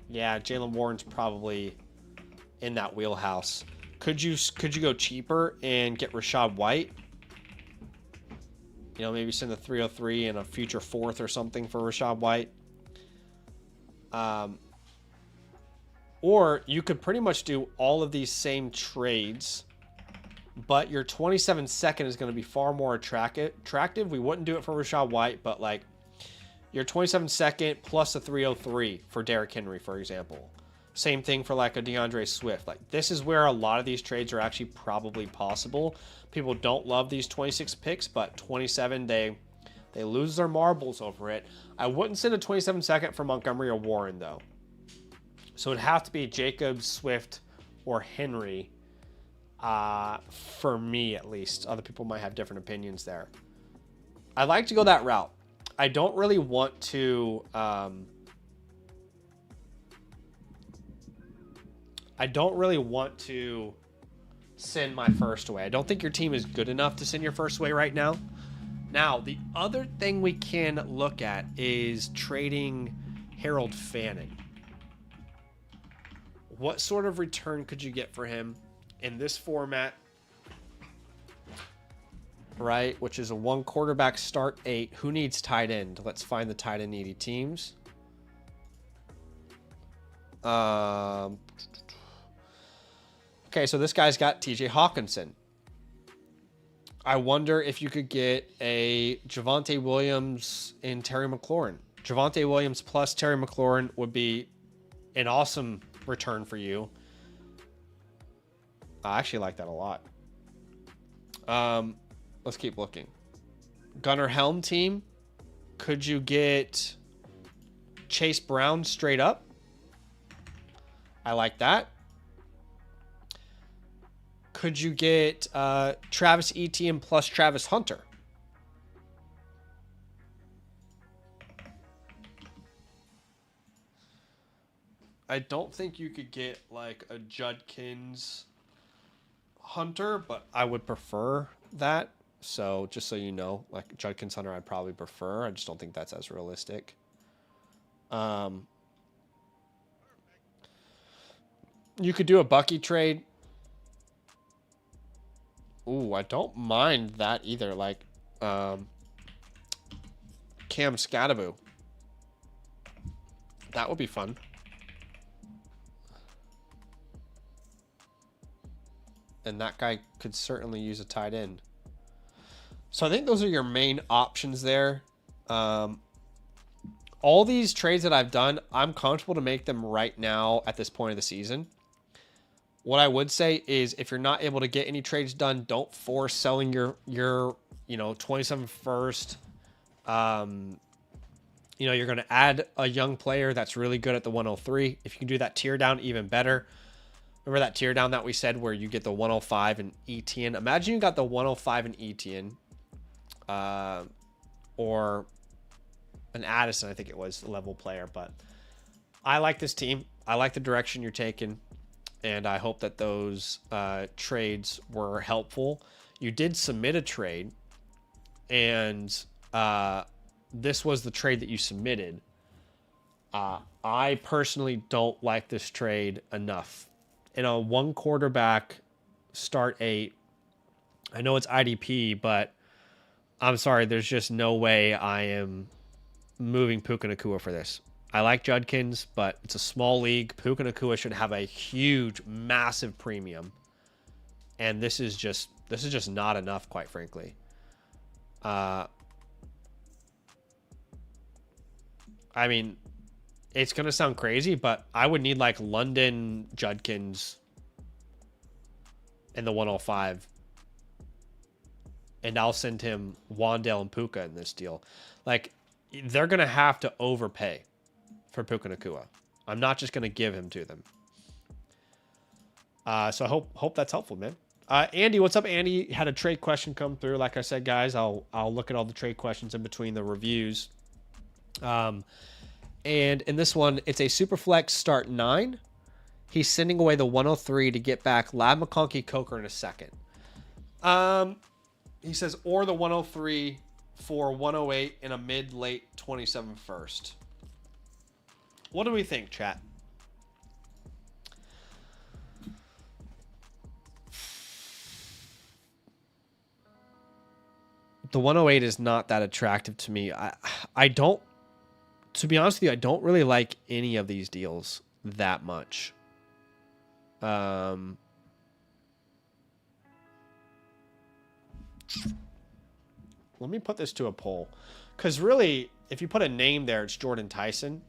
yeah, Jaylen Warren's probably in that wheelhouse. Could you go cheaper and get Rachaad White? You know, maybe send a 303 and a future 4th or something for Rachaad White. Or you could pretty much do all of these same trades, but your 27 second is going to be far more attractive. We wouldn't do it for Rachaad White, but like your 27 second plus a 303 for Derrick Henry, for example. Same thing for like a DeAndre Swift. Like, this is where a lot of these trades are actually probably possible. People don't love these 26 picks, but 27, they lose their marbles over it. I wouldn't send a 27 second for Montgomery or Warren, though. So it'd have to be Jacobs, Swift, or Henry, for me at least. Other people might have different opinions there. I like to go that route. I don't really want to... I don't really want to send my first away. I don't think your team is good enough to send your first away right now. Now, the other thing we can look at is trading Harold Fanning. What sort of return could you get for him in this format? Right, which is a 1 quarterback start 8. Who needs tight end? Let's find the tight end needy teams. Okay, so this guy's got TJ Hawkinson. I wonder if you could get a Javonte Williams and Terry McLaurin. Javonte Williams plus Terry McLaurin would be an awesome return for you. I actually like that a lot. Let's keep looking. Gunnar Helm team. Could you get Chase Brown straight up? I like that. could you get Travis Etienne plus Travis Hunter? I don't think you could get like a Judkins Hunter, but I would prefer that. So just so you know, like Judkins Hunter, I'd probably prefer. I just don't think that's as realistic. You could do a Bucky trade. Ooh, I don't mind that either. Like, Cam Scadaboo. That would be fun. And that guy could certainly use a tight end. So I think those are your main options there. All these trades that I've done, I'm comfortable to make them right now at this point of the season. What I would say is if you're not able to get any trades done, don't force selling your 27 first. You're going to add a young player that's really good at the 103. If you can do that tear down, even better. Remember that tear down that we said where you get the 105 and Etienne? Imagine you got the 105 and Etienne. Or an Addison, I think it was, level player. But I like this team. I like the direction you're taking. And I hope that those trades were helpful. You did submit a trade. And this was the trade that you submitted. I personally don't like this trade enough. In a one quarterback start 8, I know it's IDP, but I'm sorry, there's just no way I am moving Puka Nacua for this. I like Judkins, but it's a small league. Puka Nacua should have a huge, massive premium. And this is just not enough, quite frankly. I mean, it's going to sound crazy, but I would need like London Judkins in the 105. And I'll send him Wandale and Puka in this deal. Like, they're going to have to overpay for Puka Nacua. I'm not just going to give him to them. So I hope that's helpful, man. Andy, what's up, Andy? Had a trade question come through. Like I said, guys, I'll look at all the trade questions in between the reviews. And in this one, it's a Superflex start 9. He's sending away the 103 to get back Lab McConkey Coker in a second. He says, or the 103 for 108 in a mid-late 27 first. What do we think, chat? The 108 is not that attractive to me. I don't, to be honest with you, I don't really like any of these deals that much. Let me put this to a poll. Because really, if you put a name there, it's Jordan Tyson.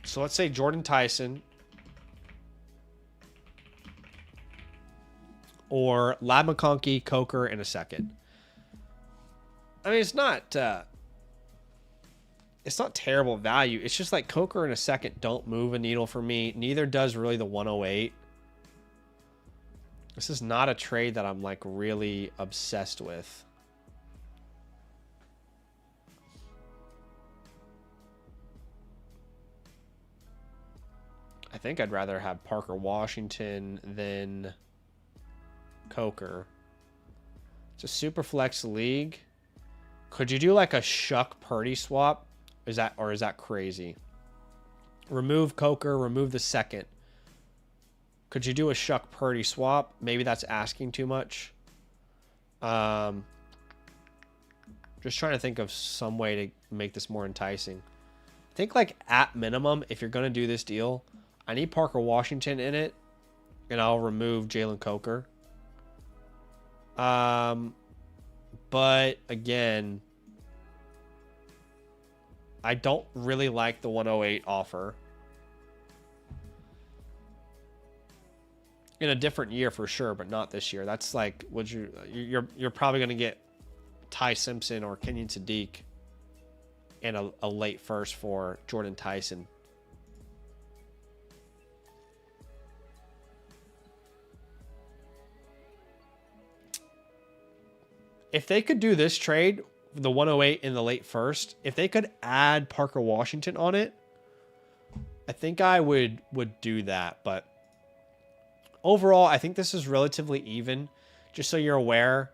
So let's say Jordan Tyson or Lab McConkey, Coker in a second. I mean, it's not terrible value. It's just like Coker in a second don't move a needle for me. Neither does really the 108. This is not a trade that I'm like really obsessed with. I think I'd rather have Parker Washington than Coker. It's a super flex league. Could you do like a Shuck Purdy swap? Is that crazy? Remove Coker, remove the second. Could you do a Shuck Purdy swap? Maybe that's asking too much. Just trying to think of some way to make this more enticing. I think like at minimum, if you're going to do this deal, I need Parker Washington in it, and I'll remove Jalen Coker. But again, I don't really like the 108 offer. In a different year for sure, but not this year. That's like, you're probably going to get Ty Simpson or Kenyon Sadiq and a late first for Jordan Tyson. if they could do this trade, the 108 in the late first, if they could add Parker Washington on it, I think I would do that. But overall, I think this is relatively even. Just so you're aware,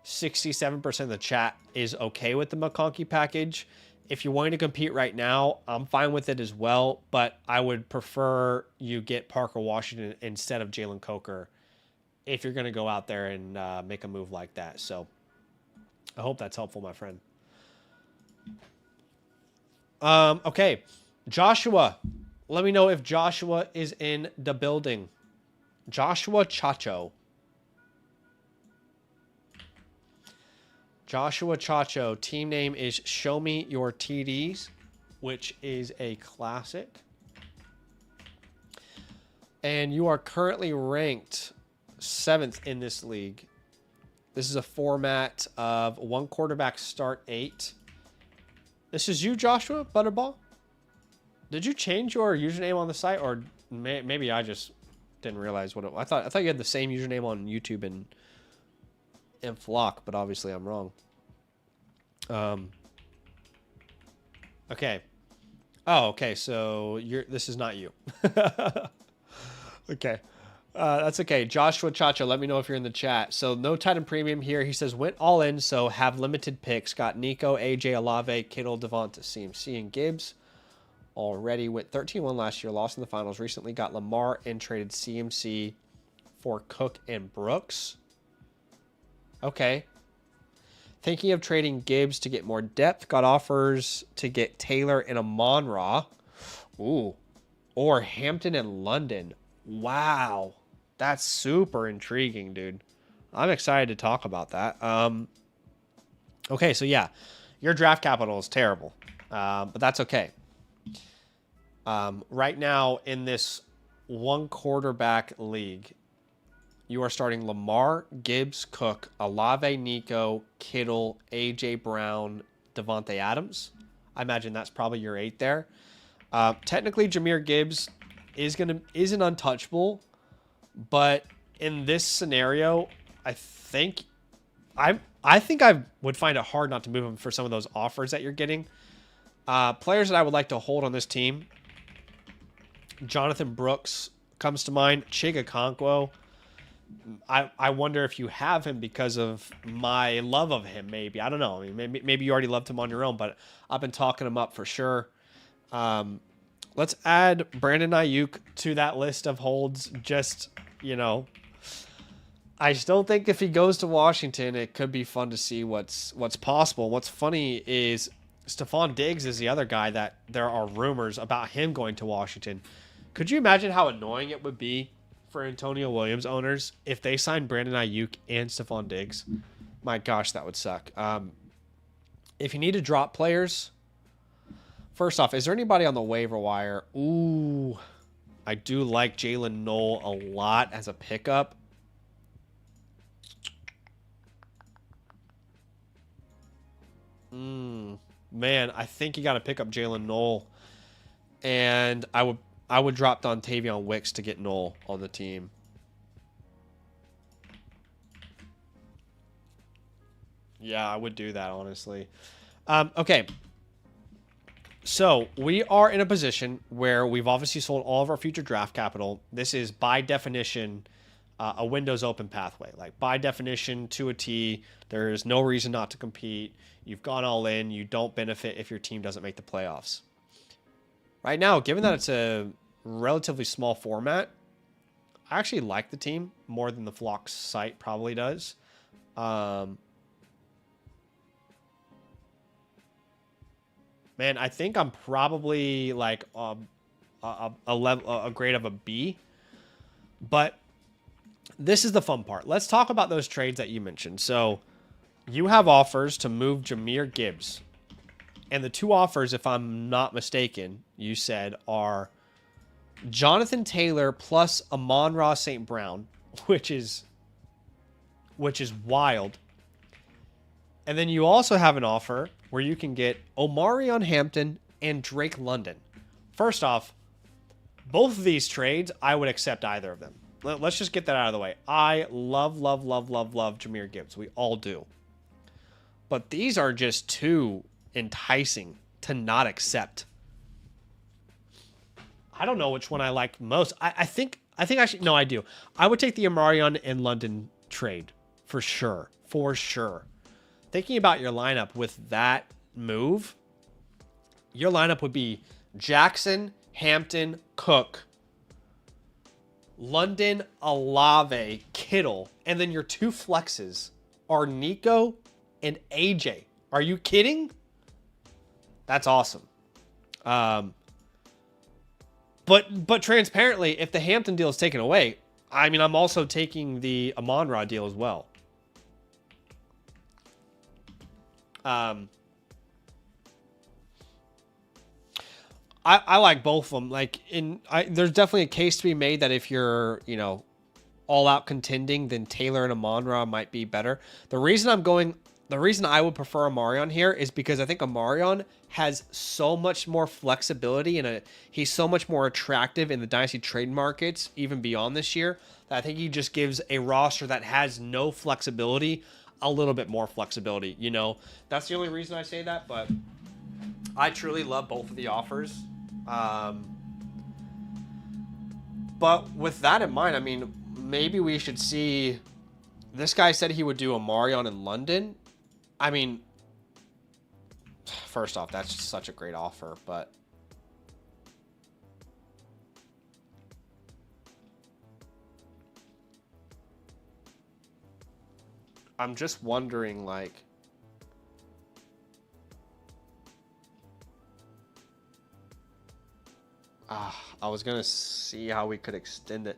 67% of the chat is okay with the McConkey package. If you're wanting to compete right now, I'm fine with it as well, but I would prefer you get Parker Washington instead of Jalen Coker if you're going to go out there and make a move like that. So I hope that's helpful, my friend. Okay, Joshua. Let me know if Joshua is in the building. Joshua Chacho. Joshua Chacho. Team name is Show Me Your TDs, which is a classic. And you are currently ranked 7th in this league. This is a format of 1 quarterback start 8. This is you, Joshua Butterball? Did you change your username on the site, or maybe I just didn't realize what it was? I thought you had the same username on YouTube and Flock, but obviously I'm wrong. Okay. Oh, okay. So this is not you. Okay. That's okay. Joshua Chacha, let me know if you're in the chat. So no Titan Premium here. He says, went all in, so have limited picks. Got Nico, AJ, Olave, Kittle, Devonta, CMC, and Gibbs. Already went 13-1 last year, lost in the finals. Recently got Lamar and traded CMC for Cook and Brooks. Okay. Thinking of trading Gibbs to get more depth. Got offers to get Taylor and Amon-Ra. Ooh. Or Hampton and London. Wow. That's super intriguing, dude. I'm excited to talk about that. Okay, so yeah. Your draft capital is terrible. But that's okay. Right now, in this 1 quarterback league, you are starting Lamar, Gibbs, Cook, Olave, Nico, Kittle, A.J. Brown, Devontae Adams. I imagine that's probably your 8 there. Technically, Jahmyr Gibbs isn't untouchable, but in this scenario, I think I would find it hard not to move him for some of those offers that you're getting. Players that I would like to hold on this team, Jonathan Brooks comes to mind. Chiga Okonkwo. I wonder if you have him because of my love of him, maybe. I don't know. I mean, maybe you already loved him on your own, but I've been talking him up for sure. Let's add Brandon Ayuk to that list of holds. Just, I still think if he goes to Washington, it could be fun to see what's possible. What's funny is Stephon Diggs is the other guy that there are rumors about him going to Washington. Could you imagine how annoying it would be for Antonio Williams owners if they signed Brandon Ayuk and Stephon Diggs? My gosh, that would suck. If you need to drop players, first off, is there anybody on the waiver wire? Ooh, I do like Jalen Noel a lot as a pickup. Man, I think you got to pick up Jalen Noel, and I would drop Dontavion Wicks to get Noel on the team. Yeah, I would do that, honestly. Okay. So we are in a position where we've obviously sold all of our future draft capital. This is by definition a Windows open pathway. Like by definition to a T, there is no reason not to compete. You've gone all in. You don't benefit if your team doesn't make the playoffs. Right now, given that it's a relatively small format, I actually like the team more than the Flock site probably does. Man, I think I'm probably like a grade of a B. But this is the fun part. Let's talk about those trades that you mentioned. So you have offers to move Jahmyr Gibbs. And the 2 offers, if I'm not mistaken, you said are Jonathan Taylor plus Amon-Ra St. Brown, which is wild. And then you also have an offer where you can get Omarion Hampton and Drake London. First off, both of these trades, I would accept either of them. Let's just get that out of the way. I love Jahmyr Gibbs. We all do. But these are just too enticing to not accept. I don't know which one I like most. I think actually, no, I do. I would take the Amarion and London trade for sure. For sure. Thinking about your lineup with that move, your lineup would be Jackson, Hampton, Cook, London, Olave, Kittle, and then your 2 flexes are Nico and AJ. Are you kidding? That's awesome. But transparently, if the Hampton deal is taken away, I mean, I'm also taking the Amon-Ra deal as well. I like both of them. Like there's definitely a case to be made that if you're, all out contending, then Taylor and Amon-Ra might be better. The reason I would prefer Amarion here is because I think Amarion has so much more flexibility and he's so much more attractive in the Dynasty trade markets, even beyond this year, that I think he just gives a roster that has no flexibility a little bit more flexibility. That's the only reason I say that, but I truly love both of the offers. But with that in mind, I mean, maybe we should see. This guy said he would do Amarion in London. I mean, first off, that's just such a great offer, but I'm just wondering, like, I was going to see how we could extend it.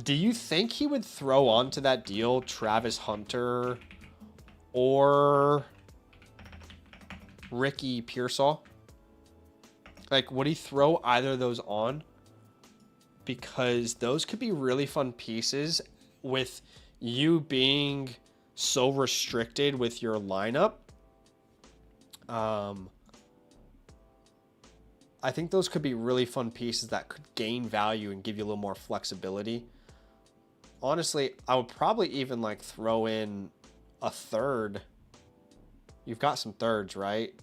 Do you think he would throw onto that deal Travis Hunter or Ricky Pearsall? Like, would he throw either of those on? Because those could be really fun pieces with you being so restricted with your lineup. I think those could be really fun pieces that could gain value and give you a little more flexibility. Honestly, I would probably even like throw in a third. You've got some thirds, right?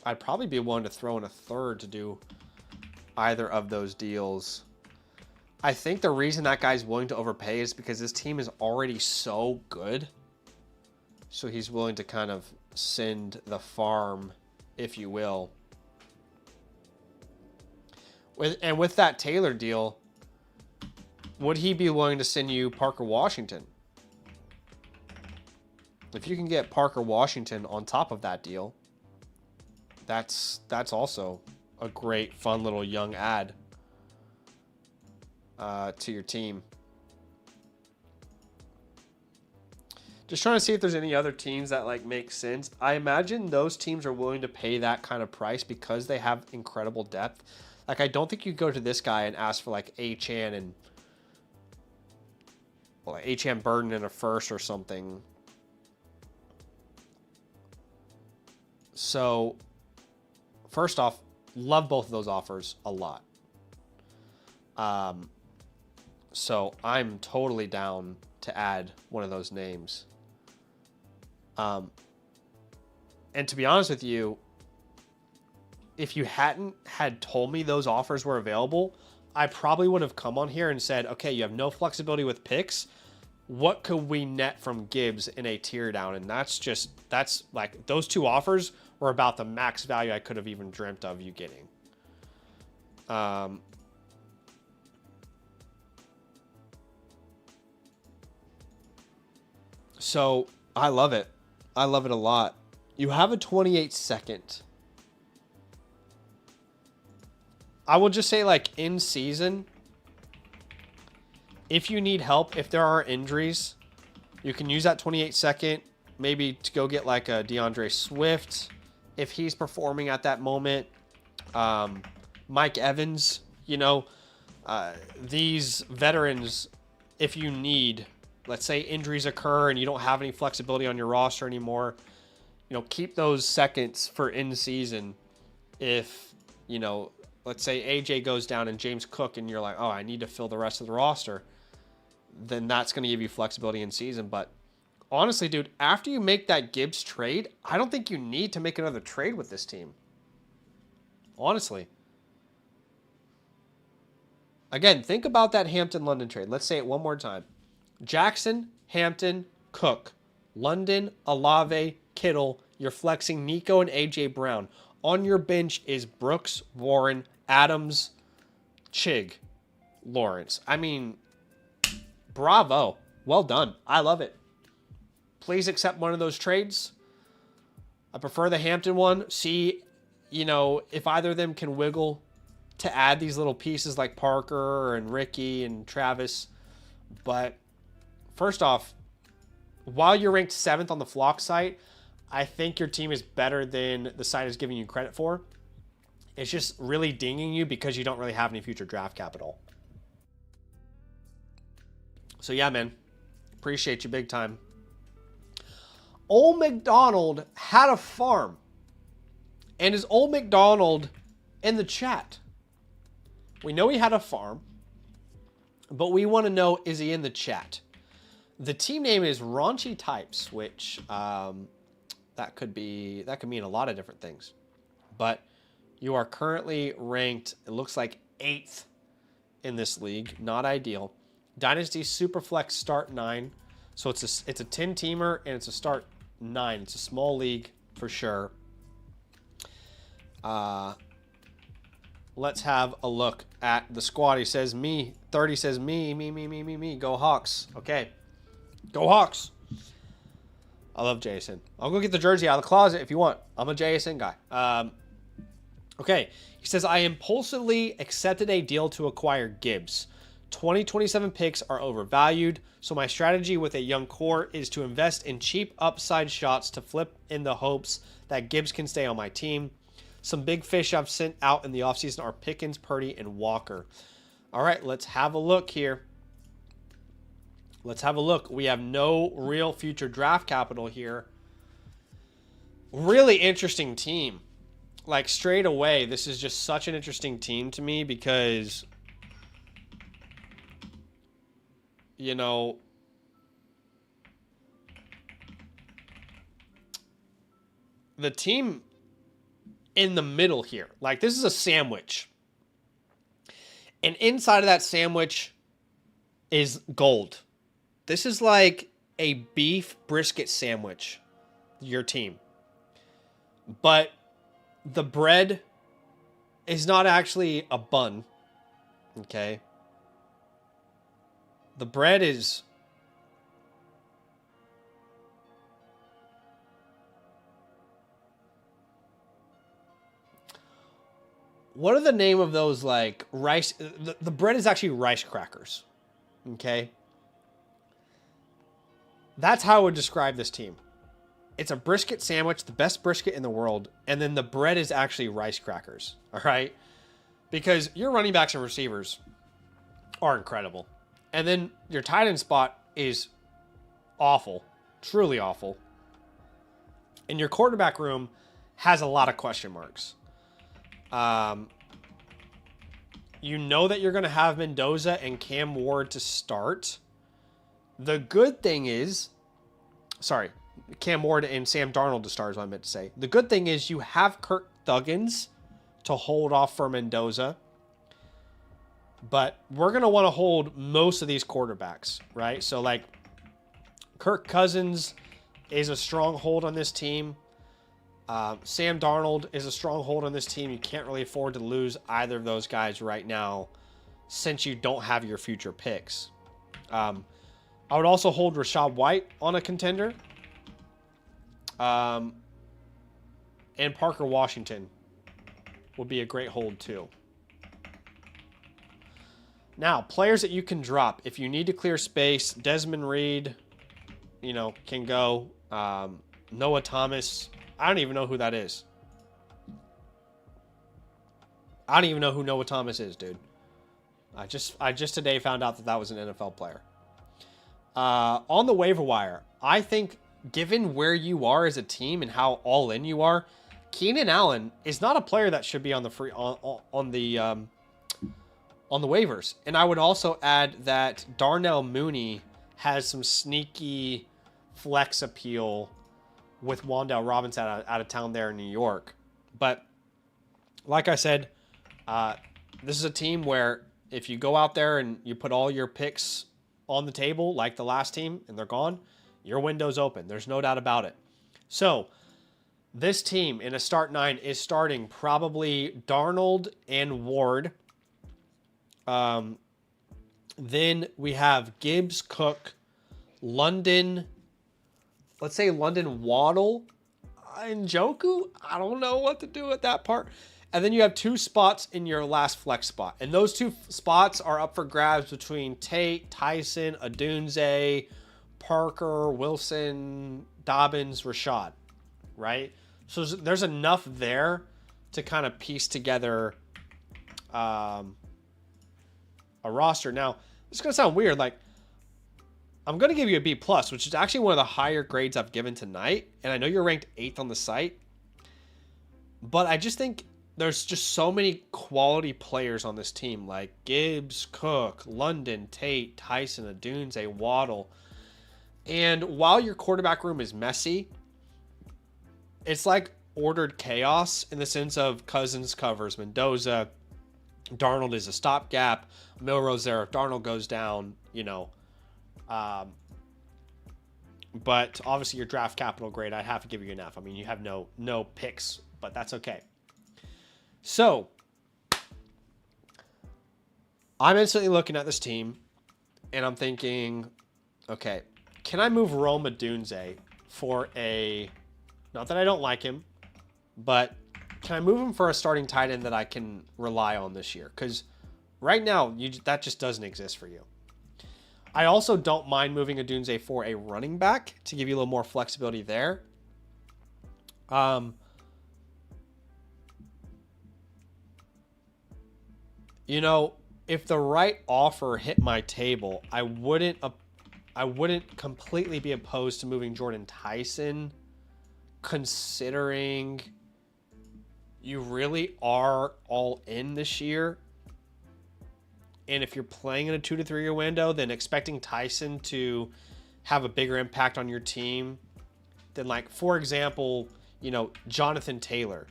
I'd probably be willing to throw in a third to do either of those deals. I think the reason that guy's willing to overpay is because his team is already so good. So he's willing to kind of send the farm, if you will. With that Taylor deal, would he be willing to send you Parker Washington? If you can get Parker Washington on top of that deal, that's also a great, fun little young add to your team. Just trying to see if there's any other teams that like make sense. I imagine those teams are willing to pay that kind of price because they have incredible depth. Like, I don't think you go to this guy and ask for like Achane and Achane Burden in a first or something. So, first off, love both of those offers a lot. So I'm totally down to add one of those names. And to be honest with you, if you hadn't had told me those offers were available, I probably would have come on here and said, okay, you have no flexibility with picks. What could we net from Gibbs in a tear down? And that's like, those two offers were about the max value I could have even dreamt of you getting. So I love it. I love it a lot. You have a 28-second. I will just say, like, in season, if you need help, if there are injuries, you can use that 28-second maybe to go get like a DeAndre Swift if he's performing at that moment. Mike Evans, these veterans, if you need, let's say injuries occur and you don't have any flexibility on your roster anymore, keep those seconds for in season. If, let's say AJ goes down and James Cook and you're like, oh, I need to fill the rest of the roster, then that's going to give you flexibility in season. But honestly, dude, after you make that Gibbs trade, I don't think you need to make another trade with this team. Honestly. Again, think about that Hampton-London trade. Let's say it one more time. Jackson, Hampton, Cook, London, Olave, Kittle. You're flexing Nico and A.J. Brown. On your bench is Brooks, Warren, Adams, Chig, Lawrence. I mean, bravo. Well done. I love it. Please accept one of those trades. I prefer the Hampton one. See, if either of them can wiggle to add these little pieces like Parker and Ricky and Travis. But first off, while you're ranked 7th on the Flock site, I think your team is better than the site is giving you credit for. It's just really dinging you because you don't really have any future draft capital. So yeah, man. Appreciate you big time. Old McDonald had a farm. And is Old McDonald in the chat? We know he had a farm, but we want to know, is he in the chat? The team name is Raunchy Types, which that could mean a lot of different things. But you are currently ranked, it looks like 8th in this league. Not ideal. Dynasty Superflex start 9. So it's a 10-teamer and it's a start 9. It's a small league for sure. Let's have a look at the squad. He says me. 30 says me. Go Hawks. Okay. Go Hawks. I love Jason. I'll go get the jersey out of the closet if you want. I'm a JSN guy. Okay. He says, I impulsively accepted a deal to acquire Gibbs. 2027 picks are overvalued, so my strategy with a young core is to invest in cheap upside shots to flip in the hopes that Gibbs can stay on my team. Some big fish I've sent out in the offseason are Pickens, Purdy, and Walker. All right, let's have a look here. Let's have a look. We have no real future draft capital here. Really interesting team. Like, straight away, this is just such an interesting team to me because, the team in the middle here. Like, this is a sandwich. And inside of that sandwich is gold. This is like a beef brisket sandwich, your team. But the bread is not actually a bun. Okay? The bread is... What are the name of those, like, rice... The bread is actually rice crackers. Okay? That's how I would describe this team. It's a brisket sandwich, the best brisket in the world, and then the bread is actually rice crackers. All right? Because your running backs and receivers are incredible. And then your tight end spot is awful. Truly awful. And your quarterback room has a lot of question marks. You know that you're going to have Mendoza and Cam Ward to start. The good thing is, Cam Ward and Sam Darnold to start is what I meant to say. The good thing is you have Kirk Thuggins to hold off for Mendoza. But we're going to want to hold most of these quarterbacks, right? So, like, Kirk Cousins is a strong hold on this team. Sam Darnold is a strong hold on this team. You can't really afford to lose either of those guys right now since you don't have your future picks. I would also hold Rachaad White on a contender. And Parker Washington would be a great hold too. Now, players that you can drop. If you need to clear space, Desmond Reed, can go. Noah Thomas. I don't even know who that is. I don't even know who Noah Thomas is, dude. I just today found out that was an NFL player. On the waiver wire, I think given where you are as a team and how all in you are, Keenan Allen is not a player that should be on the free on the waivers. And I would also add that Darnell Mooney has some sneaky flex appeal with Wan'Dale Robinson out of town there in New York. But like I said, this is a team where if you go out there and you put all your picks on the table like the last team and they're gone, your window's open. There's no doubt about it. So this team in a start 9 is starting probably Darnold and Ward. Then we have Gibbs, Cook, London. Let's say London, Waddle, and Njoku. I don't know what to do with that part. And then you have 2 spots in your last flex spot. And those 2 spots are up for grabs between Tate, Tyson, Adunze, Parker, Wilson, Dobbins, Rashad, right? So there's enough there to kind of piece together a roster. Now, it's going to sound weird. Like, I'm going to give you a B+, which is actually one of the higher grades I've given tonight. And I know you're ranked 8th on the site. But I just think there's just so many quality players on this team. Like Gibbs, Cook, London, Tate, Tyson, Adunze, Waddle. And while your quarterback room is messy, it's like ordered chaos in the sense of Cousins covers Mendoza. Darnold is a stopgap. Milrose there if Darnold goes down, you know. But obviously your draft capital grade, I have to give you an F. I mean, you have no picks, but that's okay. So I'm instantly looking at this team and I'm thinking, okay, can I move Rome Odunze for a, not that I don't like him, but can I move him for a starting tight end that I can rely on this year? Because right now, that just doesn't exist for you. I also don't mind moving Odunze for a running back to give you a little more flexibility there. You know, if the right offer hit my table, I wouldn't completely be opposed to moving Jordan Tyson, considering you really are all in this year. And if you're playing in a 2 to 3 year window, then expecting Tyson to have a bigger impact on your team than, like, for example, you know, Jonathan Taylor.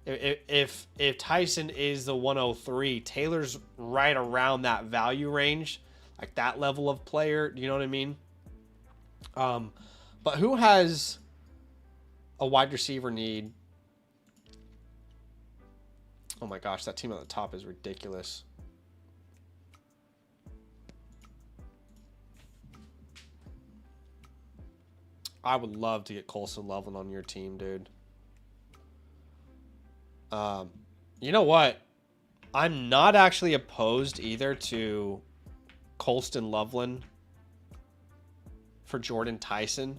If Tyson is the 103, Taylor's right around that value range, like that level of player. You know what I mean? But who has a wide receiver need? Oh my gosh, that team at the top is ridiculous. I would love to get Colson Loveland on your team, dude. You know what? I'm not actually opposed either to Colston Loveland for Jordan Tyson.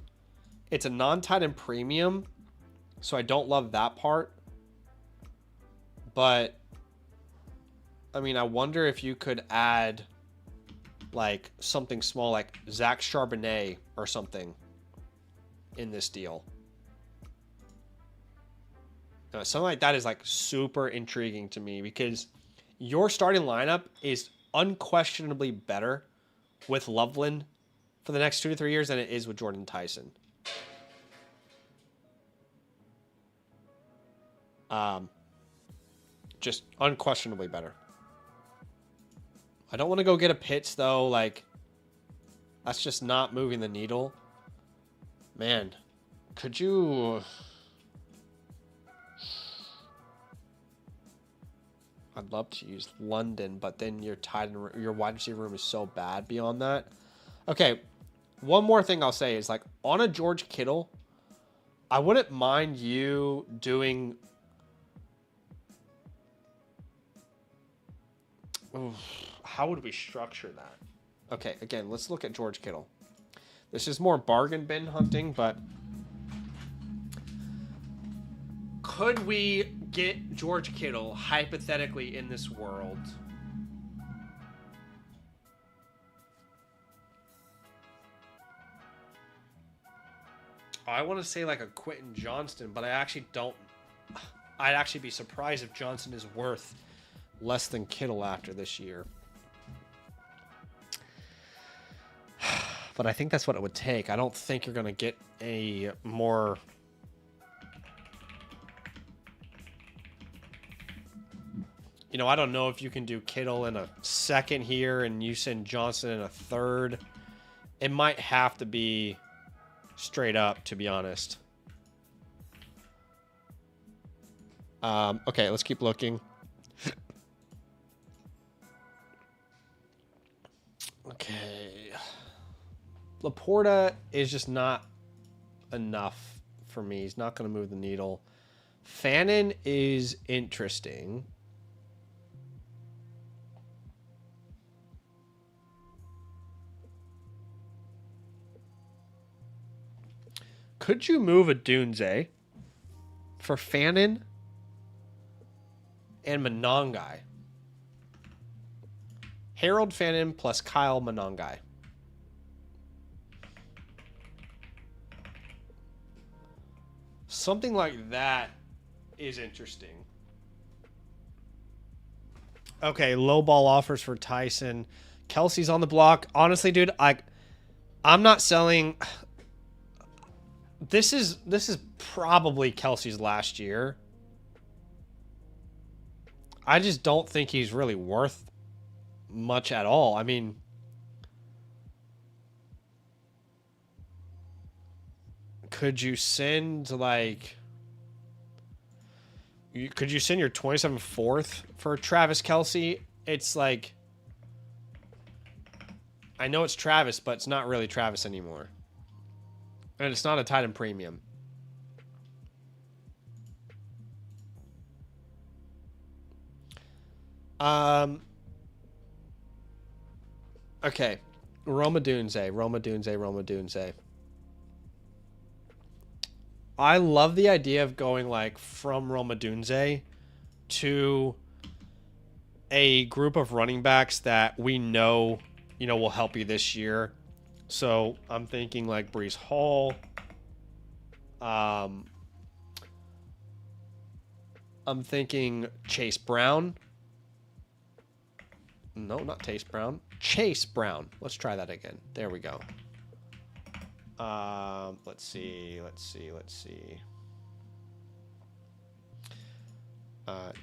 It's a non-tight end premium, so I don't love that part. But, I mean, I wonder if you could add, like, something small like Zach Charbonnet or something in this deal. Something like that is, like, super intriguing to me because your starting lineup is unquestionably better with Loveland for the next 2 to 3 years than it is with Jordan Tyson. Just unquestionably better. I don't want to go get a Pitts, though. Like, that's just not moving the needle. Man, could you... I'd love to use London, but then your wide receiver room is so bad beyond that. Okay, one more thing I'll say is, like, on a George Kittle, I wouldn't mind you doing... Oof, how would we structure that? Okay, again, let's look at George Kittle. This is more bargain bin hunting, but could we get George Kittle hypothetically in this world? I want to say like a Quentin Johnston, but I actually don't. I'd actually be surprised if Johnson is worth less than Kittle after this year. But I think that's what it would take. I don't think you're going to get a more... You know, I don't know if you can do Kittle in a second here and you send Johnson in a third. It might have to be straight up, to be honest. Okay, let's keep looking. Okay. Laporta is just not enough for me. He's not going to move the needle. Fannin is interesting. Could you move a Dunze for Fannin and Monangai? Harold Fannin plus Kyle Monangai. Something like that is interesting. Okay, low ball offers for Tyson. Kelsey's on the block. Honestly, dude, I'm not selling. This is probably Kelsey's last year. I just don't think he's really worth much at all. I mean, could you send like... Could you send your 27th fourth for Travis Kelce? It's like... I know it's Travis, but it's not really Travis anymore. And it's not a tight end premium. Okay. Roma Dunze. I love the idea of going like from Roma Dunze to a group of running backs that we know, you know, will help you this year. So I'm thinking like Breece Hall. I'm thinking Chase Brown. No, not Chase Brown. Chase Brown. Let's try that again. There we go. Let's see.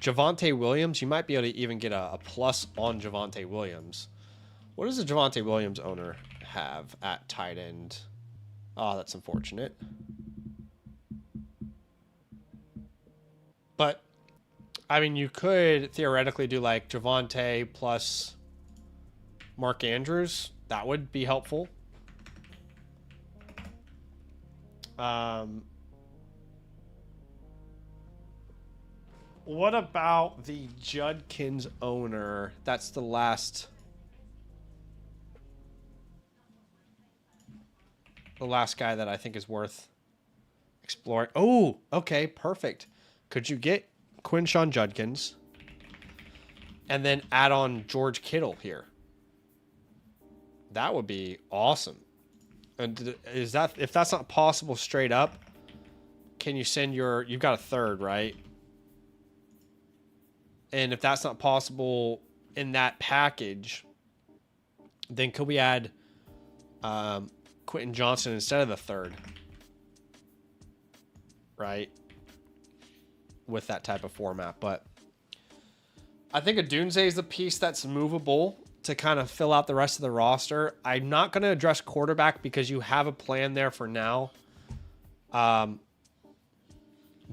Javonte Williams. You might be able to even get a plus on Javonte Williams. What does the Javonte Williams owner have at tight end? Oh, that's unfortunate. But, I mean, you could theoretically do like Javonte plus Mark Andrews. That would be helpful. What about the Judkins owner? That's the last guy that I think is worth exploring. Oh, okay, perfect. Could you get Quinshawn Judkins and then add on George Kittle here? That would be awesome. And is that, if that's not possible straight up, can you send you've got a third, right? And if that's not possible in that package, then could we add Quentin Johnson instead of the third? Right? With that type of format. But I think Odunze is the piece that's movable to kind of fill out the rest of the roster. I'm not going to address quarterback because you have a plan there for now.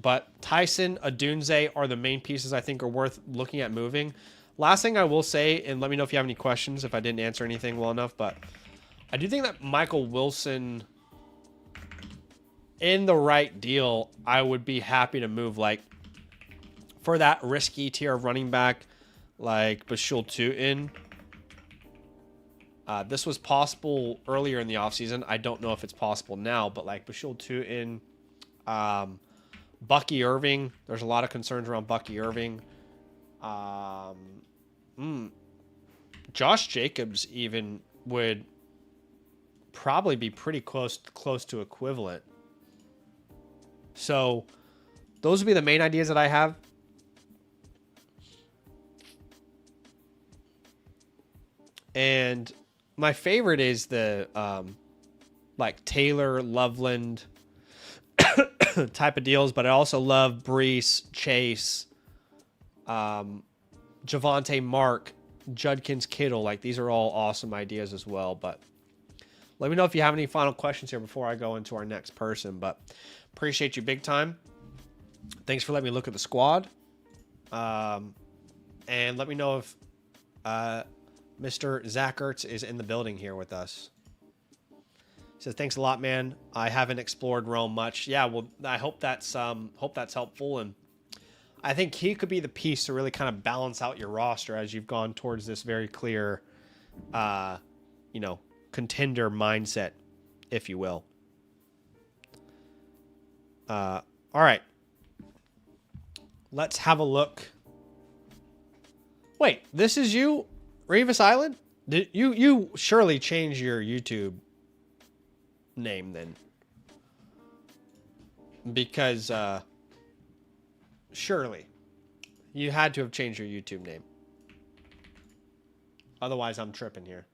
But Tyson, Odunze are the main pieces I think are worth looking at moving. Last thing I will say, and let me know if you have any questions if I didn't answer anything well enough, but I do think that Michael Wilson, in the right deal, I would be happy to move like for that risky tier of running back like Bashul Tutin. This was possible earlier in the offseason. I don't know if it's possible now, but like Bashul Tutin, Bucky Irving. There's a lot of concerns around Bucky Irving. Josh Jacobs even would probably be pretty close to equivalent. So those would be the main ideas that I have. And my favorite is the like Taylor, Loveland type of deals, but I also love Brees, Chase, Javonte, Mark, Judkins, Kittle. Like, these are all awesome ideas as well. But let me know if you have any final questions here before I go into our next person. But appreciate you big time. Thanks for letting me look at the squad. And let me know if Mr. Zach Ertz is in the building here with us. He says, thanks a lot, man. I haven't explored Rome much. Yeah, well, I hope that's helpful. And I think he could be the piece to really kind of balance out your roster as you've gone towards this very clear, contender mindset, if you will. All right. Let's have a look. Wait, this is you, Revis Island? Did you surely change your YouTube name then? Because surely you had to have changed your YouTube name. Otherwise, I'm tripping here,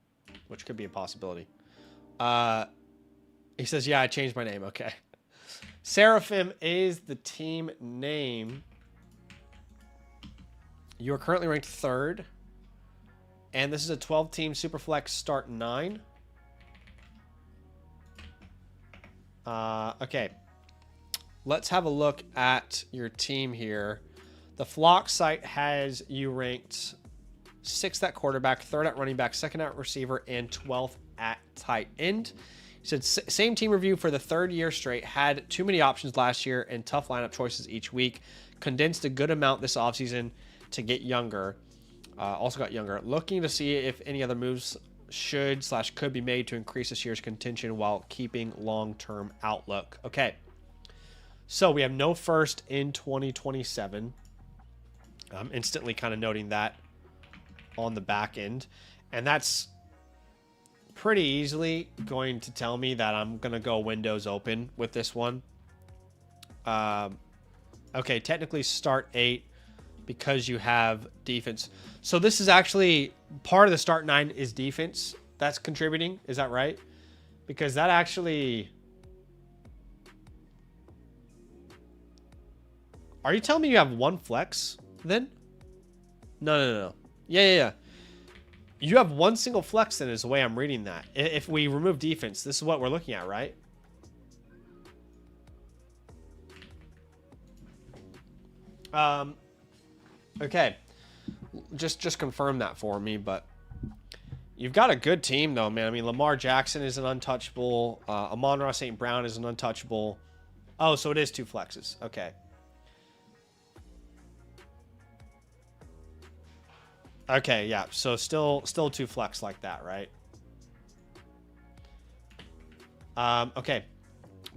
which could be a possibility. He says, yeah, I changed my name. Okay. Seraphim is the team name. You are currently ranked 3rd. And this is a 12-team Superflex start 9. Okay. Let's have a look at your team here. The Flock site has you ranked 6th at quarterback, 3rd at running back, 2nd at receiver, and 12th at tight end. He said, same team review for the 3rd year straight. Had too many options last year and tough lineup choices each week. Condensed a good amount this offseason to get younger. Also got younger. Looking to see if any other moves could be made to increase this year's contention while keeping long-term outlook. Okay. So we have no first in 2027. I'm instantly kind of noting that on the back end. And that's pretty easily going to tell me that I'm going to go Windows open with this one. Okay, technically start 8 because you have defense. So this is actually part of the start 9 is defense that's contributing. Is that right? Because that actually... Are you telling me you have 1 flex then? No. Yeah. You have 1 single flex then is the way I'm reading that. If we remove defense, this is what we're looking at, right? Okay. Just confirm that for me, but you've got a good team though, man. I mean, Lamar Jackson is an untouchable. Amon-Ra St. Brown is an untouchable. Oh, so it is 2 flexes. Okay. Okay, yeah. So still 2 flex like that, right? Okay.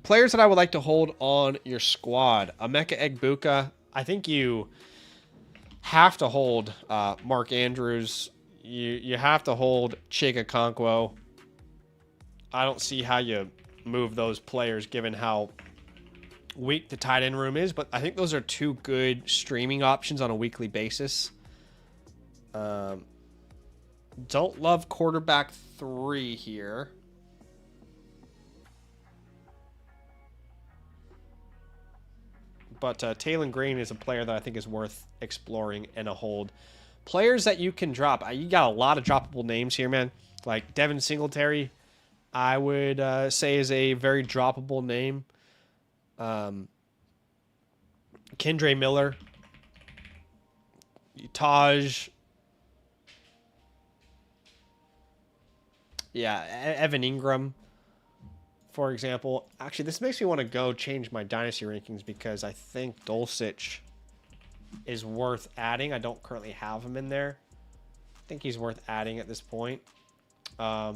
Players that I would like to hold on your squad. Emeka Egbuka. I think you have to hold Mark Andrews. You have to hold Chika Okonkwo. I don't see how you move those players given how weak the tight end room is, but I think those are 2 good streaming options on a weekly basis. Don't love quarterback 3 here. But Taylor Green is a player that I think is worth exploring and a hold. Players that you can drop. You got a lot of droppable names here, man. Like Devin Singletary, I would say is a very droppable name. Kendre Miller. Taj. Yeah, Evan Ingram, for example. Actually, this makes me want to go change my Dynasty rankings because I think Dulcich is worth adding. I don't currently have him in there. I think he's worth adding at this point. I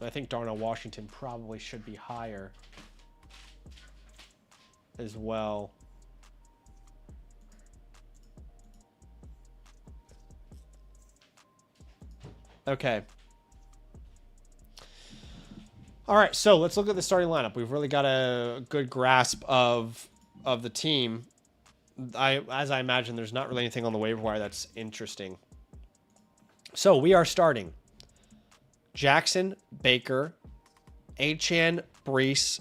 think Darnell Washington probably should be higher as well. Okay. All right, so let's look at the starting lineup. We've really got a good grasp of the team. As I imagine, there's not really anything on the waiver wire that's interesting. So we are starting Jackson, Baker, Achan, Brees,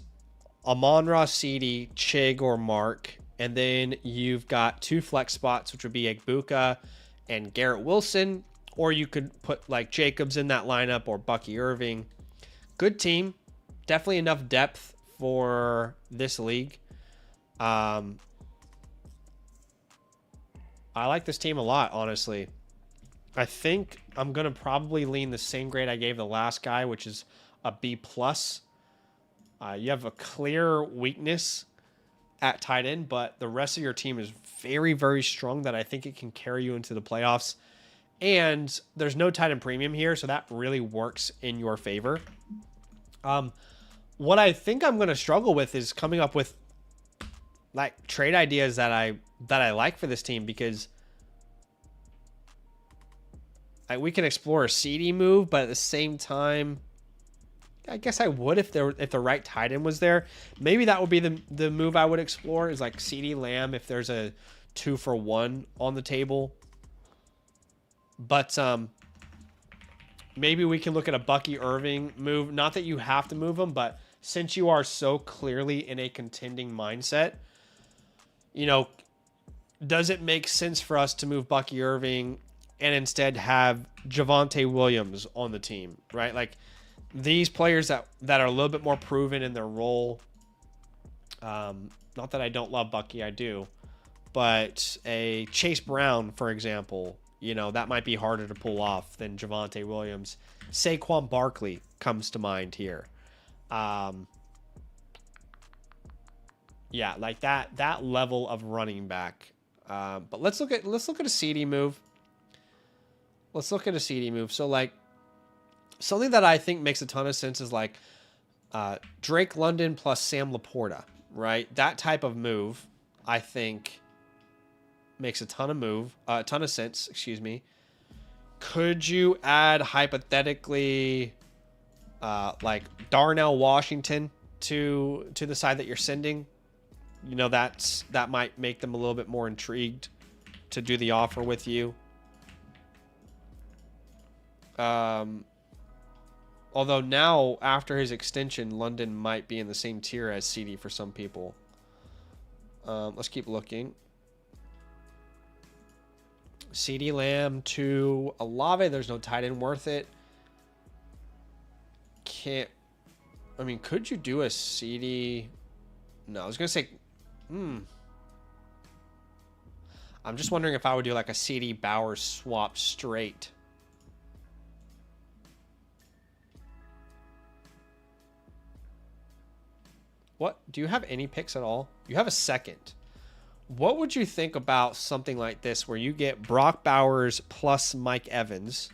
Amon-Ra, CD, Chig, or Mark. And then you've got 2 flex spots, which would be Egbuka and Garrett Wilson. Or you could put like Jacobs in that lineup or Bucky Irving. Good team. Definitely enough depth for this league. I like this team a lot, honestly. I think I'm going to probably lean the same grade I gave the last guy, which is a B+. You have a clear weakness at tight end, but the rest of your team is very, very strong that I think it can carry you into the playoffs. And there's no tight end premium here, so that really works in your favor. What I think I'm going to struggle with is coming up with like trade ideas that I like for this team, because we can explore a CD move, but at the same time, I guess I would if the right tight end was there. Maybe that would be the move I would explore, is like CD Lamb if there's a 2-for-1 on the table. But maybe we can look at a Bucky Irving move. Not that you have to move him, but since you are so clearly in a contending mindset, you know, does it make sense for us to move Bucky Irving and instead have Javonte Williams on the team, right? Like these players that are a little bit more proven in their role. Not that I don't love Bucky, I do. But a Chase Brown, for example, you know, that might be harder to pull off than Javonte Williams. Saquon Barkley comes to mind here. Yeah, like that level of running back. But let's look at a CD move. Let's look at a CD move. So like something that I think makes a ton of sense is like Drake London plus Sam Laporta, right? That type of move, I think, makes a ton of sense. Excuse me. Could you add hypothetically like Darnell Washington to the side that you're sending? You know, that might make them a little bit more intrigued to do the offer with you. Although now, after his extension, London might be in the same tier as CD for some people. Let's keep looking. CD Lamb to Olave. There's no tight end worth it. Could you do a CD? No, I was going to say... I'm just wondering if I would do like a CD Bowers swap straight. What? Do you have any picks at all? You have a second. What would you think about something like this where you get Brock Bowers plus Mike Evans?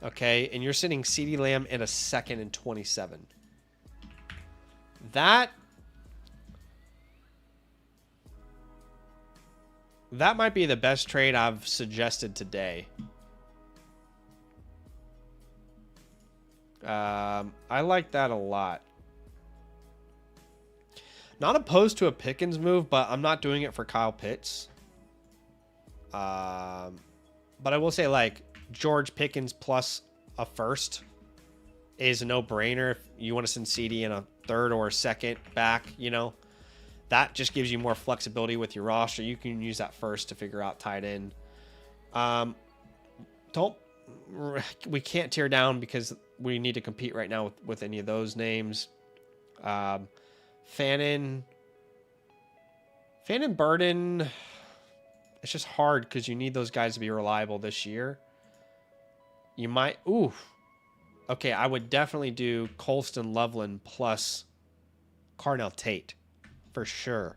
Okay, and you're sitting CD Lamb in a second and 27. That might be the best trade I've suggested today. I like that a lot. Not opposed to a Pickens move, but I'm not doing it for Kyle Pitts. But I will say, like, George Pickens plus a first is a no-brainer. If you want to send CD in a third or a second back, you know, that just gives you more flexibility with your roster. You can use that first to figure out tight end. We can't tear down because we need to compete right now with any of those names. Fannin Burden, it's just hard because you need those guys to be reliable this year. You might... Ooh. Okay, I would definitely do Colston Loveland plus Carnell Tate. For sure.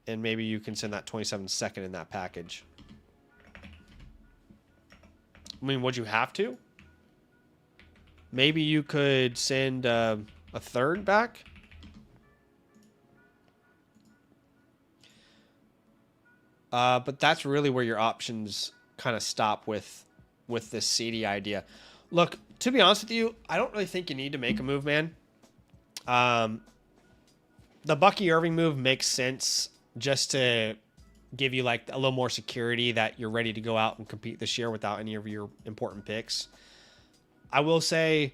And maybe you can send that 27 second in that package. I mean, would you have to? Maybe you could send a third back. But that's really where your options kind of stop with this CD idea. Look, to be honest with you, I don't really think you need to make a move, man. The Bucky Irving move makes sense just to give you like a little more security that you're ready to go out and compete this year without any of your important picks. I will say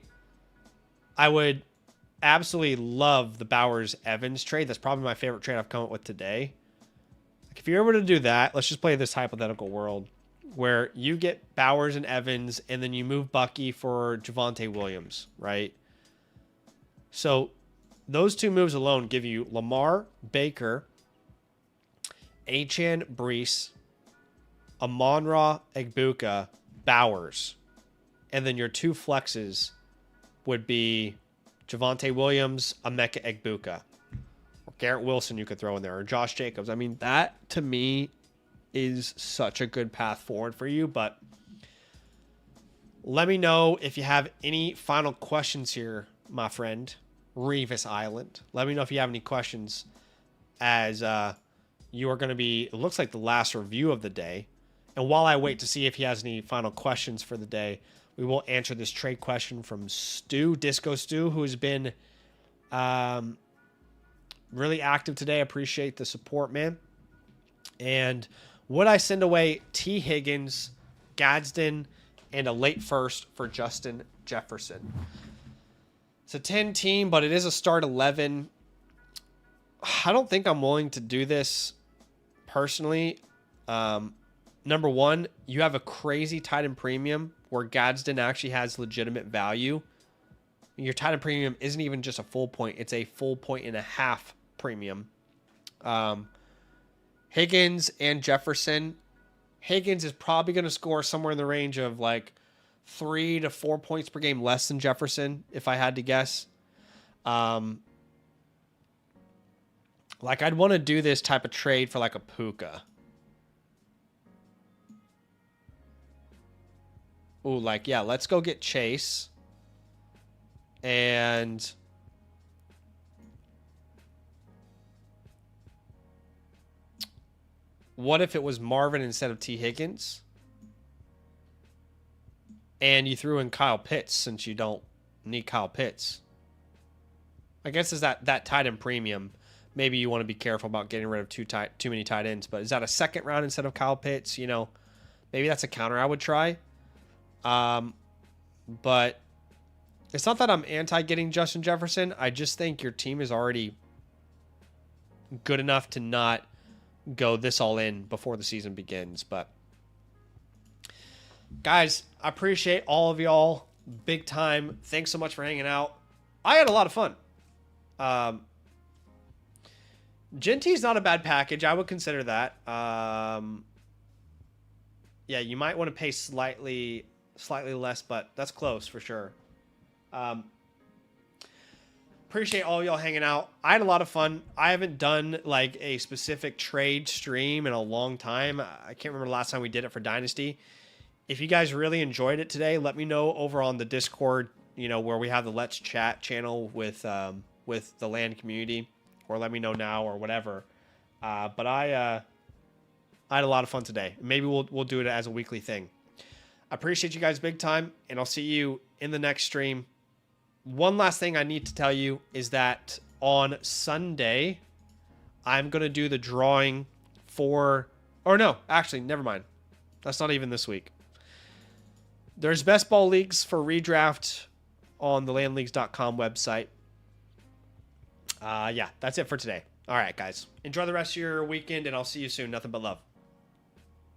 I would absolutely love the Bowers-Evans trade. That's probably my favorite trade I've come up with today. Like, if you're able to do that, let's just play this hypothetical world where you get Bowers and Evans, and then you move Bucky for Javonte Williams, right? So those two moves alone give you Lamar, Baker, Achane, Brees, Amon-Ra, Egbuka, Bowers. And then your two flexes would be Javonte Williams, Emeka Egbuka, or Garrett Wilson you could throw in there, or Josh Jacobs. I mean, that to me is such a good path forward for you. But let me know if you have any final questions here, my friend, Revis Island. Let me know if you have any questions, as you are going to be, it looks like, the last review of the day. And while I wait to see if he has any final questions for the day, we will answer this trade question from Stu, Disco Stu, who has been really active today. Appreciate the support, man. And would I send away T. Higgins, Gadsden, and a late first for Justin Jefferson? It's a 10 team, but it is a start 11. I don't think I'm willing to do this personally. Number one, you have a crazy tight end premium where Gadsden actually has legitimate value. Your tight end premium isn't even just a full point. It's a full point and a half premium. Higgins and Jefferson. Higgins is probably going to score somewhere in the range of like 3 to 4 points per game less than Jefferson, if I had to guess. Like, I'd want to do this type of trade for like a Puka. Ooh, like, yeah, let's go get Chase. And what if it was Marvin instead of T. Higgins? And you threw in Kyle Pitts, since you don't need Kyle Pitts. I guess is that tight end premium. Maybe you want to be careful about getting rid of too many tight ends. But is that a second round instead of Kyle Pitts? You know, maybe that's a counter I would try. But it's not that I'm anti getting Justin Jefferson. I just think your team is already good enough to not go this all in before the season begins. But guys, I appreciate all of y'all big time. Thanks so much for hanging out. I had a lot of fun. Genty's not a bad package. I would consider that. Yeah, you might want to pay slightly less, but that's close for sure. Appreciate all y'all hanging out. I had a lot of fun. I haven't done like a specific trade stream in a long time. I can't remember the last time we did it for Dynasty. If you guys really enjoyed it today, let me know over on the Discord, you know, where we have the Let's Chat channel with the land community, or let me know now or whatever. But I had a lot of fun today. Maybe we'll do it as a weekly thing. I appreciate you guys big time, and I'll see you in the next stream. One last thing I need to tell you is that on Sunday, I'm going to do the drawing for... Or no, actually, never mind. That's not even this week. There's best ball leagues for redraft on the landleagues.com website. Yeah, that's it for today. All right, guys. Enjoy the rest of your weekend, and I'll see you soon. Nothing but love.